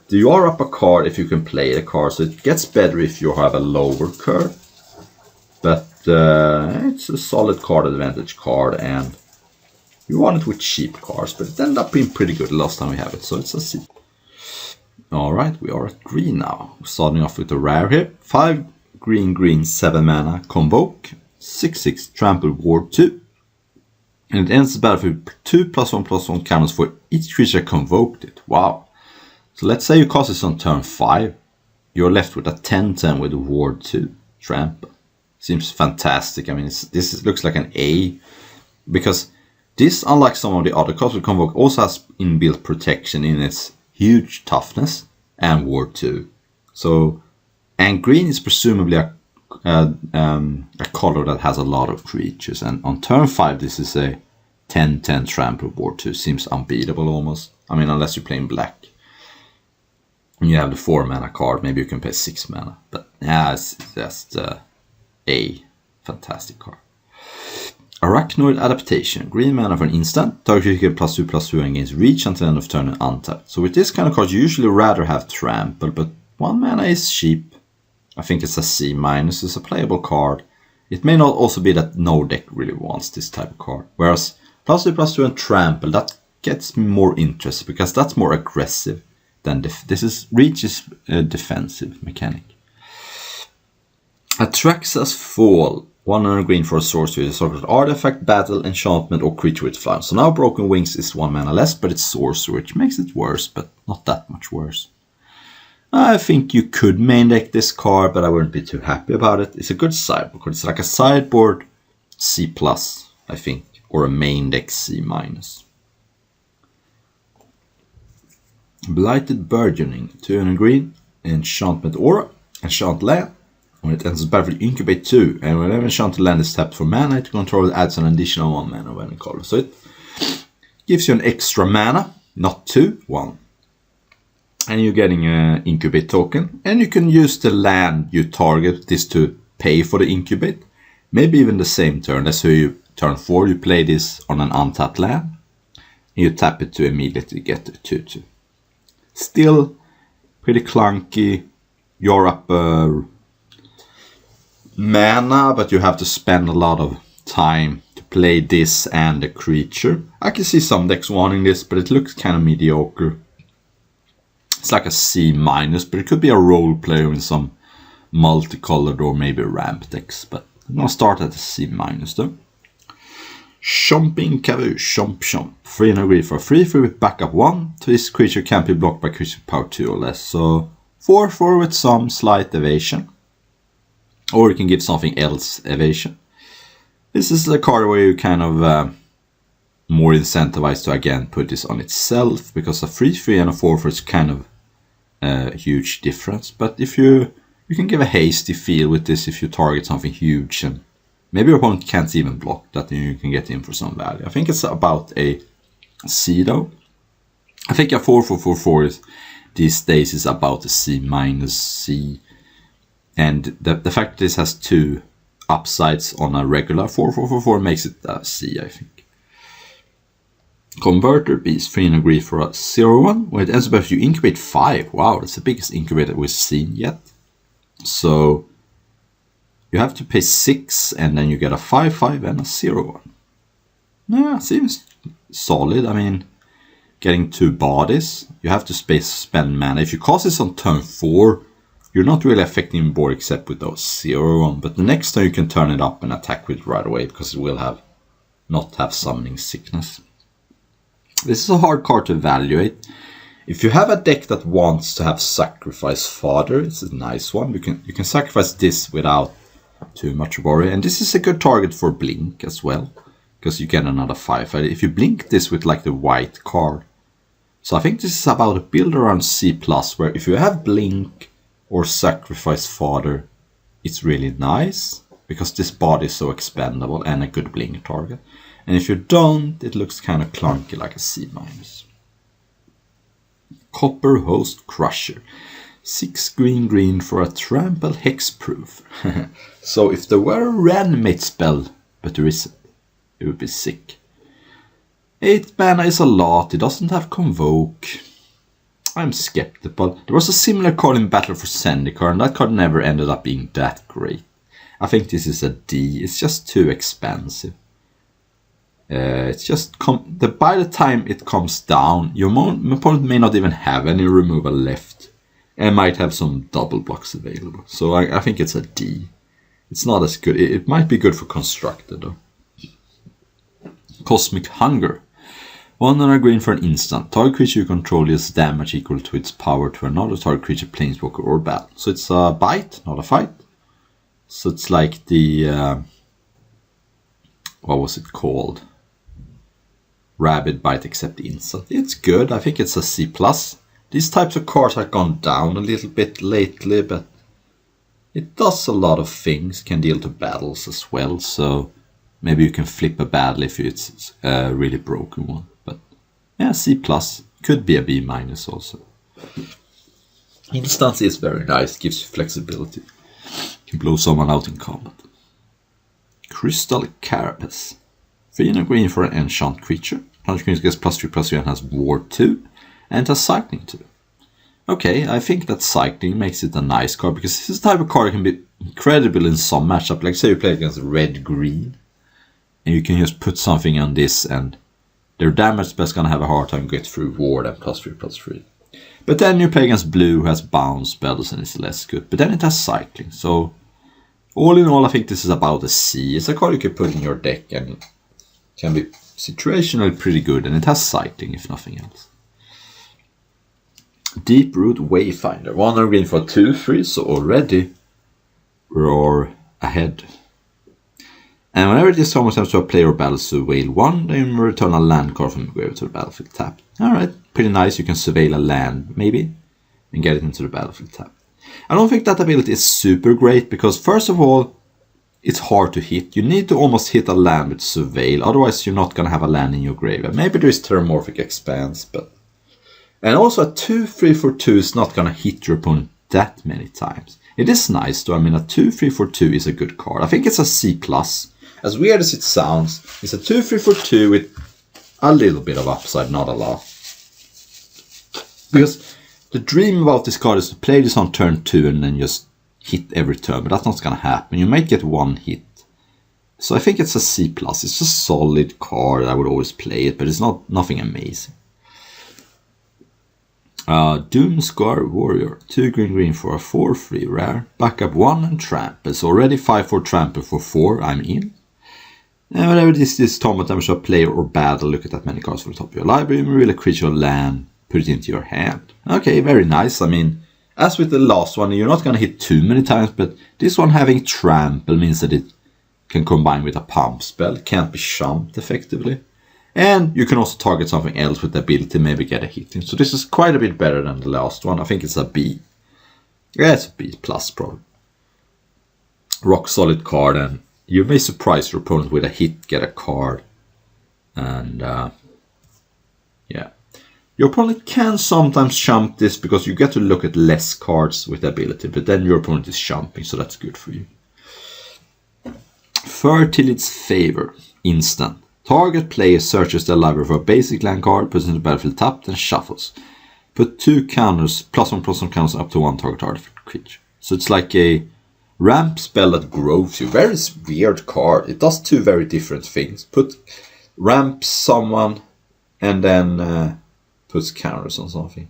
A: You are up a card if you can play the card, so it gets better if you have a lower curve. But it's a solid card advantage card, and you want it with cheap cards, but it ended up being pretty good the last time we have it, so it's a C. Alright, we are at green now. We're starting off with the rare here. 5 green, 7 mana, Convoke, 6/6, Trample, Ward 2. And it ends the battlefield with 2+1/+1 counters for each creature convoked it. Wow. So let's say you cast this on turn 5. You're left with a 10/10 with Ward 2, Trample. Seems fantastic. I mean, this looks like an A, because this, unlike some of the other cards with Convoke, also has inbuilt protection in its huge toughness and Ward 2. So, and green is presumably a color that has a lot of creatures, and on turn 5 this is a 10/10 Trample Ward 2. Seems unbeatable almost. I mean, unless you're playing black. You have the 4 mana card, maybe you can pay 6 mana, but yeah, it's just a fantastic card. Arachnoid Adaptation. Green mana for an instant. Target creature +2/+2 and gains reach until end of turn and untapped. So with this kind of card, you usually rather have Trample, but 1 mana is cheap. I think it's a C-. It's a playable card. It may not also be that no deck really wants this type of card. Whereas +2/+2 and Trample, that gets me more interested, because that's more aggressive than reach is a defensive mechanic. Atraxas Fall. 1 green for a sorcery, a sort of artifact, battle, enchantment, or creature with flying. So now Broken Wings is 1 mana less, but it's sorcery, which makes it worse, but not that much worse. I think you could main deck this card, but I wouldn't be too happy about it. It's a good sideboard card. It's like a sideboard C+, I think, or a main deck C-. Blighted Burgeoning. 2 green, enchantment aura, enchant land. When it ends the battlefield, incubate 2, and whenever enchanted land is tapped for mana, it control adds an additional 1 mana when it color. So it gives you an extra mana, not 2, 1. And you're getting an incubate token, and you can use the land you target this to pay for the incubate. Maybe even the same turn. Let's say you turn 4, you play this on an untapped land, and you tap it to immediately get the 2/2. Still pretty clunky. You're up mana, but you have to spend a lot of time to play this and the creature. I can see some decks wanting this, but it looks kind of mediocre. It's like a C-, but it could be a role player in some multicolored or maybe ramp decks. But I'm gonna start at a C- though. Chomping Cavou, chomp. 3 green for a 3/3 with backup 1. This creature can't be blocked by creature power 2 or less. So 4/4 with some slight evasion. Or you can give something else evasion. This is a card where you kind of more incentivized to again put this on itself, because a 3/3 and a 4/4 is kind of a huge difference. But if you can give a hasty feel with this if you target something huge, and maybe your opponent can't even block that, and you can get in for some value. I think it's about a C though. I think a 4/4/4 is these days is about a C-, C. And the fact that this has 2 upsides on a regular 4/4/4 makes it a C, I think. Converter Beast, 3 green for a 0/1. When it ends up, if you incubate 5. Wow, that's the biggest incubator we've seen yet. So you have to pay 6, and then you get a 5/5 and a 0/1. Yeah, seems solid. I mean, getting 2 bodies, you have to spend mana. If you cast this on turn 4, you're not really affecting the board except with those 0/1, but the next time you can turn it up and attack with it right away, because it will not have summoning sickness. This is a hard card to evaluate. If you have a deck that wants to have Sacrifice Fodder, it's a nice one. You can sacrifice this without too much worry, and this is a good target for Blink as well, because you get another 5. If you blink this with like the white card, So I think this is about a build around C+, where if you have Blink or Sacrifice Fodder, it's really nice, because this body is so expendable and a good Blink target. And if you don't, it looks kind of clunky like a C-. Copper Host Crusher. 6 green for a trample hexproof. So if there were a reanimate spell, but there isn't, it would be sick. 8 mana is a lot, it doesn't have Convoke. I'm skeptical. There was a similar card in Battle for Zendikar, and that card never ended up being that great. I think this is a D, it's just too expensive. It's just by the time it comes down, your opponent may not even have any removal left, and might have some double blocks available. So I think it's a D. It's not as good. It might be good for Constructed though. Cosmic Hunger. 1 and a green for an instant. Target creature you control deals damage equal to its power to another target creature, planeswalker, or battle. So it's a bite, not a fight. So it's like the what was it called? Rabid Bite except instant. It's good. I think it's a C+. These types of cards have gone down a little bit lately, but it does a lot of things. Can deal to battles as well, so maybe you can flip a battle if it's a really broken one. But yeah, C+. Could be a B- also. Instance is very nice. Gives you flexibility. You can blow someone out in combat. Crystal Carapace. 3 and a green for an enchant creature. Punch creature gets +3/+3 and has Ward 2. And it has Cycling 2. Okay, I think that Cycling makes it a nice card, because this is the type of card that can be incredible in some matchup. Like say you play against red-green, and you can just put something on this, and their damage spell's gonna have a hard time get through Ward and +3/+3. But then you play against blue, who has bounce spells and is less good. But then it has Cycling, so all in all I think this is about a C. It's a card you can put in your deck and can be situationally pretty good, and it has Cycling if nothing else. Deeproot Wayfinder. 1 and green for 2/3, so already we're ahead. And whenever this summons comes to a player or battle surveil 1, then return a land card from the graveyard to the battlefield tap. Alright, pretty nice. You can surveil a land, maybe, and get it into the battlefield tap. I don't think that ability is super great, because first of all, it's hard to hit. You need to almost hit a land with surveil, otherwise you're not going to have a land in your graveyard. Maybe there is Terramorphic Expanse, but... And also a 2/3 for 2 is not going to hit your opponent that many times. It is nice though. I mean, a 2/3 for 2 is a good card. I think it's a C+. As weird as it sounds, it's a 2/3 for 2 with a little bit of upside, not a lot. Because the dream about this card is to play this on turn 2 and then just hit every turn, but that's not going to happen. You might get one hit. So I think it's a C+. It's a solid card. I would always play it, but it's nothing amazing. Doomscar Warrior. 2 green for a 4/3 rare. Backup 1 and trample. It's already 5/4 trample for 4. I'm in. And whenever this combat damage to a player or battle, look at that many cards from the top of your library, reveal a creature or land, put it into your hand. Okay, very nice. I mean, as with the last one, you're not going to hit too many times, but this one having trample means that it can combine with a pump spell, can't be shumped effectively. And you can also target something else with the ability to maybe get a hit in. So this is quite a bit better than the last one. I think it's a B. Yeah, it's a B+ probably. Rock solid card, and you may surprise your opponent with a hit, get a card. And yeah. Your opponent can sometimes shump this because you get to look at less cards with the ability, but then your opponent is shumping, so that's good for you. Fertility's Favor. Instant. Target player searches their library for a basic land card, puts it in the battlefield tapped, and shuffles. Put 2 counters, +1/+1 counters up to 1 target artifact creature. So it's like a ramp spell that grows you. Very weird card. It does 2 very different things. Ramp someone and then puts counters on something.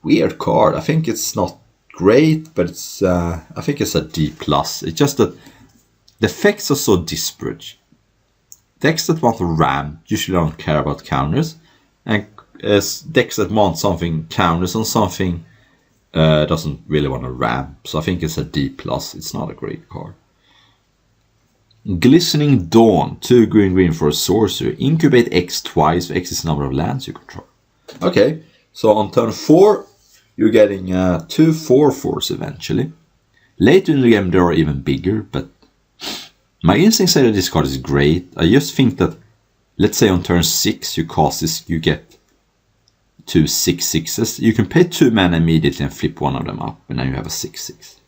A: Weird card. I think it's not great, but it's I think it's a D+. It's just that the effects are so disparate. Decks that want to ramp usually don't care about counters, and decks that want something counters on something doesn't really want to ramp. So I think it's a D+. It's not a great card. Glistening Dawn. 2 green for a sorcerer. Incubate X twice. X is the number of lands you control. Okay, so on turn 4, you're getting 2 4/4s eventually. Later in the game, they are even bigger, but my instinct say that this card is great. I just think that, let's say on turn 6, you cast this, you get 2 6/6s. You can pay 2 mana immediately and flip one of them up, and then you have a 6/6.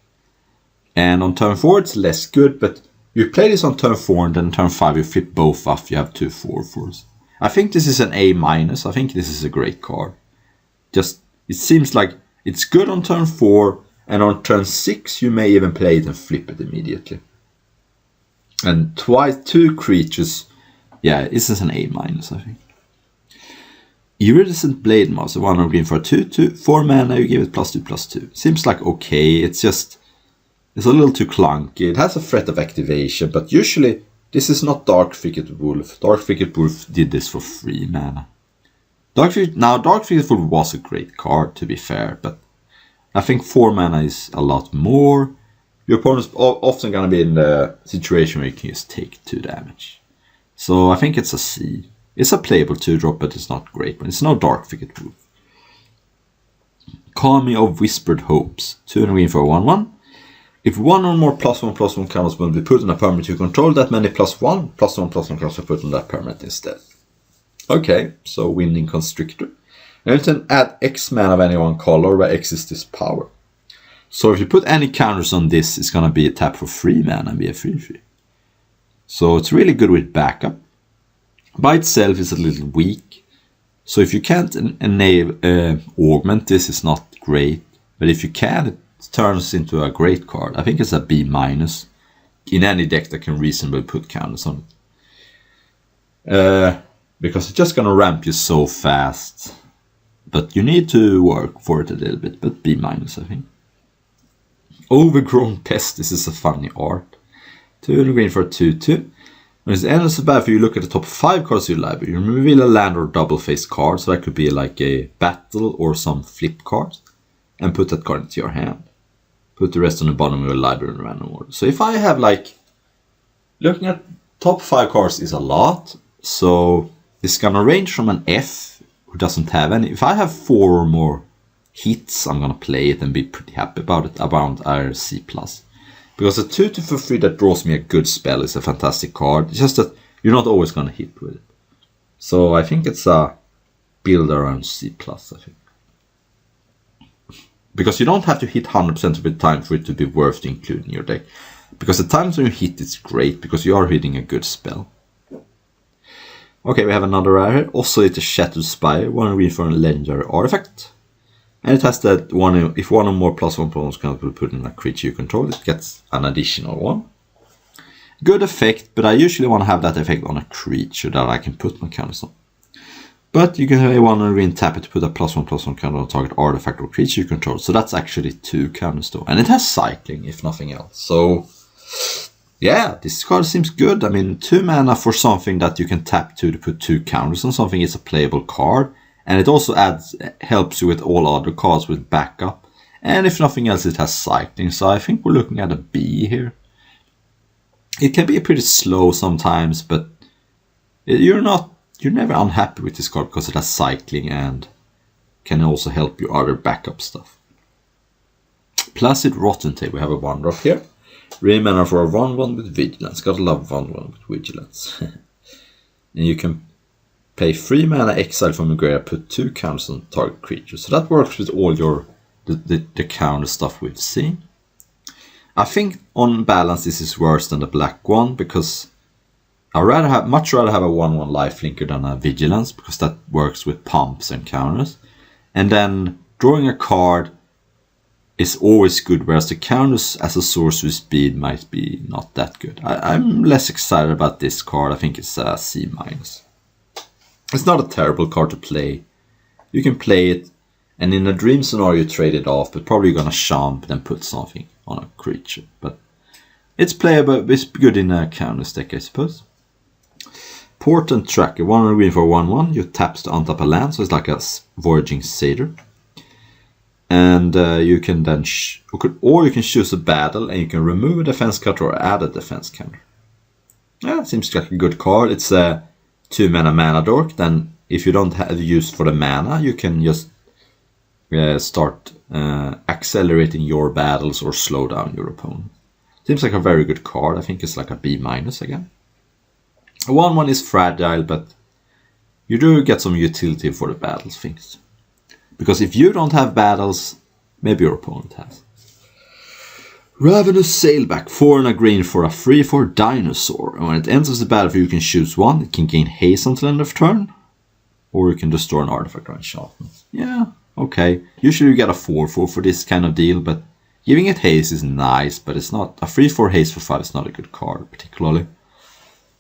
A: And on turn 4, it's less good, but you play this on turn 4, and then turn 5, you flip both up, you have 2 4/4s. I think this is an A-. I think this is a great card. Just, it seems like it's good on turn 4, and on turn 6, you may even play it and flip it immediately. And twice 2 creatures, yeah, this is an A-, I think. Iridescent Blade Master, 1 green for 2/2, 4 mana, you give it +2/+2. Seems like okay, it's just, it's a little too clunky. It has a threat of activation, but usually this is not Dark Thicket Wolf. Dark Thicket Wolf did this for 3 mana. Dark Thicket Wolf was a great card, to be fair, but I think 4 mana is a lot more. Your opponent's often going to be in the situation where you can just take 2 damage. So I think it's a C. It's a playable 2-drop, but it's not great. But it's no Dark Thicket Wolf. Kami of Whispered Hopes, 2 green for 1/1. If one or more +1/+1 counters will be put on a permanent you control, that many +1/+1/+1 counters are put on that permanent instead. Okay, so Winning Constrictor. And you can add X mana of any one color where X is this power. So if you put any counters on this, it's going to be a tap for 3 mana and be a 3/3. So it's really good with backup. By itself, it's a little weak. So if you can't augment this, it's not great. But if you can, it turns into a great card. I think it's a B- in any deck that can reasonably put counters on it. Because it's just going to ramp you so fast. But you need to work for it a little bit, but B-, I think. Overgrown Pest, this is a funny art. 2 green for 2/2. When it's ended so bad for you, look at the top 5 cards of your library. You reveal a land or double-faced card, so that could be like a battle or some flip cards, and put that card into your hand. Put the rest on the bottom of your library in random order. So if I have like, looking at top 5 cards is a lot, so it's gonna range from an F, who doesn't have any. If I have 4 or more hits, I'm gonna play it and be pretty happy about it, around our C+. Because a 2/2 for 3 that draws me a good spell is a fantastic card. It's just that you're not always gonna hit with it. So I think it's a build around C+, I think. Because you don't have to hit 100% of the time for it to be worth to include in your deck. Because the times when you hit, it's great, because you are hitting a good spell. Okay, we have another rare here. Also, it's a Shattered Spire, 1 green for a legendary artifact. And it has that if one or more +1/+1 counters will put in a creature you control, it gets an additional 1. Good effect, but I usually want to have that effect on a creature that I can put my counters on. But you can have 1 green tap it to put a +1/+1 counter on target artifact or creature you control. So that's actually 2 counters though. And it has cycling, if nothing else. So yeah, this card seems good. I mean, 2 mana for something that you can tap to put 2 counters on something is a playable card. And it also helps you with all other cards with backup. And if nothing else, it has cycling. So I think we're looking at a B here. It can be pretty slow sometimes, but you're never unhappy with this card because it has cycling and can also help you other backup stuff. Placid Rottentate, we have a 1-drop here. Remember for a 1/1 with Vigilance. Gotta love 1/1 with Vigilance. And you can pay 3 mana, exile from your graveyard, put 2 counters on target creature. So that works with all the counter stuff we've seen. I think on balance this is worse than the black one, because I'd much rather have a 1/1 lifelinker than a Vigilance, because that works with pumps and counters. And then drawing a card is always good, whereas the counters as a sorcery speed might be not that good. I'm less excited about this card. I think it's a C-. It's not a terrible card to play. You can play it, and in a dream scenario you trade it off, but probably gonna champ and put something on a creature. But it's playable, it's good in a counter deck, I suppose. Portent Tracker, 1 green for 1/1. You taps to untap a land, so it's like a Voyaging Satyr. And you can then, or you can choose a battle, and you can remove a defense counter or add a defense counter. Yeah, it seems like a good card. It's a 2 mana dork. Then if you don't have use for the mana, you can just start accelerating your battles or slow down your opponent. Seems like a very good card. I think it's like a B- again. 1/1 is fragile, but you do get some utility for the battles things. Because if you don't have battles, maybe your opponent has. Ravenous Sailback, 4 and a green for a 3/4 dinosaur. And when it enters the battlefield, you can choose one. It can gain haste until end of turn. Or you can destroy an artifact or enchantment. Yeah, okay. Usually you get a 4/4 for this kind of deal, but giving it haste is nice, but it's not. A 3/4 haste for 5 is not a good card, particularly.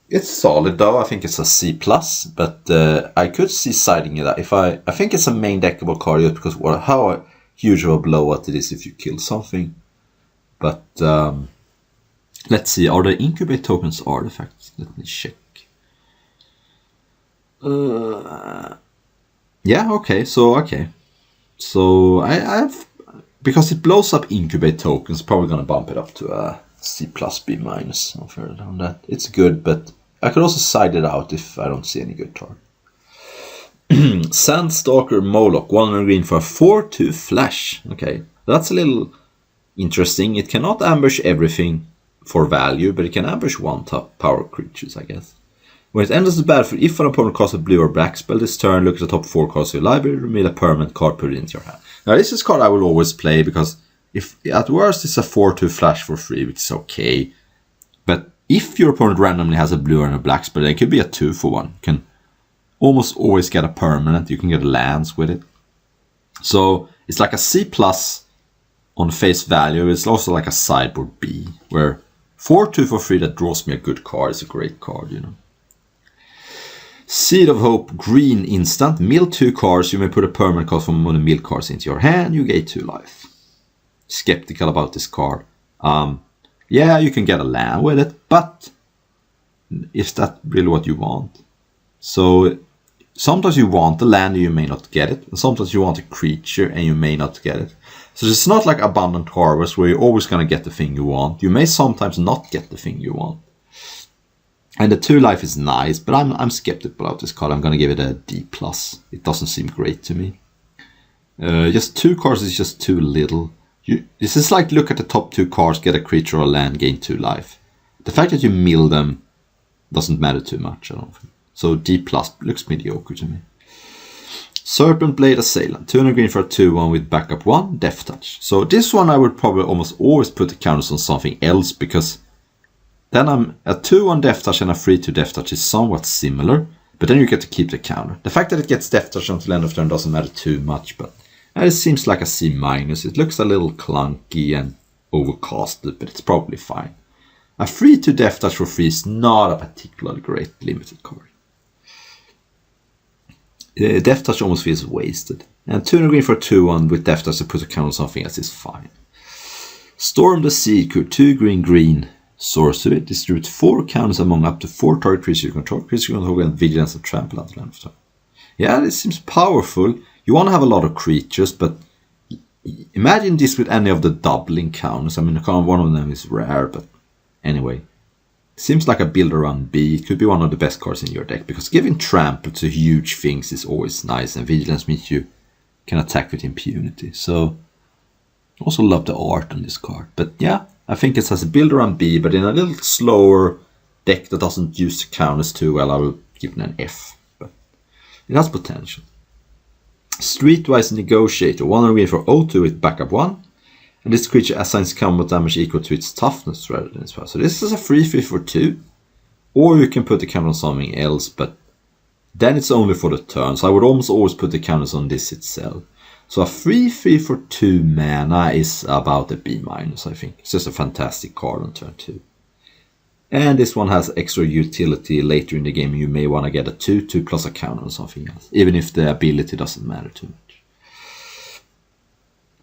A: It's solid though. I think it's a C+, but I could see siding it. I think it's a main deckable card just because how huge of a blowout it is if you kill something. But let's see, are the incubate tokens artifacts? Let me check. Yeah, okay. So I have, because it blows up incubate tokens, probably gonna bump it up to a C+, B-. No further than that. It's good, but I could also side it out if I don't see any good card. Sandstalker Moloch, 1 green for a 4/2 flash. Okay, that's a little interesting. It cannot ambush everything for value, but it can ambush 1 top power creatures, I guess. When it enters the battlefield, if an opponent casts a blue or black spell this turn, look at the top 4 cards of your library, reveal a permanent card, put it into your hand. Now this is a card I will always play, because if at worst it's a 4/2 flash for free, which is okay. But if your opponent randomly has a blue and a black spell, it could be a 2-for-1. You can almost always get a permanent, you can get lands with it. So it's like a C+ on face value. It's also like a sideboard B, where 4/2 for free that draws me a good card is a great card, you know. Seed of Hope, green instant, mill 2 cards, you may put a permanent card from one of the mill cards into your hand, you gain 2 life. Skeptical about this card. Yeah, you can get a land with it, but is that really what you want? So sometimes you want the land and you may not get it, and sometimes you want a creature and you may not get it. So it's not like Abundant Harvest where you're always going to get the thing you want. You may sometimes not get the thing you want. And the 2 life is nice, but I'm skeptical about this card. I'm going to give it a D+. It doesn't seem great to me. Just 2 cards is just too little. This is like, look at the top 2 cards, get a creature or land, gain 2 life. The fact that you mill them doesn't matter too much, I don't think. So D+ looks mediocre to me. Serpent Blade Assailant, 2 and a green for a 2/1 with backup 1, Death Touch. So this one I would probably almost always put the counters on something else, because then I'm a 2/1 Death Touch and a 3/2 Death Touch is somewhat similar, but then you get to keep the counter. The fact that it gets Death Touch until end of turn doesn't matter too much, but it seems like a C-. It looks a little clunky and overcasted, but it's probably fine. A 3/2 Death Touch for free is not a particularly great limited card. Death Touch almost feels wasted. And 2 and a green for a 2/1 with Death Touch to put a counter on something else is fine. Storm the Seeker, 2 green sorcery. Distribute 4 counters among up to 4 target creatures you control. Creatures you control and vigilance and trample until end of turn. Yeah, this seems powerful. You want to have a lot of creatures, but imagine this with any of the doubling counters. I mean, one of them is rare, but anyway. Seems like a build around B. It could be one of the best cards in your deck, because giving trample to huge things is always nice, and vigilance means you can attack with impunity. So also love the art on this card. But yeah, I think it has a build around B, but in a little slower deck that doesn't use the counters too well, I will give it an F. But it has potential. Streetwise Negotiator, 1 green for 0/2 with backup 1. And this creature assigns combat damage equal to its toughness rather than its power. So this is a 3/3 for 2. Or you can put the counter on something else, but then it's only for the turn. So I would almost always put the counters on this itself. So a 3/3 for 2 mana is about a B-, I think. It's just a fantastic card on turn 2. And this one has extra utility later in the game. You may want to get a 2/2 plus a counter on something else, even if the ability doesn't matter too much.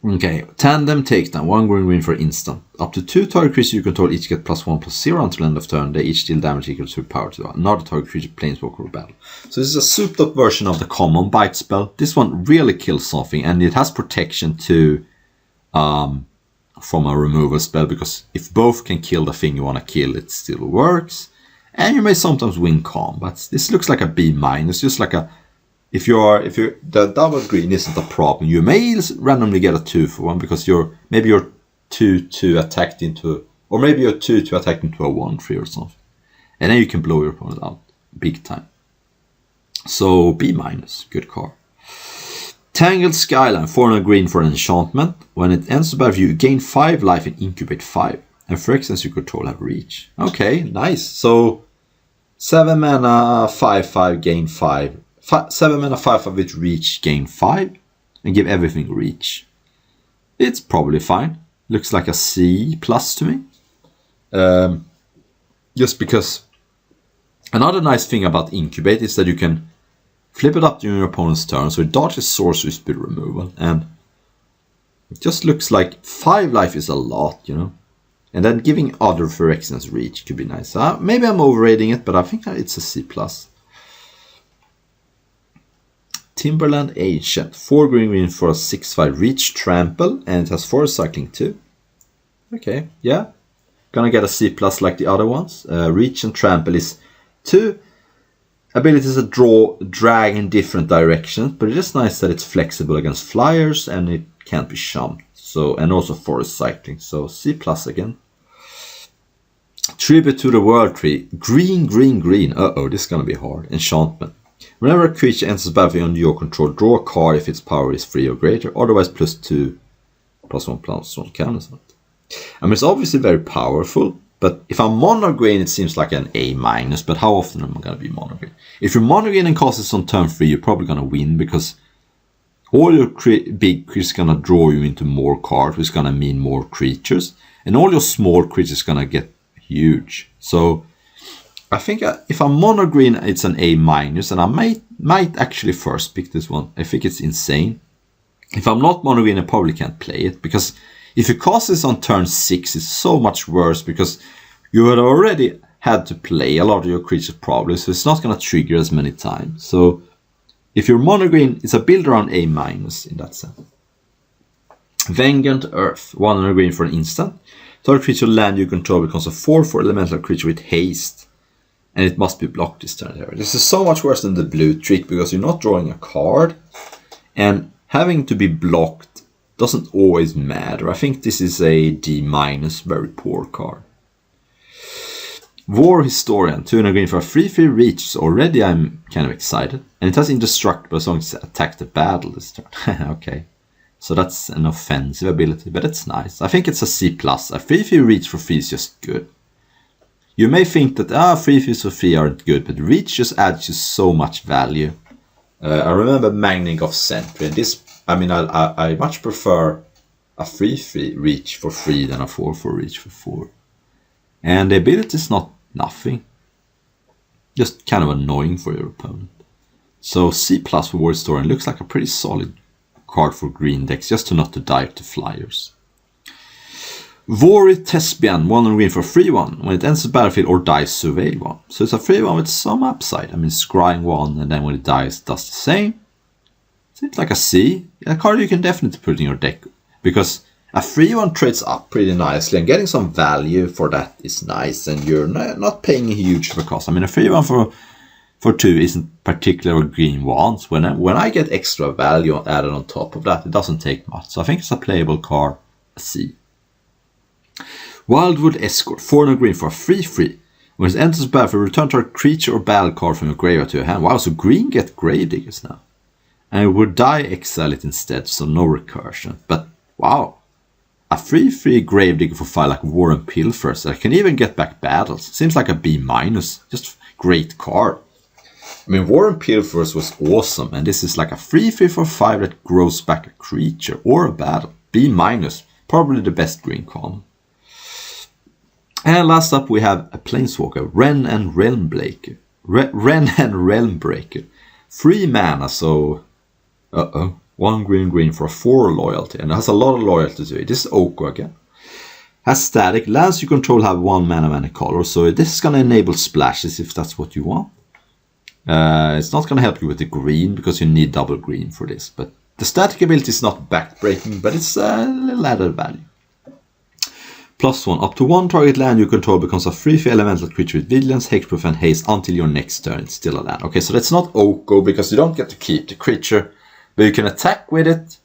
A: Okay, Tandem Takedown, 1 green for instant. Up to 2 target creatures you control each get +1/+0 until end of turn. They each deal damage equal to power to another target creature, planeswalker, or battle. So this is a souped up version of the common bite spell. This one really kills something, and it has protection too from a removal spell, because if both can kill the thing you want to kill, it still works. And you may sometimes win combats. This looks like a B-, just like a if the double green isn't a problem, you may randomly get a 2 for 1 because maybe you're 2 attacked into, or maybe you're 2 attacked into a 1/3 or something, and then you can blow your opponent out big time. So B-, good card. Tangled Skyline, 4 green for an enchantment. When it ends the battle, you gain 5 life and incubate 5. And for Phyrexians you control have reach. Okay, nice. So 7 mana, 5/5, gain 5. 7 mana, 5/5 with reach, gain 5. And give everything reach. It's probably fine. Looks like a C+ to me. Just because another nice thing about Incubate is that you can flip it up during your opponent's turn, so it dodges sorcery speed removal, and it just looks like 5 life is a lot, you know. And then giving other Phyrexians reach could be nice. Maybe I'm overrating it, but I think it's a C+. Timberland Ancient, 4 green for a 6/5 reach trample, and it has forest cycling too. Okay, yeah. Gonna get a C+ like the other ones. Reach and trample is 2 abilities that drag in different directions, but it is nice that it's flexible against flyers and it can't be jumped. So, and also forest cycling. So C+ again. Tribute to the World Tree. Green. Uh-oh, this is gonna be hard. Enchantment. Whenever a creature enters the battlefield under your control, draw a card if its power is 3 or greater. Otherwise, +2, +1 counters on it. I mean, it's obviously very powerful, but if I'm mono green, it seems like an A-, but how often am I going to be mono green? If you're mono green and cast this on turn 3, you're probably going to win because all your big creatures are going to draw you into more cards, which is going to mean more creatures, and all your small creatures are going to get huge. So I think if I'm mono green, it's an A-, and I might actually first pick this one. I think it's insane. If I'm not mono green, I probably can't play it, because if you cast this on turn 6, it's so much worse because you had already had to play a lot of your creatures probably, so it's not going to trigger as many times. So if you're mono green, it's a build around A- in that sense. Vengeant Earth, 1 green for an instant. Target creature land you control becomes a 4/4 elemental creature with haste, and it must be blocked this turn. This is so much worse than the blue trick because you're not drawing a card, and having to be blocked doesn't always matter. I think this is a D-, very poor card. War Historian, 2 green for a 3/3 reach. So already I'm kind of excited. And it has indestructible as long as it attacks the battle this turn. Okay. So that's an offensive ability, but it's nice. I think it's a C+. A 3/3 reach for 3 is just good. You may think that 3/3s for 3 aren't good, but reach just adds you so much value. I remember Magning of Sentry, and this, I mean, I much prefer a 3/3 reach for 3 than a 4/4 reach for 4. And the ability is not nothing. Just kind of annoying for your opponent. So C+ for War Historian looks like a pretty solid card for green decks, just to not to die to flyers. Vori Thespian, 1 green for 3/1. When it enters the battlefield or dies, surveil 1. So it's a 3/1 with some upside. I mean, scrying 1, and then when it dies, it does the same. Seems like a C. A card you can definitely put in your deck, because a 3/1 trades up pretty nicely, and getting some value for that is nice, and you're not paying a huge of a cost. I mean, a 3/1 for 2 isn't particularly what green wants. When I get extra value added on top of that, it doesn't take much. So I think it's a playable card, a C. Wildwood Escort, 4 green for a 3/3. When it enters the battlefield, return to a creature or battle card from your graveyard to your hand. Wow, so green get Gravediggers now. And it would die, exile it instead, so no recursion. But wow, a 3/3 Gravedigger for 5 like War and Pilfers that can even get back battles. Seems like a B-, just great card. I mean, War and Pilfers was awesome, and this is like a 3/3 for 5 that grows back a creature or a battle. B-, probably the best green common. And last up we have a Planeswalker, Wrenn and Realmbreaker. 3 mana, so 1 green for a 4 loyalty, and it has a lot of loyalty to it. This is Oko again. Has static. Lands you control have 1 mana of any color, so this is going to enable splashes if that's what you want. It's not going to help you with the green because you need double green for this, but the static ability is not backbreaking, but it's a little added value. +1. Up to one target land you control becomes a 3/3 elemental creature with vigilance, hexproof, and haste until your next turn. It's still a land. Okay, so that's not Oko because you don't get to keep the creature, but you can attack with it.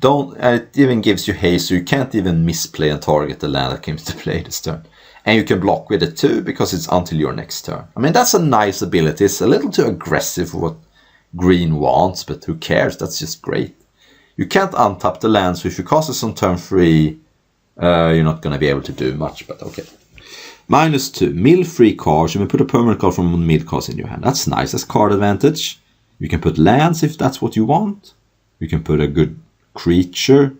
A: It even gives you haste, so you can't even misplay and target the land that comes to play this turn. And you can block with it too because it's until your next turn. I mean, that's a nice ability. It's a little too aggressive for what green wants, but who cares? That's just great. You can't untap the land, so if you cast this on turn 3, you're not going to be able to do much, but okay. -2. Mill 3 cards. You may put a permanent card from one mill cards in your hand. That's nice. That's card advantage. You can put lands if that's what you want. You can put a good creature.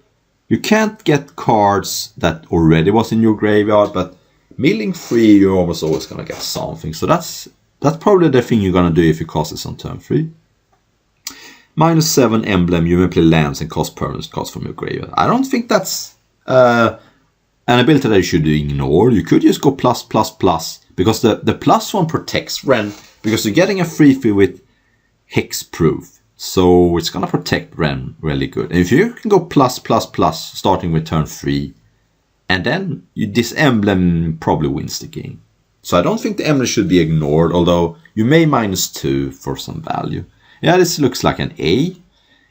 A: You can't get cards that already was in your graveyard, but milling 3, you're almost always going to get something. So that's probably the thing you're going to do if you cast this on turn 3. -7 emblem. You may play lands and cast permanent cards from your graveyard. I don't think that's an ability that you should ignore. You could just go +++, because the +1 protects Ren, because you're getting a 3/3 with hexproof. So it's going to protect Ren really good. And if you can go +++ starting with turn 3, and then this emblem probably wins the game. So I don't think the emblem should be ignored, although you may -2 for some value. Yeah, this looks like an A.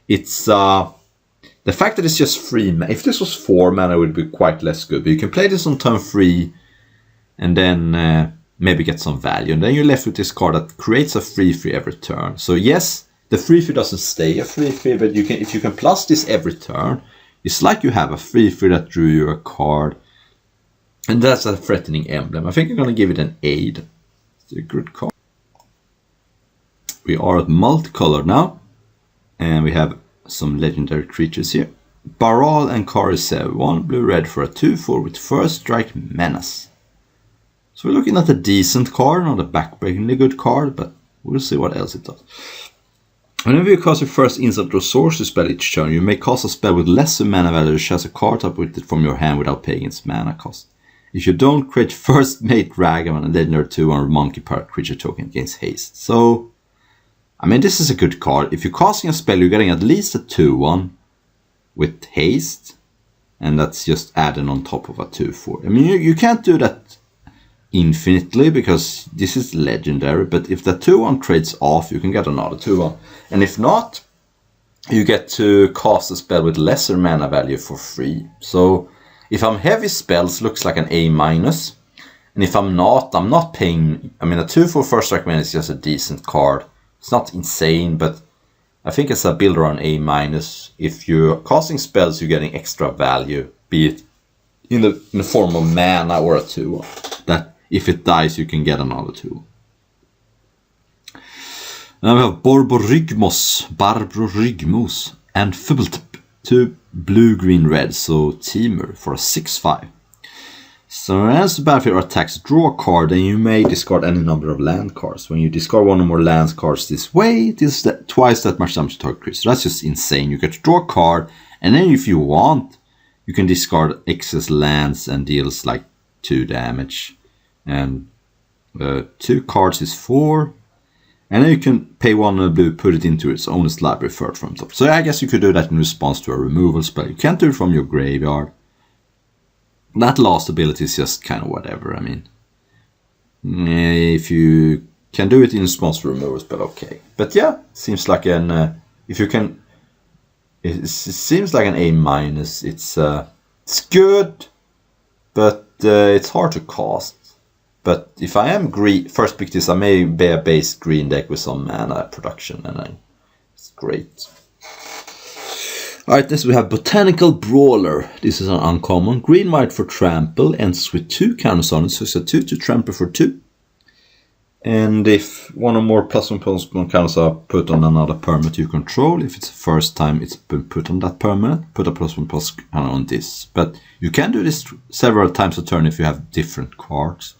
A: It's the fact that it's just 3 mana. If this was 4 mana, it would be quite less good. But you can play this on turn 3 and then maybe get some value. And then you're left with this card that creates a 3/3 every turn. So yes, the 3/3 doesn't stay a 3/3, but if you can plus this every turn, it's like you have a 3/3 that drew you a card. And that's a threatening emblem. I think I'm going to give it an aid. It's a good card. We are at Multicolored now. And we have some legendary creatures here. Baral and Karisev. 1 blue-red for a 2/4 with first strike menace. So we're looking at a decent card, not a backbreakingly good card, but we'll see what else it does. Whenever you cast your first instant or sorcery spell each turn, you may cast a spell with lesser mana value that has a card type with it from your hand without paying its mana cost. If you don't, create first mate dragon and a legendary 2/1 monkey pirate creature token against haste. So, I mean, this is a good card. If you're casting a spell, you're getting at least a 2/1 with haste, and that's just adding on top of a 2/4. I mean, you can't do that infinitely because this is legendary, but if the 2/1 trades off, you can get another 2/1. And if not, you get to cast a spell with lesser mana value for free. So if I'm heavy spells, looks like an A-. And if I'm not paying. I mean, a 2/4 first strike mana is just a decent card. It's not insane, but I think it's a builder on A-. If you're casting spells, you're getting extra value, be it in the form of mana or a 2/1. That if it dies, you can get another 2. Now we have Barborygmos and Fubeltip. 2 blue-green-red, so Teamer for a 6/5. So as the battlefield attacks, draw a card, and you may discard any number of land cards. When you discard one or more land cards this way, it is twice that much damage to target creature. So that's just insane. You get to draw a card, and then if you want, you can discard excess lands and deals like 2 damage. And 2 cards is 4. And then you can pay 1 blue, put it into its own library third from top. So I guess you could do that in response to a removal spell. You can't do it from your graveyard. That last ability is just kind of whatever. I mean, if you can do it in response to removal spell, okay. But yeah, seems like an if you can, it seems like an A-. It's good, but it's hard to cast. But if I am first pick this, I may be a base green deck with some mana production, and it's great. Alright, next we have Botanical Brawler. This is an uncommon. Green-white for trample, ends with 2 counters on it, so it's a 2 to trample for 2. And if one or more +1/+1 counters are put on another permanent you control, if it's the first time it's been put on that permanent, put a +1/+ counter on this. But you can do this several times a turn if you have different cards.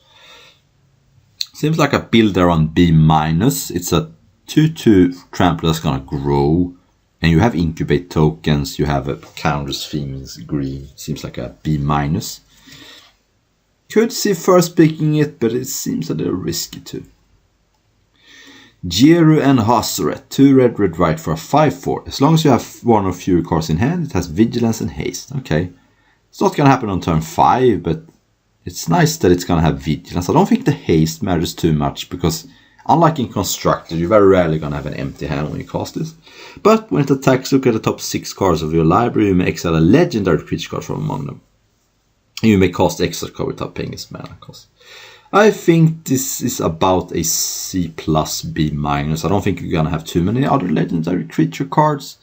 A: Seems like a builder on B-. It's a 2/2 trample that's gonna grow. And you have incubate tokens, you have a counters, themes, green. Seems like a B-. Could see first picking it, but it seems a little risky too. Jeru and Hazoret. 2 red, red, white for a 5/4. As long as you have one or fewer cards in hand, it has vigilance and haste. Okay. It's not going to happen on turn 5, but it's nice that it's going to have vigilance. I don't think the haste matters too much because unlike in Constructed, you're very rarely going to have an empty hand when you cast this. But when it attacks, look at the top 6 cards of your library. You may exile a legendary creature card from among them. You may cast extra card without paying its mana cost. I think this is about a C+, B-. I don't think you're going to have too many other legendary creature cards.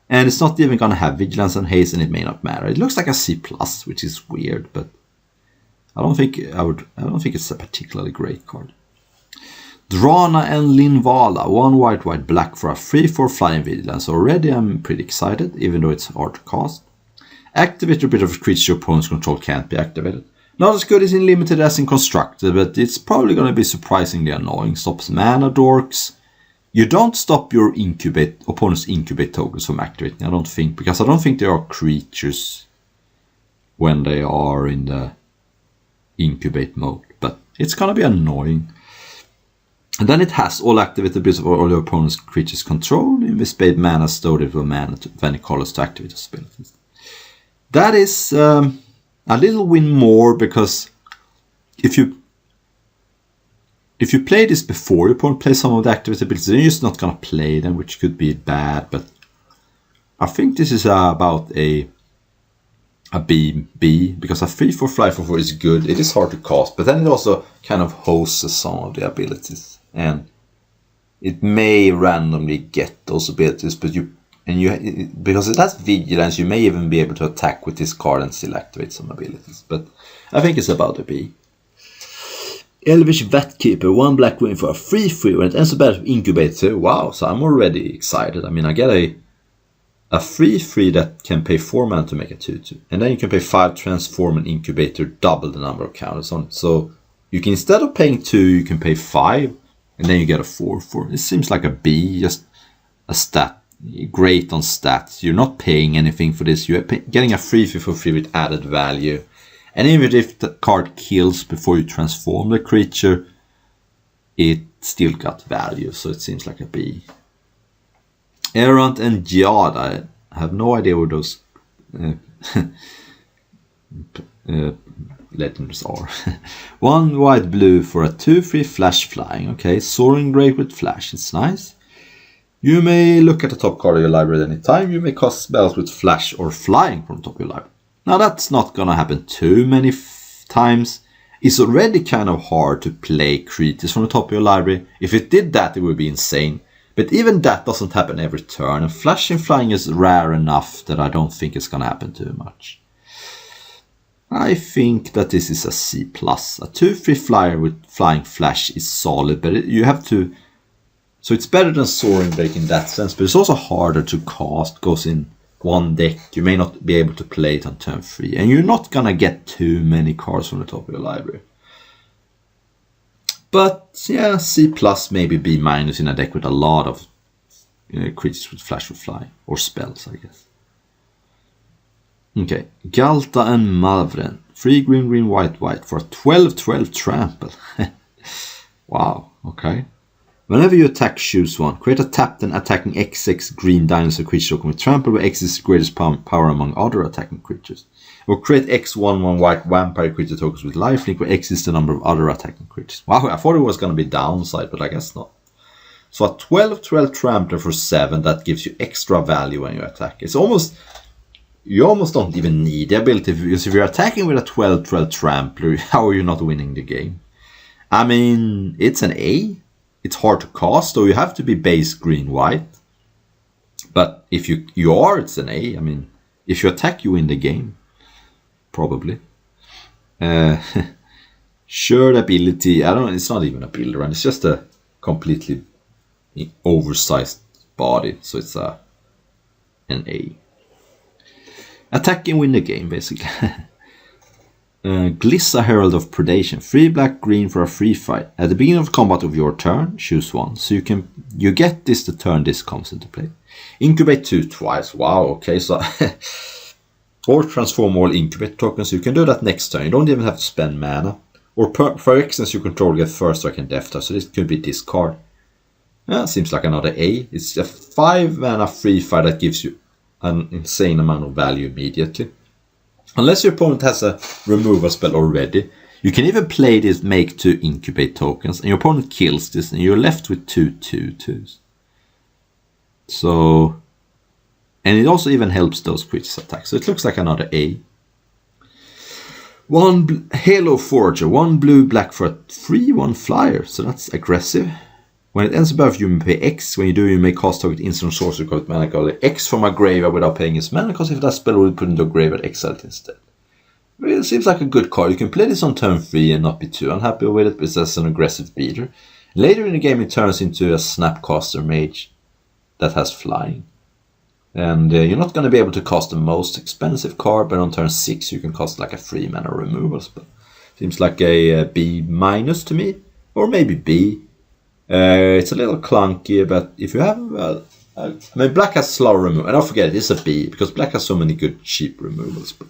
A: And it's not even going to have vigilance and haste, and it may not matter. It looks like a C+, which is weird, but I don't think it's a particularly great card. Drana and Linvala, 1 white black for a 3/4 flying vigilance. Already I'm pretty excited, even though it's hard to cast. Activate a bit of a creature your opponent's control can't be activated. Not as good as in Limited as in Constructed, but it's probably going to be surprisingly annoying. Stops mana dorks. You don't stop your opponent's incubate tokens from activating, I don't think, because I don't think there are creatures when they are in the incubate mode, but it's going to be annoying. And then it has all activated bits of all your opponent's creatures control. You may spade mana, stored it with mana of any colors to activate the abilities. That is a little win more, because if you play this before your opponent plays some of the activated abilities, then you're just not going to play them, which could be bad. But I think this is about a B, because a 3/4 fly for 4 is good. It is hard to cast, but then it also kind of hosts some of the abilities, and it may randomly get those abilities, but because it has vigilance, you may even be able to attack with this card and still activate some abilities. But I think it's about a B. Elvish Vatkeeper, 1 black win for a 3/3 when it ends the battle with Incubator. Wow, so I'm already excited. I mean, I get a 3/3 that can pay 4 mana to make a 2/2. And then you can pay 5, transform an Incubator, double the number of counters on it. So you can, instead of paying 2, you can pay 5, and then you get a 4/4. It seems like a B, just a stat. Great on stats. You're not paying anything for this. You're getting a 3/3 for 3 with added value. And even if the card kills before you transform the creature, it still got value, so it seems like a B. Errant and Jihad, I have no idea what those legends are. 1 white blue for a 2/3 flash flying. Okay, Soaring Great with flash, it's nice. You may look at the top card of your library at any time. You may cast spells with flash or flying from the top of your library. Now that's not gonna happen too many times. It's already kind of hard to play creatures from the top of your library. If it did that, it would be insane. But even that doesn't happen every turn, and flashing flying is rare enough that I don't think it's gonna happen too much. I think that this is a C+. A 2/3 flyer with flying flash is solid, but you have to... So it's better than Soaring Break in that sense, but it's also harder to cast. Goes in one deck. You may not be able to play it on turn 3, and you're not gonna get too many cards from the top of your library. But yeah, C+, maybe B- in a deck with a lot of creatures with flash or fly, or spells, I guess. Okay, Galta and Malvren, 3 green white for a 12/12 trample. Wow, okay. Whenever you attack, choose 1. Create a tapped and attacking XX green dinosaur creature token with trample where X is the greatest power among other attacking creatures. Or create X1/1 white vampire creature tokens with lifelink where X is the number of other attacking creatures. Wow, I thought it was going to be downside, but I guess not. So a 12/12 trampler for 7, that gives you extra value when you attack. It's almost... You almost don't even need the ability, because if you're attacking with a 12/12 trampler, how are you not winning the game? I mean, it's an A. It's hard to cast, so you have to be base green-white. But if you are, it's an A. I mean, if you attack, you win the game. Probably. Sure, ability. I don't know, it's not even a builder, and it's just a completely oversized body. So it's an A. Attack and win the game, basically. Glissa, Herald of Predation, 3 black green for a free fight. At the beginning of combat of your turn, choose 1. So you get this the turn this comes into play. Incubate 2 twice. Wow, okay, so or transform all incubate tokens. You can do that next turn. You don't even have to spend mana. Or for actions you control, get first strike and death touch. So this could be discard. Yeah, seems like another A. It's a 5 mana free fight that gives you an insane amount of value immediately. Unless your opponent has a removal spell already, you can even play this make 2 incubate tokens, and your opponent kills this, and you're left with 2/2/2s. So, and it also even helps those creatures attack. So it looks like another A. Halo Forger, 1 blue, black for a 3/1 flyer. So that's aggressive. When it ends above, you may pay X. When you do, you may cast target instant sorcery card with mana color X from a graveyard without paying its mana cost. If that spell will put into a graveyard, exile it instead. Well, it seems like a good card. You can play this on turn 3 and not be too unhappy with it, because it's an aggressive beater. Later in the game, it turns into a Snapcaster Mage that has flying. And you're not going to be able to cast the most expensive card, but on turn 6 you can cast like a 3 mana removal spell. Seems like a B- to me, or maybe B. It's a little clunky, but if you have... I mean, black has slow removal, and don't forget, it's a B, because black has so many good cheap removals. But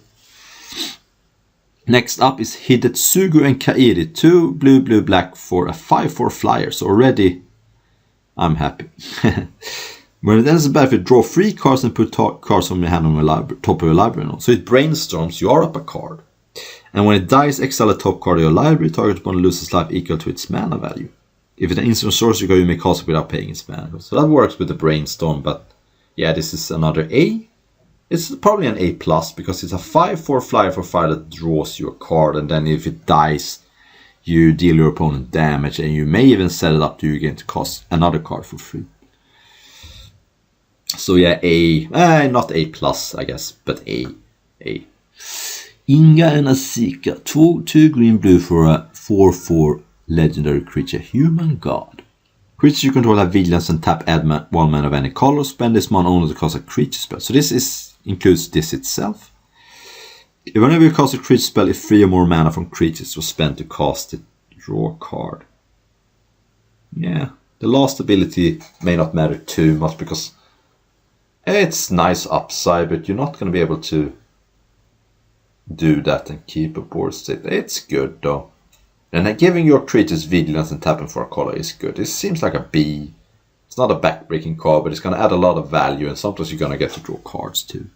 A: next up is Hidetsugu and Kairi, 2 blue, blue, black for a 5/4 flyer, so already I'm happy. When it ends the battlefield, draw 3 cards and put cards from your hand on the top of your library. So it brainstorms, you are up a card. And when it dies, exile a top card of your library, target opponent loses life equal to its mana value. If it's an instant sorcery card, you may cast it without paying its mana cost. So that works with the brainstorm, but yeah, this is another A. It's probably an A+, because it's a 5/4 flyer for fire that draws you a card, and then if it dies, you deal your opponent damage, and you may even set it up to you again to cost another card for free. So yeah, A, not A+, I guess, but A. Inga and Asika, 2 green blue for a 4/4 legendary creature, Human God. Creatures you control have vigilance and tap, add 1 mana of any color, spend this mana only to cast a creature spell. So this includes this itself. Whenever you cast a creature spell, if 3 or more mana from creatures was spent to cast it, draw a card. Yeah, the last ability may not matter too much, because it's nice upside, but you're not going to be able to do that and keep a board state. It's good though. And giving your creatures vigilance and tapping for a color is good. This seems like a B. It's not a backbreaking card, but it's going to add a lot of value, and sometimes you're going to get to draw cards too.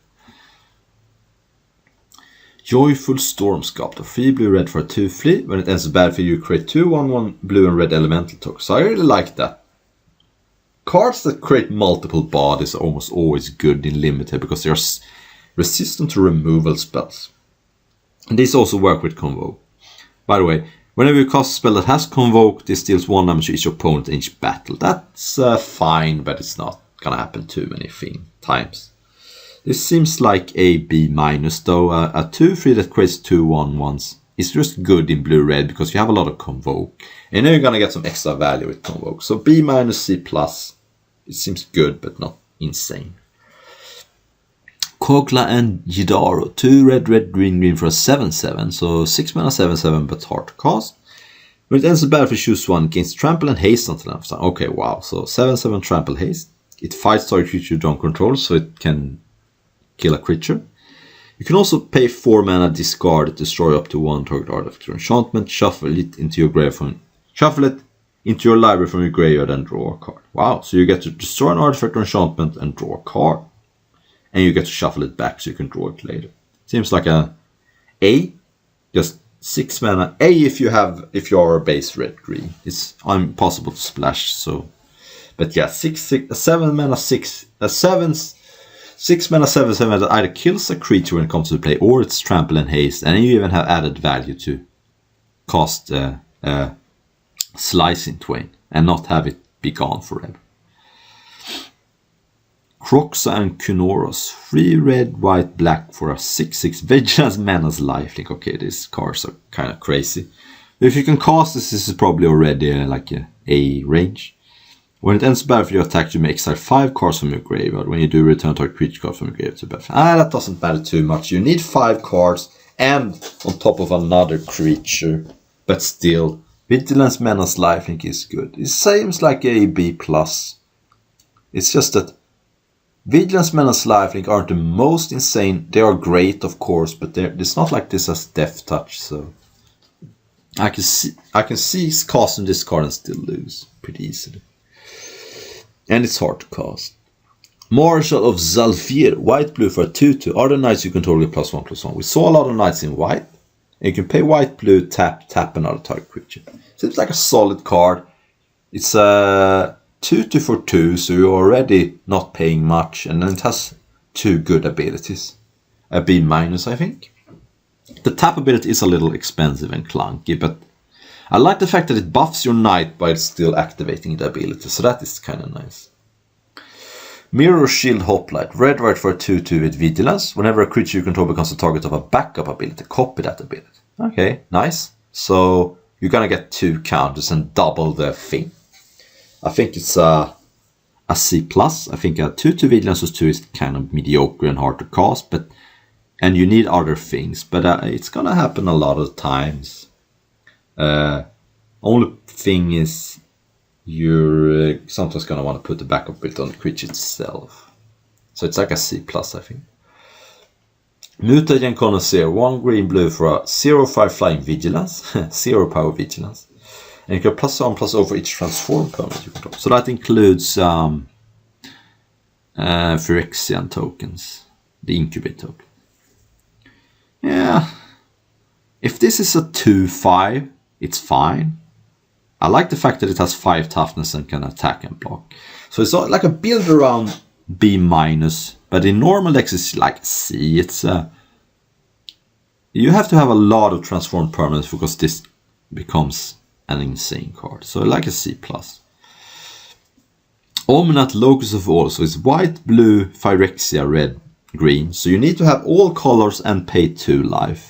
A: Joyful Storm Sculptor, 3 blue, red for a 2 flea. When it ends the battlefield, you create 2 1/1 blue and red elemental tokens. So I really like that. Cards that create multiple bodies are almost always good in limited, because they're resistant to removal spells. And these also work with Convoke. By the way, whenever you cast a spell that has Convoke, this deals 1 damage to each opponent in each battle. That's fine, but it's not gonna happen too many times. This seems like a B- though. A 2/3 that creates 2 1/1s is just good in blue-red, because you have a lot of Convoke. And now you're gonna get some extra value with Convoke. So B-, C+. It seems good, but not insane. Kogla and Jidaro, 2 red, red, green, green for a 7/7. So 6 mana 7/7, but hard to cast. When it ends the battlefield, choose 1, gains trample and haste until end of time. Okay, wow. So 7/7 trample haste. It fights target creature you don't control, so it can kill a creature. You can also pay 4 mana, discard it, destroy up to 1 target artifact or enchantment, shuffle it into your library from your graveyard and draw a card. Wow, so you get to destroy an artifact or enchantment and draw a card. And you get to shuffle it back so you can draw it later. Seems like a A, just 6 mana. A if you're a base red green. It's impossible to splash, so. But yeah, 7 mana 6 mana 7/7 that either kills a creature when it comes to play, or it's trample and haste, and you even have added value to cast Slice in Twain and not have it be gone forever. Croxa and Kunoros, 3 red, white, black for a 6/6 Vigilance, Menace, Lifelink. Okay, these cards are kind of crazy. If you can cast this is probably already like a A range. When it ends the battlefield, you attack, you may exile 5 cards from your graveyard. When you do, return target creature card from your graveyard to the battlefield. That doesn't matter too much. You need 5 cards and on top of another creature, but still, Vigilance, Menace, Lifelink is good. It seems like a B+. It's just that Vigilance, Menace, Lifelink aren't the most insane. They are great, of course, but it's not like this has Death Touch, so I can see casting this card and still lose pretty easily. And it's hard to cast. Marshal of Zalfir, white blue for a 2/2. Are the knights you control with +1/+1? We saw a lot of knights in white. And you can pay white blue, tap another target creature. Seems like a solid card. It's a 2/2 for 2, so you're already not paying much, and then it has 2 good abilities. A B-, I think. The tap ability is a little expensive and clunky, but I like the fact that it buffs your knight while still activating the ability, so that is kind of nice. Mirror Shield Hoplite, red-white for a 2/2 with Vigilance. Whenever a creature you control becomes the target of a backup ability, copy that ability. Okay, nice. So you're gonna get 2 counters and double the thing. I think it's a C+. I think a 2/2 Vigilance plus 2 is kind of mediocre and hard to cast, and you need other things, but it's gonna happen a lot of times. Only thing is, you're sometimes gonna want to put the backup build on the creature itself. So it's like a C+, I think. Mutagen Connoisseur, 1 green blue for a 0/5 flying vigilance, 0 power vigilance. And you can +1/+0 for each transform permanent you control. So that includes Phyrexian tokens, the incubate token. Yeah. If this is a 2/5, it's fine. I like the fact that it has 5 toughness and can attack and block. So it's like a build around B-, but in normal decks it's like C. It's you have to have a lot of transformed permanents because this becomes an insane card. So I like a C+. Omnat Locus of All. So it's white, blue, Phyrexia, red, green. So you need to have all colors and pay 2 life.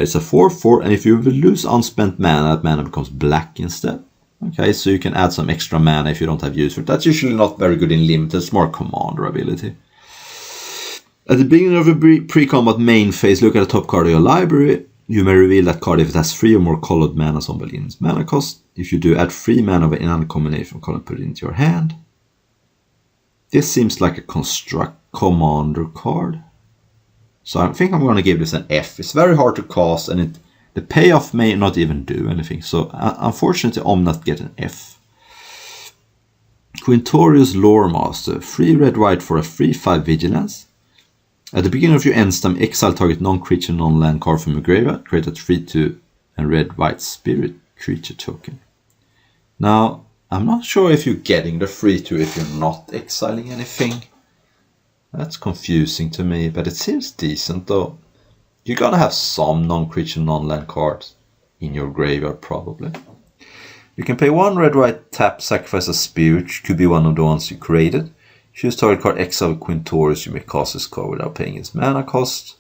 A: It's a 4/4, and if you lose unspent mana, that mana becomes black instead. Okay, so you can add some extra mana if you don't have use for it. That's usually not very good in limited, it's more commander ability. At the beginning of a pre-combat main phase, look at the top card of your library. You may reveal that card if it has 3 or more colored mana on Berlin's mana cost. If you do, add 3 mana of an combination color and put it into your hand. This seems like a construct commander card. So I think I'm going to give this an F. It's very hard to cast, and the payoff may not even do anything. So unfortunately, I'm not getting an F. Quintorius Loremaster, 3 red-white for a 3/5 vigilance. At the beginning of your end stem, exile target non-creature, non-land card from your graveyard. Create a 3/2 and red-white spirit creature token. Now, I'm not sure if you're getting the 3/2 if you're not exiling anything. That's confusing to me, but it seems decent though. You're gonna have some non-creature, non-land cards in your graveyard probably. You can pay 1 red-white, tap, sacrifice a spirit, which could be one of the ones you created. Choose target card, exile Quintorius, you may cast this card without paying its mana cost.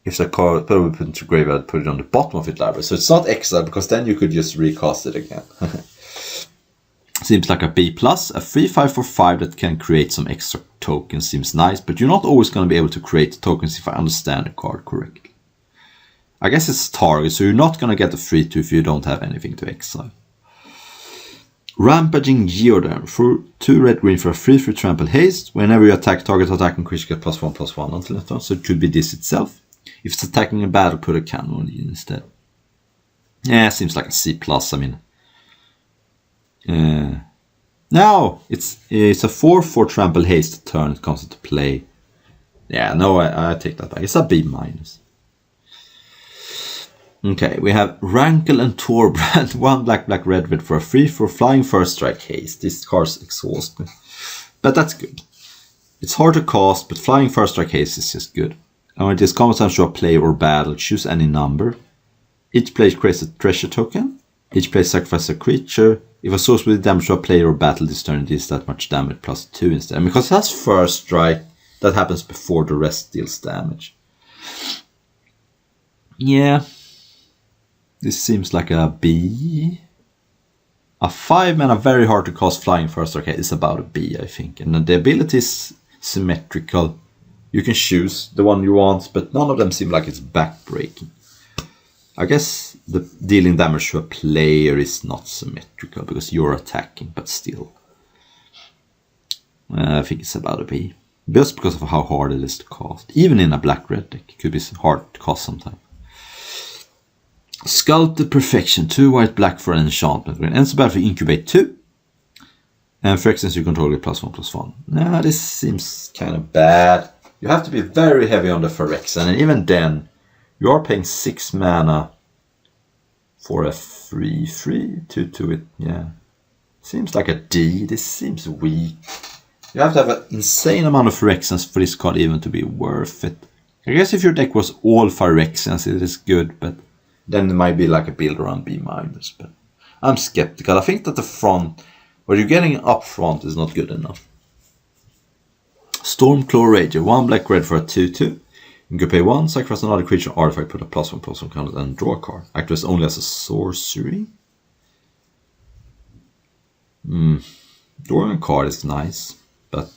A: If the card will be put into graveyard, put it on the bottom of its library. So it's not exile, because then you could just recast it again. Seems like a B+, a 3/5 for 5 that can create some extra tokens seems nice, but you're not always going to be able to create tokens if I understand the card correctly. I guess it's target, so you're not going to get a 3/2 if you don't have anything to exile. Rampaging Geoderm, for 2 red-green for a 3/3 trample haste. Whenever you attack, target attacking creature get +1/+1 until end turn, so it could be this itself. If it's attacking a battle, put a cannon on it instead. Yeah, seems like a C+, I mean. No, it's a 4/4 trample haste turn it comes into play. Yeah, no, I take that back. It's a B-. Okay, we have Rankle and Torbrand, 1 black, red for a 3/4 flying first strike haste. This card's exhaust me, but that's good. It's hard to cast, but flying first strike haste is just good. And when it is combat time, show a play or battle, choose any number. Each player creates a treasure token. Each player sacrifices a creature. If a source with damage to a player or battle this turn, it deals that much damage +2 instead. And because it has first strike, that happens before the rest deals damage. Yeah. This seems like a B. A 5-mana very hard to cast flying first strike is about a B, I think. And the ability is symmetrical. You can choose the one you want, but none of them seem like it's backbreaking. I guess the dealing damage to a player is not symmetrical because you're attacking, but still. I think it's about a B. Just because of how hard it is to cast. Even in a black-red deck, it could be hard to cast sometimes. Sculpted Perfection, 2 white, black for an enchantment. When it ends the battle, incubate 2. And for actions you control it +1/+1. Nah, this seems kind of bad. You have to be very heavy on the Phyrexian, and even then, you are paying 6 mana for a 3/3 to it. Yeah, seems like a D. This seems weak. You have to have an insane amount of Phyrexians for this card even to be worth it. I guess if your deck was all Phyrexians, it is good, but then it might be like a build around B-. But I'm skeptical. I think that the front, what you're getting up front, is not good enough. Stormclaw Rager, 1 black-red for a 2/2. You can pay 1, sacrifice another creature artifact, put a +1/+1 counter, and draw a card. Activates only as a sorcery. Drawing a card is nice, but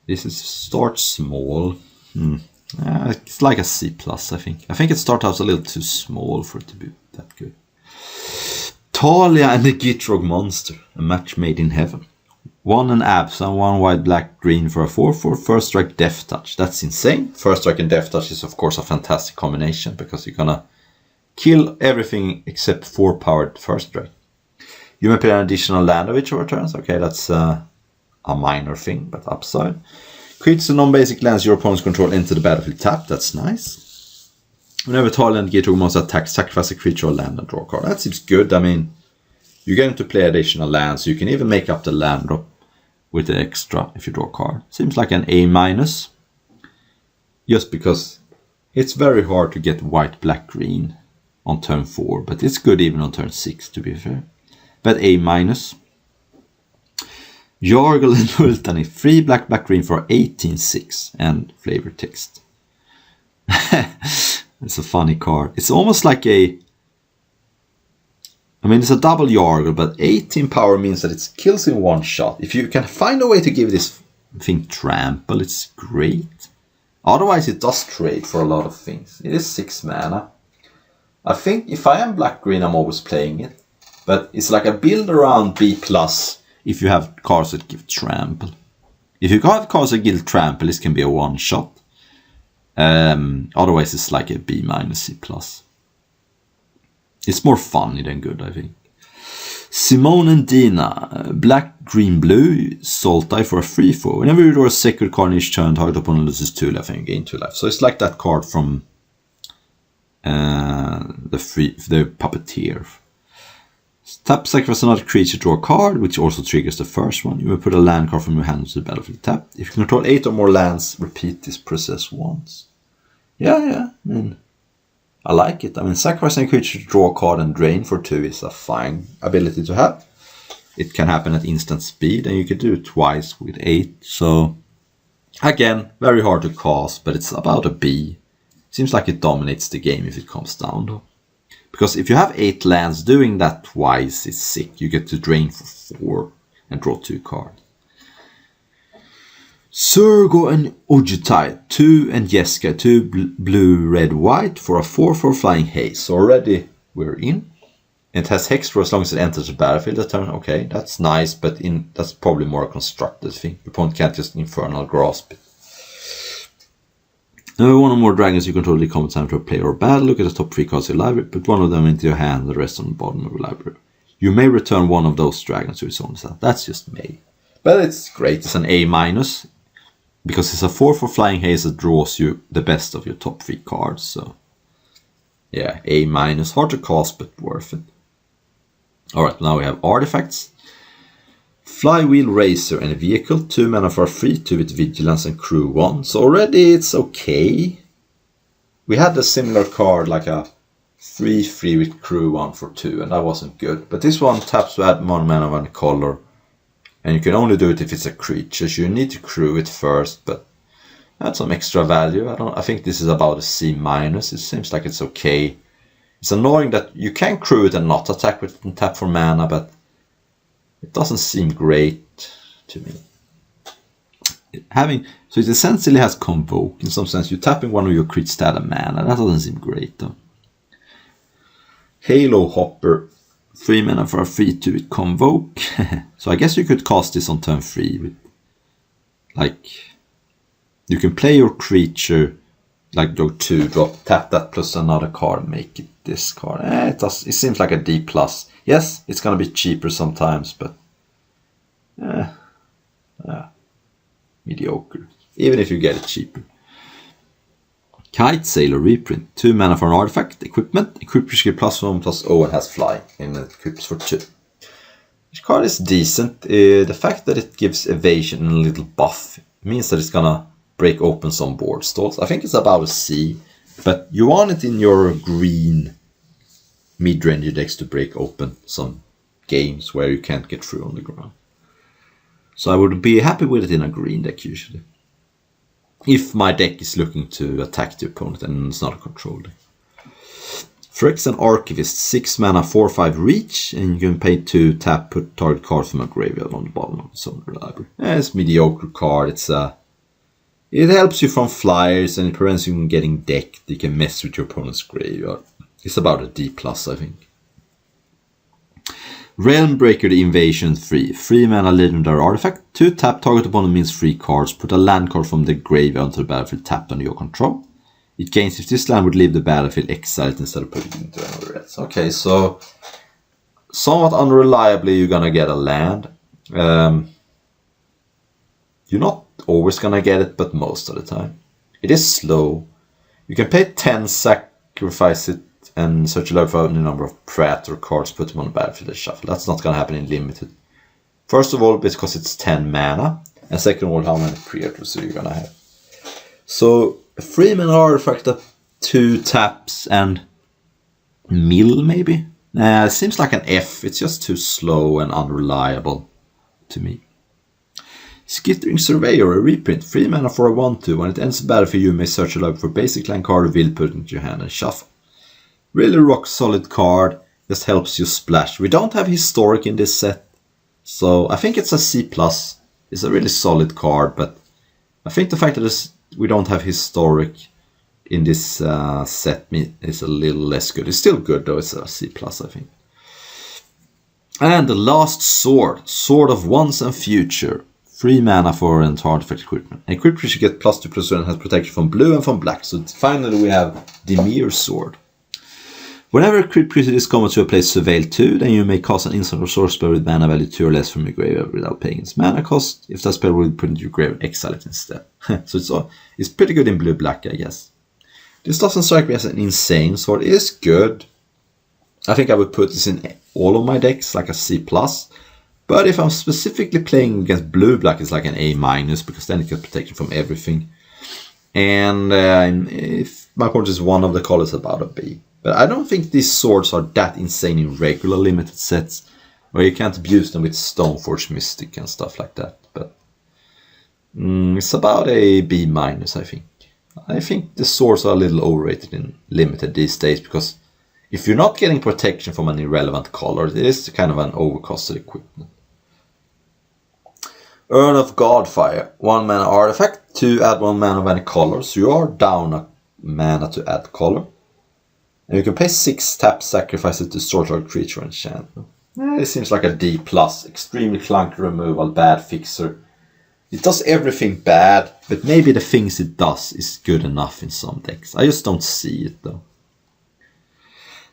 A: this is start small. It's like a C+, I think. I think it starts out a little too small for it to be that good. Talia and the Gitrog Monster, a match made in heaven. 1 an abs and 1 white, black, green for a 4/4. First strike, Death Touch. That's insane. First strike and Death Touch is of course a fantastic combination because you're gonna kill everything except 4-powered first strike. You may play an additional land of each of our turns. Okay, that's a minor thing, but upside. Creates the non-basic lands your opponents control into the battlefield tap. That's nice. Whenever Talia and Gitrog Monster attacks, sacrifice a creature or land and draw a card. That seems good. I mean, you're going to play additional lands. You can even make up the land drop with the extra if you draw a card. Seems like an A-. Just because it's very hard to get white, black, green on turn 4. But it's good even on turn 6 to be fair. But A-. Jargle and Multani, 3 black, black, green for 18/6 and flavor text. It's a funny card. It's almost like a... I mean, it's a double Jargle, but 18 power means that it kills in one shot. If you can find a way to give this thing trample, it's great. Otherwise, it does trade for a lot of things. It is 6 mana. I think if I am black-green, I'm always playing it. But it's like a build around B+, if you have cards that give trample. If you have cards that give trample, this can be a one-shot. Otherwise, it's like a B-, C+. It's more funny than good, I think. Simone and Dina, black, green, blue, Sultai for a 3/4. Whenever you draw a sacred card in each turn, target opponent loses 2 life and you gain 2 life. So it's like that card from the Puppeteer. Tap, sacrifice another creature, draw a card, which also triggers the first one. You may put a land card from your hand to the battlefield tap. If you control 8 or more lands, repeat this process once. Yeah, I mean, I like it. I mean, sacrificing a creature to draw a card and drain for 2 is a fine ability to have. It can happen at instant speed, and you can do it twice with 8. So, again, very hard to cast, but it's about a B. Seems like it dominates the game if it comes down, though. Because if you have 8 lands, doing that twice is sick. You get to drain for 4 and draw 2 cards. Surgo and Ujitai, 2 and Jeska, 2 blue, red, white for a 4/4 flying haze. So already we're in. It has hex for as long as it enters the battlefield that turn. Okay, that's nice, but that's probably more a constructed thing. The opponent can't just infernal grasp it. Now, one or more dragons you control the combat time to a player or battle. Look at the top 3 cards in your library. Put one of them into your hand, the rest on the bottom of your library. You may return one of those dragons to its own set. That's just may. But it's great. It's an A-, because it's a 4/4 flying haze that draws you the best of your top 3 cards. So, yeah, A-. Hard to cast, but worth it. Alright, now we have artifacts. Flywheel Racer and a vehicle, 2 mana for a 3/2 with vigilance and crew 1. So already it's okay. We had a similar card like a 3/3 with crew 1 for 2, and that wasn't good. But this one taps to add 1 mana of any color. And you can only do it if it's a creature, so you need to crew it first, but that's some extra value. I think this is about a C-. It seems like it's okay. It's annoying that you can crew it and not attack with it and tap for mana, but it doesn't seem great to me. So it essentially has Convoke. In some sense, you're tapping one of your creatures to add a mana. That doesn't seem great, though. Halo Hopper, 3 mana for a 3/2 with Convoke. So I guess you could cast this on turn 3 with, like, you can play your creature, like your 2-drop, tap that plus another card and make it this card. It seems like a D+. Yes, it's gonna be cheaper sometimes, but Mediocre. Even if you get it cheaper. Kite Sailor reprint. 2 mana for an artifact. Equipment. Equippers get +1/+0 and has fly. And it equips for 2. This card is decent. The fact that it gives evasion and a little buff means that it's gonna break open some board stalls. I think it's about a C. But you want it in your green mid-range decks to break open some games where you can't get through on the ground. So I would be happy with it in a green deck usually. If my deck is looking to attack the opponent and it's not a control deck. Phyrexian Archivist, 6 mana, 4/5 reach, and you can pay 2 tap, put target card from a graveyard on the bottom of its own library. It's a mediocre card. It helps you from flyers and it prevents you from getting decked. You can mess with your opponent's graveyard. It's about a D+, I think. Realmbreaker, the Invasion 3. 3 mana legendary artifact. 2 tap, target opponent means 3 cards. Put a land card from the graveyard onto the battlefield tapped under your control. It gains if this land would leave the battlefield, exile it instead of putting it into another red. Okay, so somewhat unreliably you're gonna get a land. You're not always gonna get it, but most of the time. It is slow. You can pay 10, sacrifice it, and search a for any number of Praetor cards, put them on the battlefield and shuffle. That's not gonna happen in limited. First of all, because it's 10 mana, and second of all, how many Praetors are you gonna have? So, a 3 mana artifact at 2 taps and mill maybe? It seems like an F. It's just too slow and unreliable to me. Skittering Surveyor, a reprint. 3 mana for a 1/2. When it ends the battlefield, you may search aloud for basic land card, reveal, put it into your hand and shuffle. Really rock solid card. Just helps you splash. We don't have Historic in this set. So I think it's a C+. It's a really solid card, but I think the fact that we don't have Historic in this set is a little less good. It's still good though, it's a C+, I think. And the last Sword. Sword of Once and Future. 3 mana for an artifact equipment. Equipped should get +2/+1 and has protection from blue and from black. So finally we have Dimir Sword. Whenever a crit creature is common to a place Surveil 2, then you may cast an instant or sorcery spell with mana value 2 or less from your graveyard without paying its mana cost. If that spell will put into your graveyard, exile it instead. So it's pretty good in blue-black, I guess. This doesn't strike me as an insane sword. It is good. I think I would put this in all of my decks, like a C+. But if I'm specifically playing against blue-black, it's like an A-, because then it gets protection from everything. And if my opponent is one of the colors, about a B. But I don't think these swords are that insane in regular limited sets, where you can't abuse them with Stoneforge Mystic and stuff like that. But it's about a B-, I think. I think the swords are a little overrated in limited these days, because if you're not getting protection from an irrelevant color, it is kind of an overcosted equipment. Urn of Godfire, 1 mana artifact, 2 add 1 mana of any color, so you are down a mana to add color. And you can pay 6 tap, sacrifice it to destroy target creature or enchantment. It seems like a D+, extremely clunky removal, bad fixer. It does everything bad, but maybe the things it does is good enough in some decks. I just don't see it though.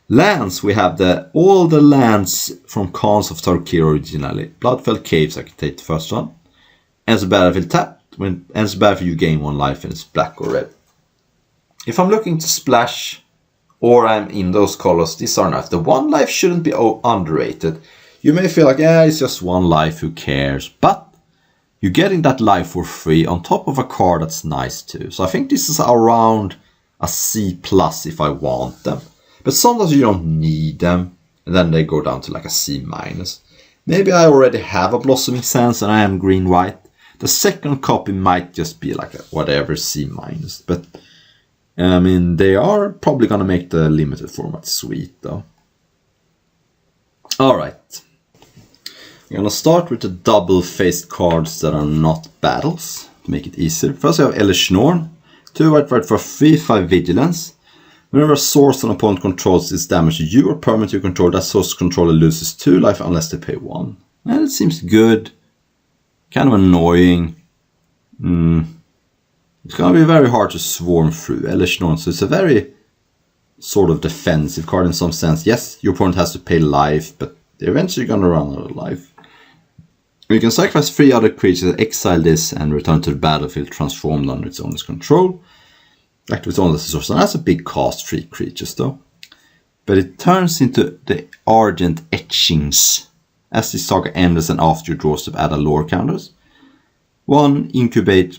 A: Lands, we have all the lands from Khans of Tarkir originally. Bloodfell Caves, I can take the first one. Ends the battlefield tapped. When it ends the battlefield, you gain 1 life and it's black or red. If I'm looking to splash, or I'm in those colors, these are nice. The 1 life shouldn't be underrated. You may feel like, yeah, it's just 1 life, who cares? But you're getting that life for free on top of a card that's nice too. So I think this is around a C+ if I want them. But sometimes you don't need them, and then they go down to like a C-. Maybe I already have a Blossoming Sands and I am green-white. The second copy might just be like a whatever C-. But I mean, they are probably gonna make the limited format sweet though. Alright. I'm gonna start with the double-faced cards that are not battles, to make it easier. First we have Elesh Norn. 2 white for 3/5 vigilance. Whenever a source an opponent controls is damage to you or permanent you control, that source controller loses 2 life unless they pay 1. And it seems good. Kind of annoying. It's gonna be very hard to swarm through Elesh Norn, so it's a very sort of defensive card in some sense. Yes, your opponent has to pay life, but they're eventually gonna run out of life. You can sacrifice 3 other creatures, exile this, and return to the battlefield transformed under its owner's control. Activate all the source. That's a big cost, 3 creatures though. But it turns into the Ardent Etchings. As this saga ends and after you draw step, add a lore counters. 1, incubate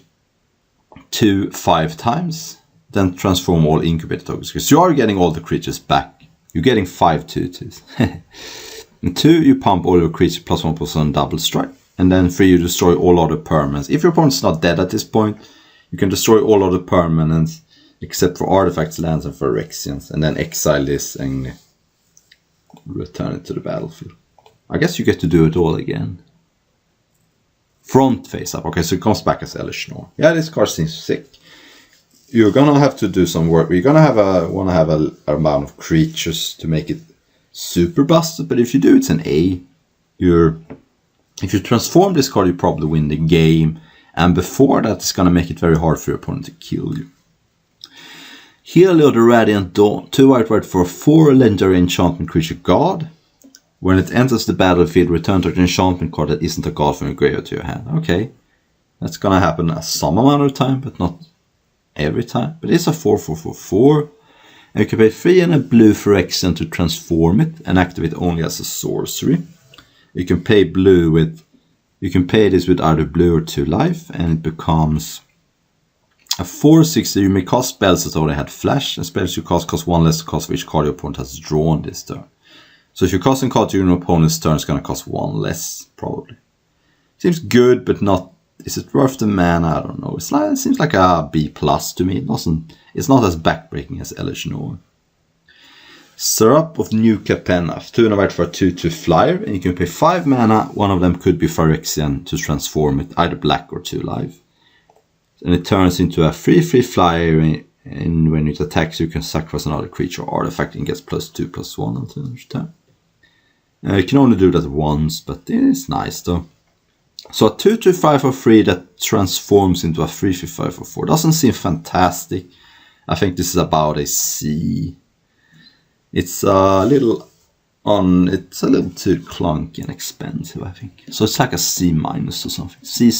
A: 2 5 times. Then transform all incubated tokens. Because you are getting all the creatures back. You're getting 5 2/2s. And 2, you pump all your creatures +1/+1 double strike. And then 3, you destroy all other permanents. If your opponent's not dead at this point, you can destroy all other permanents except for artifacts, lands, and Phyrexians. And then exile this and return it to the battlefield. I guess you get to do it all again. Front face up. Okay, so it comes back as Elesh Norn. Yeah, this card seems sick. You're gonna have to do some work. You're gonna want to have a amount of creatures to make it super busted. But if you do, it's an A. If you transform this card, you probably win the game. And before that, it's gonna make it very hard for your opponent to kill you. Hero of the Radiant Dawn. 2 white for a 4 legendary enchantment creature god. When it enters the battlefield, return to an enchantment card that isn't a god from your graveyard to your hand. Okay, that's gonna happen some amount of time, but not every time. But it's a 4/4/4/4. And you can pay 3 and a blue Phyrexian to transform it and activate only as a sorcery. You can pay this with either blue or 2 life, and it becomes a 4/6. You may cast spells that already had flash, and spells you cast cost 1 less to cost for each card your opponent has drawn this turn. So if you're casting card during your opponent's turn, it's going to cost 1 less, probably. Seems good, but not... Is it worth the mana? I don't know. It seems like a B+ to me. It's not as backbreaking as Elesh Norn. Syrup of New Capenna. 2 and a white for a 2/2 flyer, and you can pay 5 mana. One of them could be Phyrexian to transform it, either black or 2 life. And it turns into a 3/3 flyer, and when it attacks, you can sacrifice another creature or artifact and gets +2/+1 until next turn. You can only do that once, but it's nice though. So a 2/2 5/3 that transforms into a 3/3 5/4 doesn't seem fantastic. I think this is about a C. It's a little too clunky and expensive, I think. So it's like a C- or something. C-.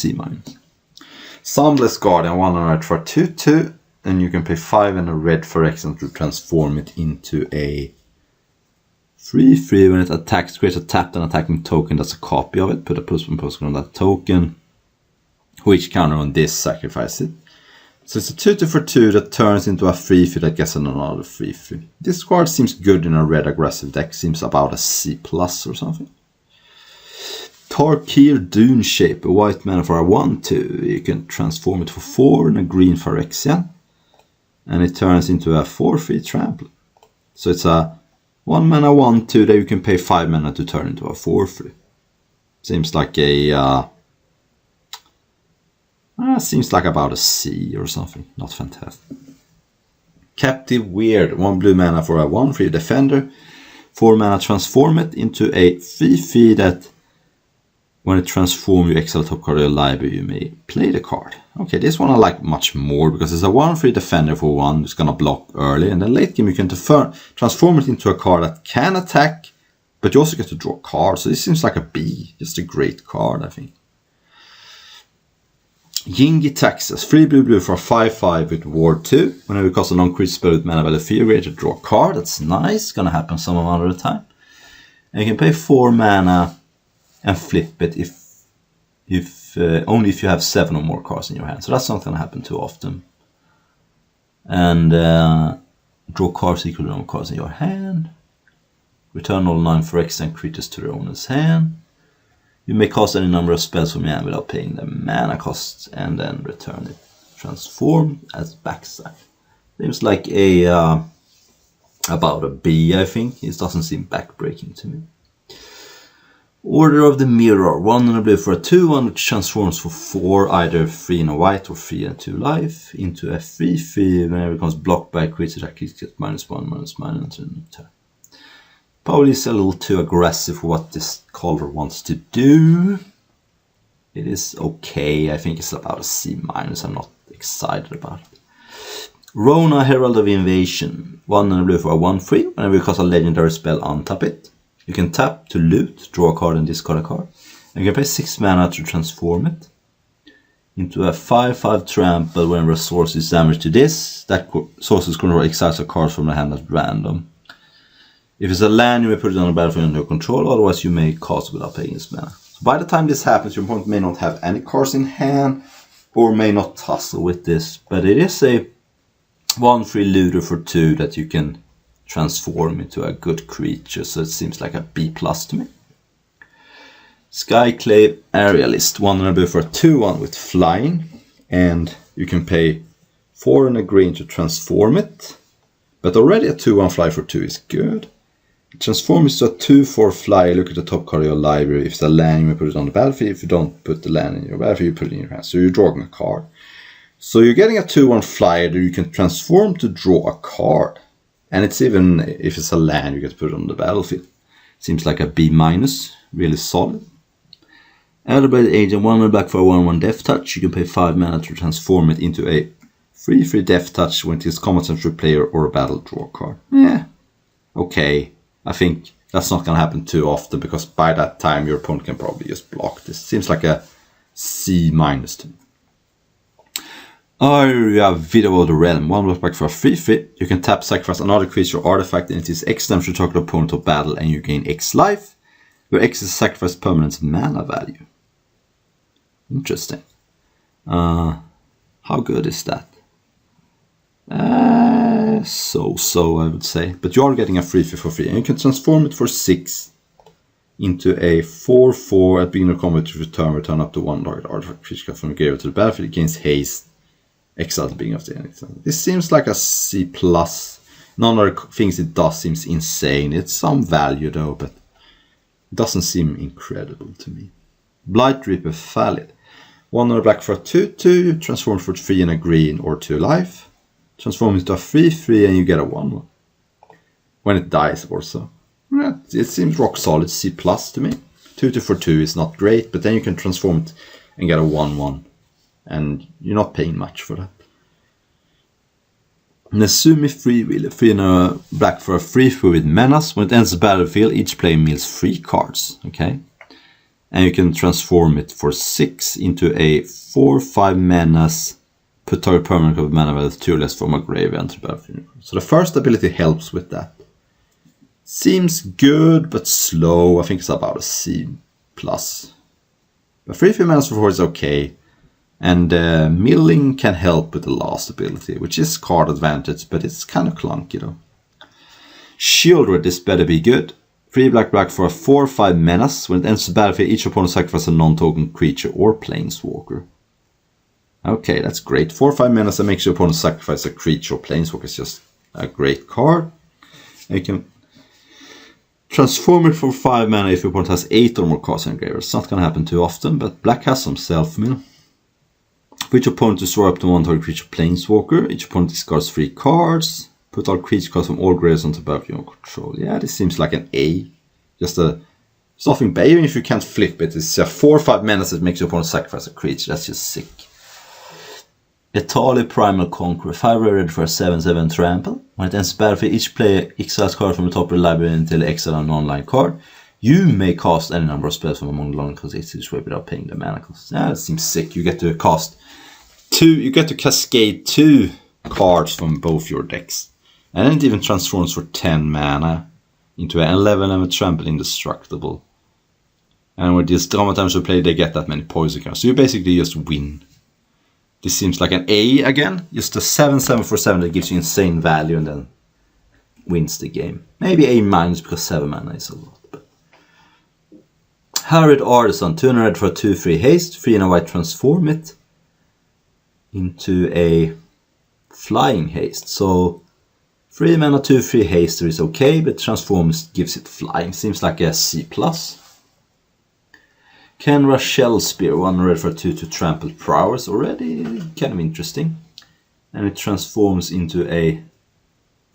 A: Soundless Guardian, 1 and a red for a 2/2, and you can pay 5 and a red Phyrexian to transform it into a 3/3. When it attacks, create a tapped and attacking token that's a copy of it. Put a +1/+1 on that token. Which counter on this, sacrifice it. So it's a 2/2 for 2 that turns into a 3/3 that gets another 3/3. This card seems good in a red aggressive deck. Seems about a C+ or something. Tarkir Dune Shape, a white mana for a 1/2. You can transform it for 4 and a green Phyrexian. And it turns into a 4/3 trample. So it's a 1 mana 1/2 that you can pay 5 mana to turn into a 4/3. Seems like a seems like about a C or something. Not fantastic. Captive Weird, 1 blue mana for a 1/3 defender. 4 mana transform it into a 3/3 that when it transforms, you exile top card of your library, you may play the card. Okay, this one I like much more because it's a 1/3 defender for 1. It's gonna block early, and then late game you can transform it into a card that can attack, but you also get to draw cards. So this seems like a B. Just a great card, I think. Yingi Texas, 3 blue for a 5/5 with Ward 2. Whenever you cast a non-creature spell with mana value 3, you get to draw a card. That's nice. Gonna happen some amount of the time. And you can pay 4 mana and flip it only if you have 7 or more cards in your hand. So that's not going to happen too often. And draw cards equal to the number of cards in your hand. Return all 9 Phyrexian creatures to their owner's hand. You may cast any number of spells from your hand without paying the mana cost, and then return it transformed as backside. Seems like about a B, I think. It doesn't seem backbreaking to me. Order of the Mirror, 1 and a blue for a 2/1 which transforms for 4, either 3 and a white or 3 and 2 life, into a 3/3 whenever it becomes blocked by a creature that gets -1/-1 until new turn. Probably is a little too aggressive for what this color wants to do. It is okay. I think it's about a C-. I'm not excited about it. Rona, Herald of Invasion, 1 and a blue for a 1/3 whenever you cast a legendary spell, untap it. You can tap to loot, draw a card and discard a card. You can pay 6 mana to transform it into a 5/5 trample. When resource is damaged to this, that source is control exiles a card from the hand at random. If it's a land, you may put it on the battlefield under your control, otherwise you may cast it without paying its mana. So by the time this happens, your opponent may not have any cards in hand, or may not tussle with this, but it is a 1/3 looter for 2 that you can transform into a good creature, so it seems like a B+ to me. Skyclave Aerialist, 1 for a 2/1 with flying, and you can pay 4 and a green to transform it, but already a 2/1 fly for 2 is good. Transform it to a 2/4 flyer. Look at the top card of your library. If it's a land, you may put it on the battlefield. If you don't put the land in your battlefield, you put it in your hand. So you're drawing a card. So you're getting a 2/1 flyer that you can transform to draw a card. And it's even, if it's a land, you get to put it on the battlefield. Seems like a B-, really solid. Elderblade Agent, 1 black for a 1/1 Death Touch. You can pay 5 mana to transform it into a 3/3 Death Touch when it is combat central player or a battle draw card. Yeah, okay. I think that's not going to happen too often, because by that time your opponent can probably just block this. Seems like a C- to me. Aria, Widow of the Realm, 1 black for a 3/3. You can tap, sacrifice another creature or artifact, and it is X damage to target opponent of battle, and you gain X life, where X is sacrifice permanent's mana value. Interesting. How good is that? So I would say, but you are getting a 3/3 for free, and you can transform it for 6 into a 4/4 at beginning of combat. To return up to 1 target artifact creature from the graveyard to the battlefield. It gains haste, exile at the beginning of the end. This seems like a C+. None of the things it does seems insane. It's some value though, but it doesn't seem incredible to me. Blight Reaper Valid, 1 black for a 2/2. Transform for 3 and a green or 2 life. Transform it into a 3/3 and you get a 1/1. When it dies also. Yeah, it seems rock solid C+ to me. 2 for 2 is not great, but then you can transform it and get a 1/1. And you're not paying much for that. Nezumi Freewheeler, 3 and a black for a 3/3 with menace. When it ends the battlefield, each player mills 3 cards. Okay. And you can transform it for 6 into a 4/5 menace. Put target permanent of mana value 2 or less from a graveyard to battlefield. So the first ability helps with that. Seems good, but slow. I think it's about a C+. But 3/3 mana for 4 is okay. And milling can help with the last ability, which is card advantage, but it's kind of clunky though. Shieldred, this better be good. 3 black for a 4/5 menace. When it ends the battlefield, each opponent sacrifices a non-token creature or planeswalker. Okay, that's great. 4/5 menace that makes your opponent sacrifice a creature or planeswalker is just a great card. And you can transform it for 5 mana if your opponent has 8 or more cards in graveyard. It's not going to happen too often, but black has some self-mill. For each opponent to store up to 1 target creature planeswalker. Each opponent discards 3 cards. Put all creature cards from all graves onto the battlefield under control. Yeah, this seems like an A. Just a nothing bad. Even if you can't flip it, it's a 4/5 menace that makes your opponent sacrifice a creature. That's just sick. Etali Primal Conqueror, 5 red for a 7/7 trample. When it ends the battlefield, each player exiles card from the top of the library until they exile an online card. You may cast any number of spells from among the long cards each way without paying the mana cost. Yeah, that seems sick. You get to cast 2, you get to cascade 2 cards from both your decks. And then it even transforms for 10 mana into an 11 trample indestructible. And with these drama times you play, they get that many poison cards. So you basically just win. This seems like an A again. Just a 7/7 for 7 that gives you insane value and then wins the game. Maybe A- because 7 mana is a lot. But Harried Artisan, 2 and a red for a 2/3 haste. 3 and a white, transform it into a flying haste. So 3 mana 2/3 haster is okay, but transforms gives it flying. Seems like a C+. Kenra Shellspear, 1 red for 2 to trample prowess. Already kind of interesting. And it transforms into a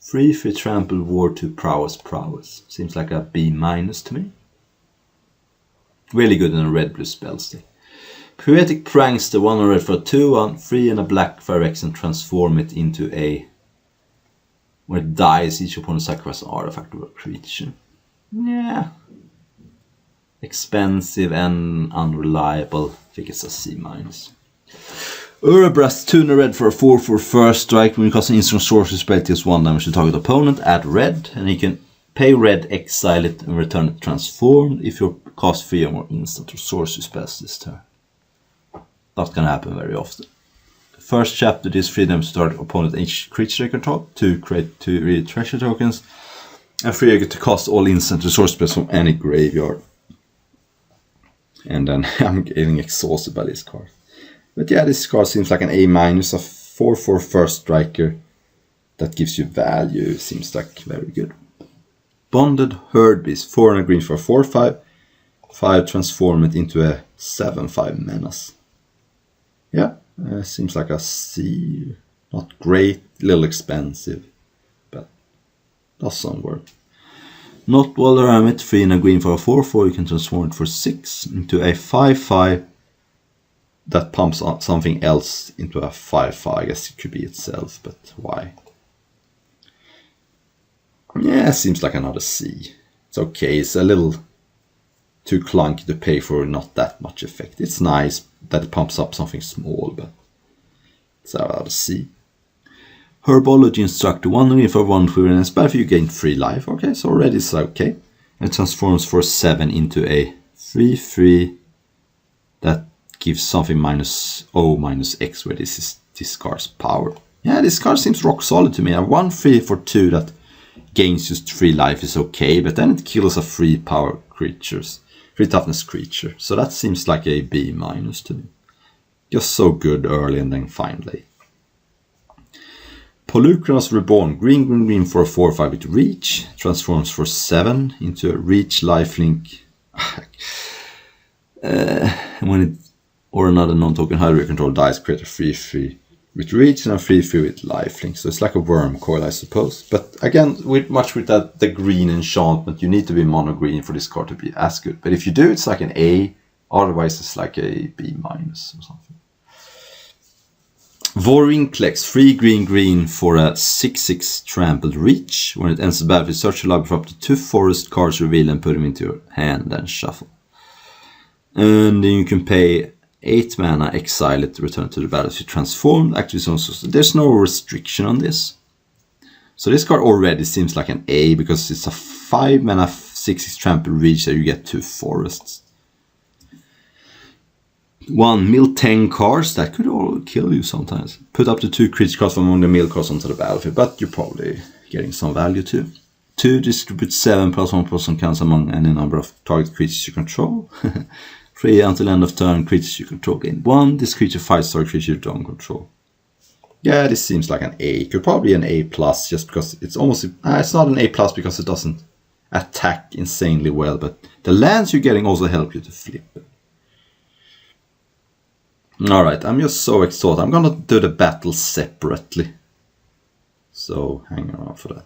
A: 3/3 trample war to prowess. Seems like a B- to me. Really good in a red-blue spell stick. Poetic Prankster, 1 red for 2/1, 3 and a black for X, and transform it into a... When it dies, each opponent sacrifices an artifact or a creature. Yeah. expensive and unreliable. I think it's a C-. Urabras Tuna Red for a 4/4 first strike. When you cast an instant sorcery spell, it deals 1 damage to target opponent. Add red, and you can pay red, exile it, and return it transformed if you cast 3 or more instant or sorcery spells this turn. Not gonna happen very often. First chapter, this 3 damage to target opponent each creature they control. 2 create 2 real treasure tokens. And 3 you get to cast all instant or sorcery spells from any graveyard. And then I'm getting exhausted by this card. But yeah, this card seems like an A-, a 4/4 first striker that gives you value. Seems like very good. Bonded Herdbeast, 4 and a green for a 4/5. 5 transform it into a 7/5 menace. Yeah, seems like a C. Not great, little expensive, but does some work. Not Walderamit, 3 and a green for a 4/4. You can transform it for 6 into a 5/5 that pumps something else into a 5/5. I guess it could be itself, but why? Yeah, seems like another C. It's okay. It's a little too clunky to pay for not that much effect. It's nice that it pumps up something small, but it's another C. Herbology Instructor, 1 green for 1 query and spell for you gain 3 life. Okay, so already it's okay. And it transforms for 7 into a 3/3 that gives something -X, where this is discards power. Yeah, this card seems rock solid to me. A 1/3 for 2 that gains just 3 life is okay, but then it kills a 3 power creatures, 3 toughness creature. So that seems like a B- to me. Just so good early and then fine late. Polukranos Reborn, green for a 4/5 with reach, transforms for 7 into a reach lifelink. When it or another non-token hybrid control dies, create a 3/3 with reach and a 3/3 with lifelink. So it's like a worm coil, I suppose. But again, with that the green enchantment, you need to be mono green for this card to be as good. But if you do, it's like an A. Otherwise, it's like a B- or something. Vorinclex, 3 green for a 6/6 trampled reach. When it ends the battle, search your library for up to 2 forest cards, reveal and put them into your hand, then shuffle. And then you can pay 8 mana, exile it, return to the battlefield transformed. Actually, there's no restriction on this. So this card already seems like an A because it's a 5 mana 6/6 trample reach that you get 2 forests. 1, mill 10 cards, that could all kill you sometimes. Put up to 2 creature cards from among the mill cards onto the battlefield, but you're probably getting some value too. 2, distribute 7 +1/+1 counts among any number of target creatures you control. 3, until end of turn, creatures you control gain 1. This creature fights target creature you don't control. Yeah, this seems like an A. Could probably be an A+, just because it's almost... it's not an A+, because it doesn't attack insanely well, but the lands you're getting also help you to flip it. Alright, I'm just so exhausted. I'm gonna do the battle separately. So, hang around for that.